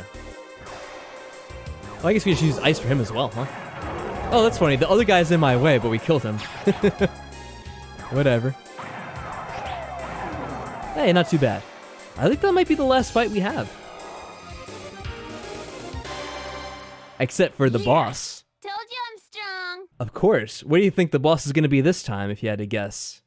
Well, I guess we should use ice for him as well, huh? Oh, that's funny. The other guy's in my way, but we killed him. Whatever. Hey, not too bad. I think that might be the last fight we have. Except for the boss. Told you I'm strong. Of course. What do you think the boss is going to be this time, if you had to guess?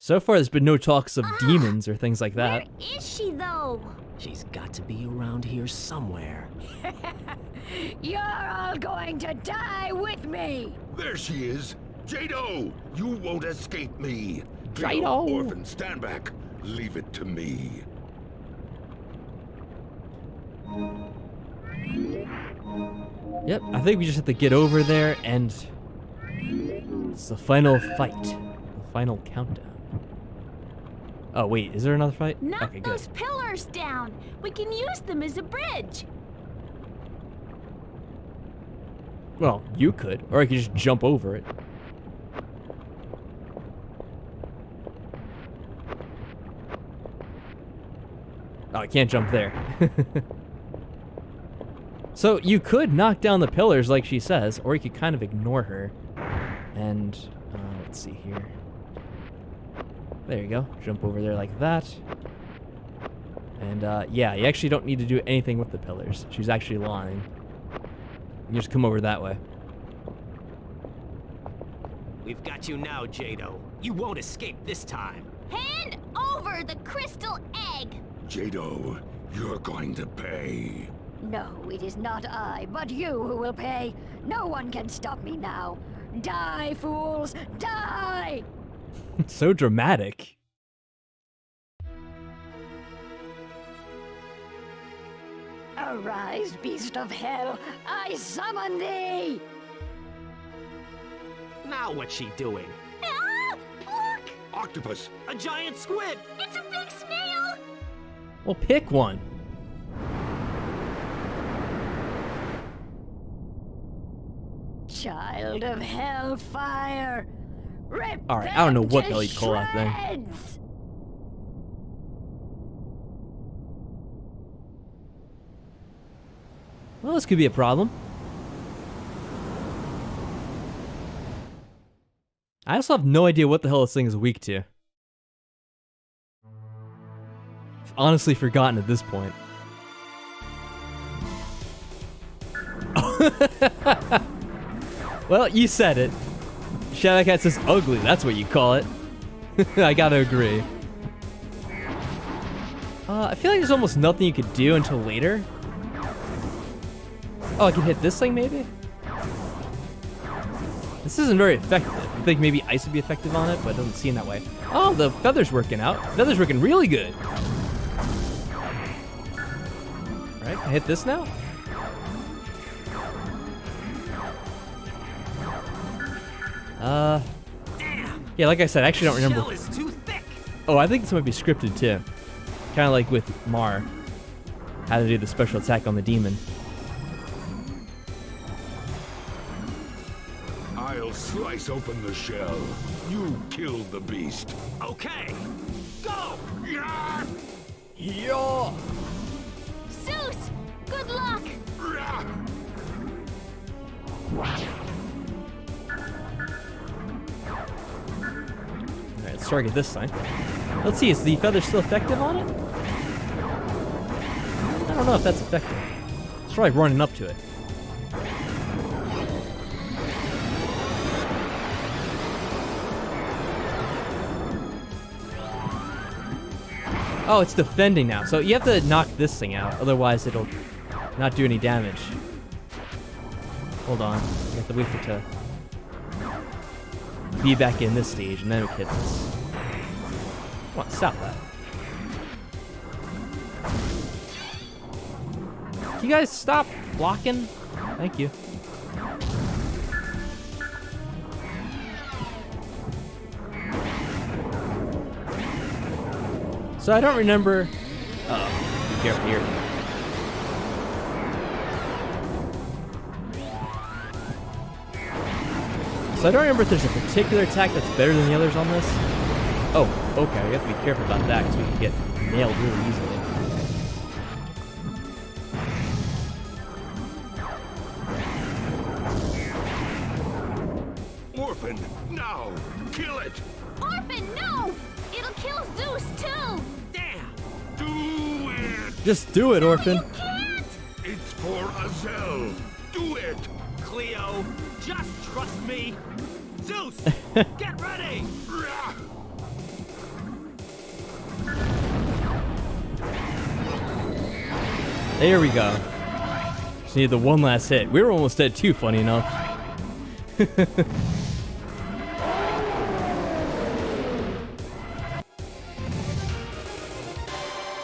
So far, there's been no talks of demons or things like that. Where is she, though? She's got to be around here somewhere. You're all going to die with me! There she is! Jado! You won't escape me! Jado! Orphan, stand back! Leave it to me. Yep, I think we just have to get over there and it's the final fight. The final countdown. Oh wait, is there another fight? Knock Okay, good. those pillars down. We can use them as a bridge. Well, you could, or I could just jump over it. Oh, I can't jump there. So you could knock down the pillars like she says, or you could kind of ignore her. And, let's see here. There you go. Jump over there like that. And, yeah, you actually don't need to do anything with the pillars. She's actually lying. You just come over that way. We've got you now, Jado. You won't escape this time. Hand over the crystal egg. Jado, you're going to pay. No, it is not I, but you who will pay. No one can stop me now. Die, fools! Die! It's so dramatic. Arise, beast of hell! I summon thee! Now what's she doing? Ah! Look! Octopus! A giant squid! It's a big snail! Well, pick one. Child of hellfire! Rip Alright, I don't know them what to the hell you call that thing. shreds! Well, this could be a problem. I also have no idea what the hell this thing is weak to. I've honestly forgotten at this point. Well, you said it. Shadowcat says ugly, that's what you call it. I gotta agree. I feel like there's almost nothing you could do until later. Oh, I can hit this thing maybe? This isn't very effective. I think maybe ice would be effective on it, but it doesn't seem that way. Oh, the feather's working out. Feather's working really good. Alright, can I hit this now? Yeah, like I said, I actually don't remember. Shell is too thick. Oh, I think this might be scripted too. Kind of like with Mar. How to do the special attack on the demon. I'll slice open the shell. You killed the beast. Okay, go! Yeah! Yeah. Zeus! Good luck! Yeah! Alright, let's target this sign. Let's see, is the feather still effective on it? I don't know if that's effective. Let's try running up to it. Oh, it's defending now. So you have to knock this thing out, otherwise it'll not do any damage. Hold on. You have to wait for it to be back in this stage, and then we hit this. Come on, stop that. Can you guys stop blocking? Thank you. So I don't remember. Uh-oh, be careful here. So I don't remember if there's a particular attack that's better than the others on this. Oh, okay, we have to be careful about that because we can get nailed really easily. Orphan, now! Kill it! Orphan, no! It'll kill Zeus, too! Damn! Do it! Just do it, Orphan. You can't! It's for Azel! Do it! Cleo, just trust me. Zeus, get ready! Yeah! There we go. Just needed the one last hit. We were almost dead too, funny enough.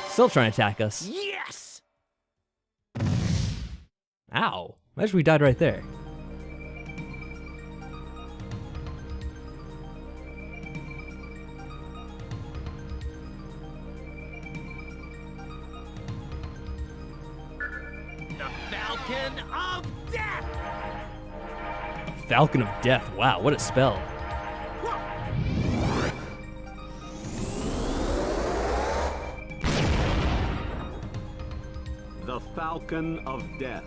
Still trying to attack us. Yes! Ow. Imagine we died right there. The Falcon of Death! Falcon of Death. Wow, what a spell. The Falcon of Death.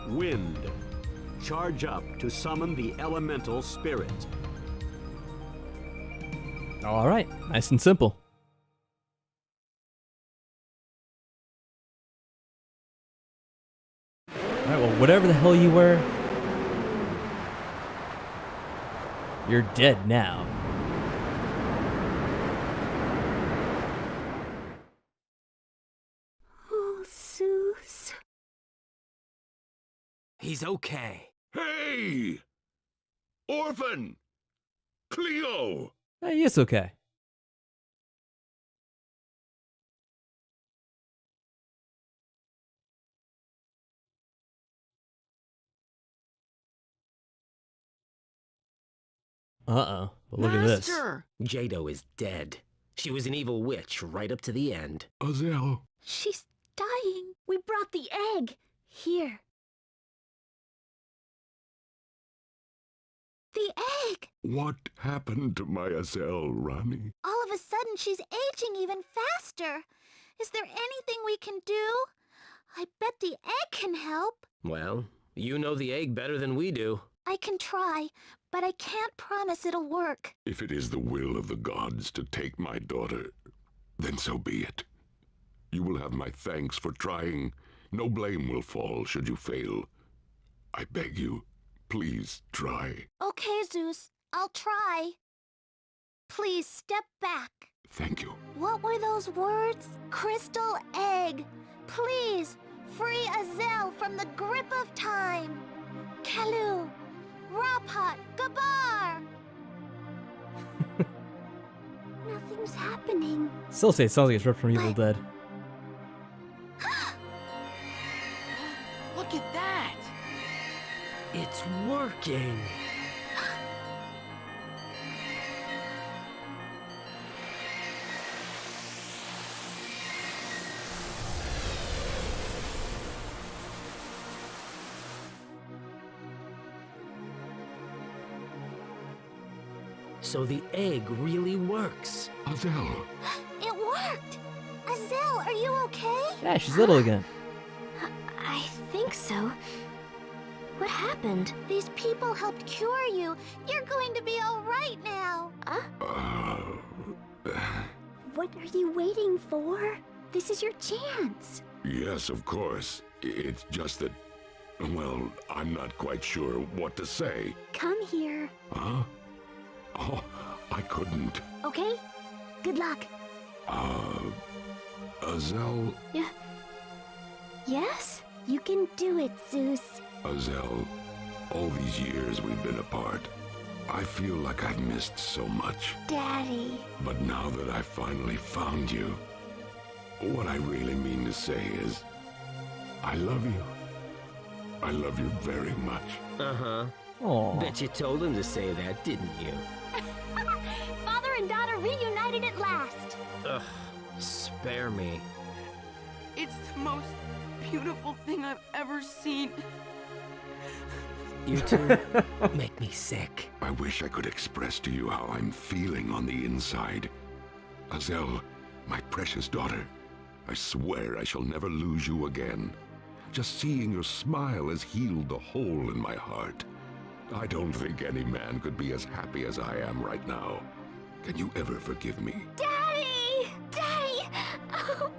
Wind. Charge up to summon the elemental spirit. Alright, nice and simple. Alright, well, whatever the hell you were, you're dead now. Oh, Zeus. He's okay. Hey! Orphan! Cleo! Hey, it's okay. Uh-oh. But look at this. Master! Jado is dead. She was an evil witch right up to the end. Azel, She's dying. We brought the egg. Here. The egg! what happened to my Azel, Rani? All of a sudden, she's aging even faster. Is there anything we can do? I bet the egg can help. Well, you know the egg better than we do. I can try, but I can't promise it'll work. If it is the will of the gods to take my daughter, then so be it. You will have my thanks for trying. No blame will fall should you fail. I beg you, please try. Okay, Zeus, I'll try. Please step back. Thank you. What were those words? Crystal egg. Please, free Azel from the grip of time. Kalu, Raphat, Gabar. Nothing's happening. Still say it sounds like it's ripped from Evil Dead. Look at that! It's working. So the egg really works. Azel, It worked. Azel, are you okay? Yeah, she's little again. I think so. What happened? These people helped cure you. You're going to be all right now. What are you waiting for? This is your chance. yes, of course. It's just that, well, I'm not quite sure what to say. Come here. Huh? Oh, I couldn't. Okay? Good luck. Azel, Yes? You can do it, Zeus. Azel, all these years we've been apart, I feel like I've missed so much. Daddy. But now that I finally found you, what I really mean to say is, I love you. I love you very much. Uh-huh. Aww. Bet you told him to say that, didn't you? Father and daughter reunited at last. Ugh, spare me. It's the most beautiful thing I've ever seen. You two make me sick. I wish I could express to you how I'm feeling on the inside. Azel, my precious daughter, I swear I shall never lose you again. Just seeing your smile has healed the hole in my heart. I don't think any man could be as happy as I am right now. Can you ever forgive me? Daddy! Daddy! Oh,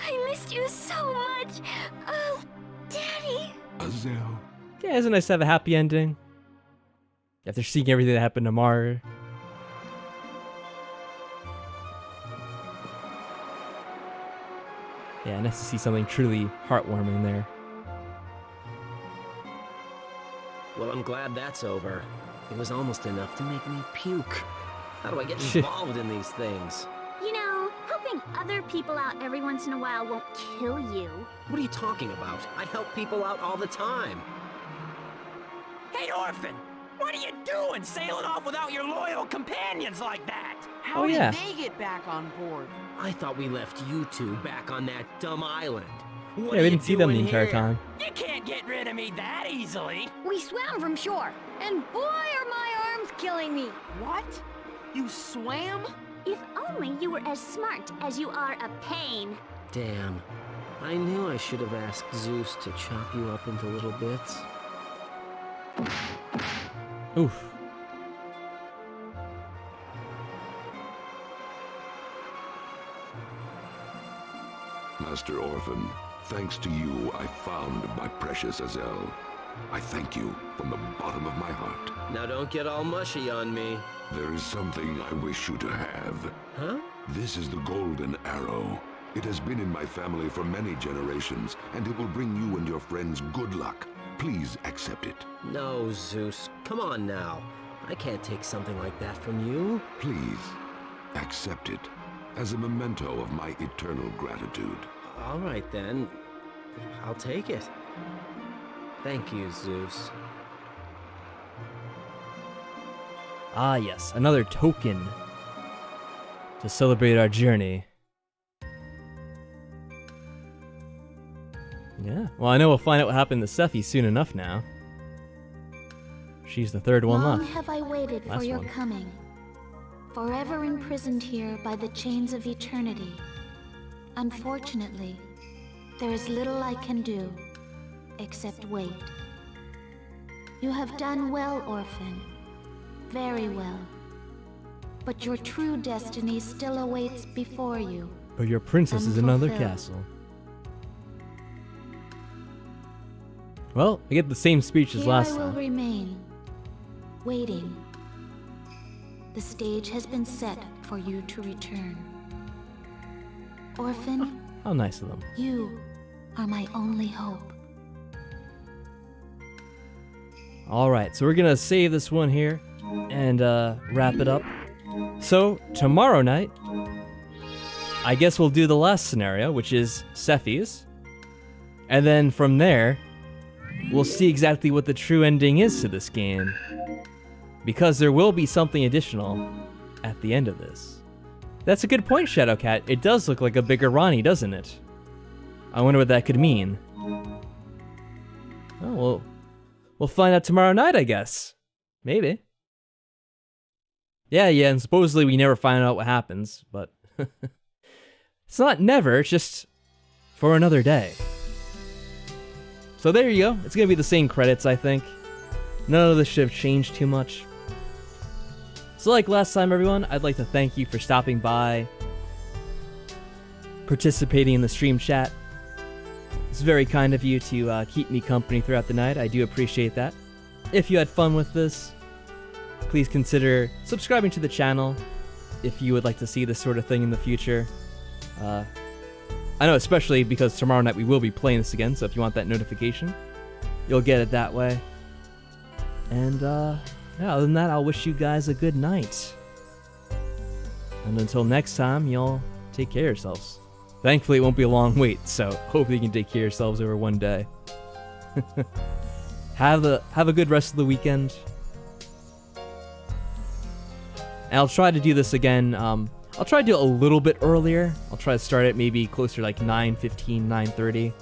I missed you so much. Oh, Daddy! Azel, Yeah, isn't it nice to have a happy ending? After seeing everything that happened to Mar. Yeah, nice to see something truly heartwarming there. Well, I'm glad that's over. It was almost enough to make me puke. How do I get involved in these things? You know, helping other people out every once in a while won't kill you. What are you talking about? I help people out all the time. Hey, Orphen! What are you doing sailing off without your loyal companions like that? How Oh, did yeah. they get back on board? I thought we left you two back on that dumb island. What Yeah, are we you didn't see them the doing entire here? time. You can't get rid of me that easily. We swam from shore, and boy are my arms killing me. What? You swam? If only you were as smart as you are a pain. Damn. I knew I should have asked Zeus to chop you up into little bits. Oof. Master Orphen, thanks to you, I found my precious Azel. I thank you from the bottom of my heart. Now don't get all mushy on me. There is something I wish you to have. Huh? This is the golden arrow. It has been in my family for many generations, and it will bring you and your friends good luck. Please accept it. No, Zeus. Come on now. I can't take something like that from you. Please, accept it as a memento of my eternal gratitude. All right then. I'll take it. Thank you, Zeus. Ah, yes, another token to celebrate our journey. Yeah, well, I know we'll find out what happened to Sephi soon enough now. She's the third one Long left. have I waited for Last your one. coming, forever imprisoned here by the chains of eternity. Unfortunately, there is little I can do, except wait. You have done well, Orphen. Very well. But your true destiny still awaits before you. But your princess is in another Unfulfilled. castle. Well, I get the same speech as Here last I will time. remain, waiting. The stage has been set for you to return. Orphen, How nice of them. you are my only hope. Alright, so we're gonna save this one here and wrap it up. So, tomorrow night, I guess we'll do the last scenario, which is Sephi's. And then from there, we'll see exactly what the true ending is to this game. Because there will be something additional at the end of this. That's a good point, Shadowcat. It does look like a bigger Ronnie, doesn't it? I wonder what that could mean. Oh, well, we'll find out tomorrow night, I guess. Maybe. Yeah, and supposedly we never find out what happens, but... it's not never, it's just for another day. So there you go. It's gonna be the same credits, I think. None of this should have changed too much. So like last time, everyone, I'd like to thank you for stopping by, participating in the stream chat. It's very kind of you to keep me company throughout the night. I do appreciate that. If you had fun with this, please consider subscribing to the channel if you would like to see this sort of thing in the future. I know, especially because tomorrow night we will be playing this again, so if you want that notification, you'll get it that way. And, yeah, other than that, I'll wish you guys a good night. And until next time, y'all take care of yourselves. Thankfully, it won't be a long wait, so hopefully you can take care of yourselves over one day. Have a good rest of the weekend. And I'll try to do this again. I'll try to do it a little bit earlier. I'll try to start it maybe closer to like 9:15, 9:30.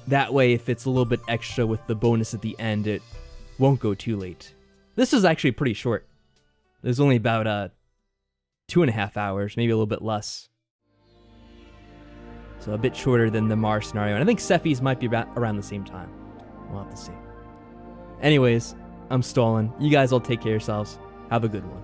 That way, if it's a little bit extra with the bonus at the end, it won't go too late. This is actually pretty short. There's only about 2.5 hours, maybe a little bit less. So a bit shorter than the Mars scenario. And I think Sephi's might be about around the same time. We'll have to see. Anyways, I'm stalling. You guys all take care of yourselves. Have a good one.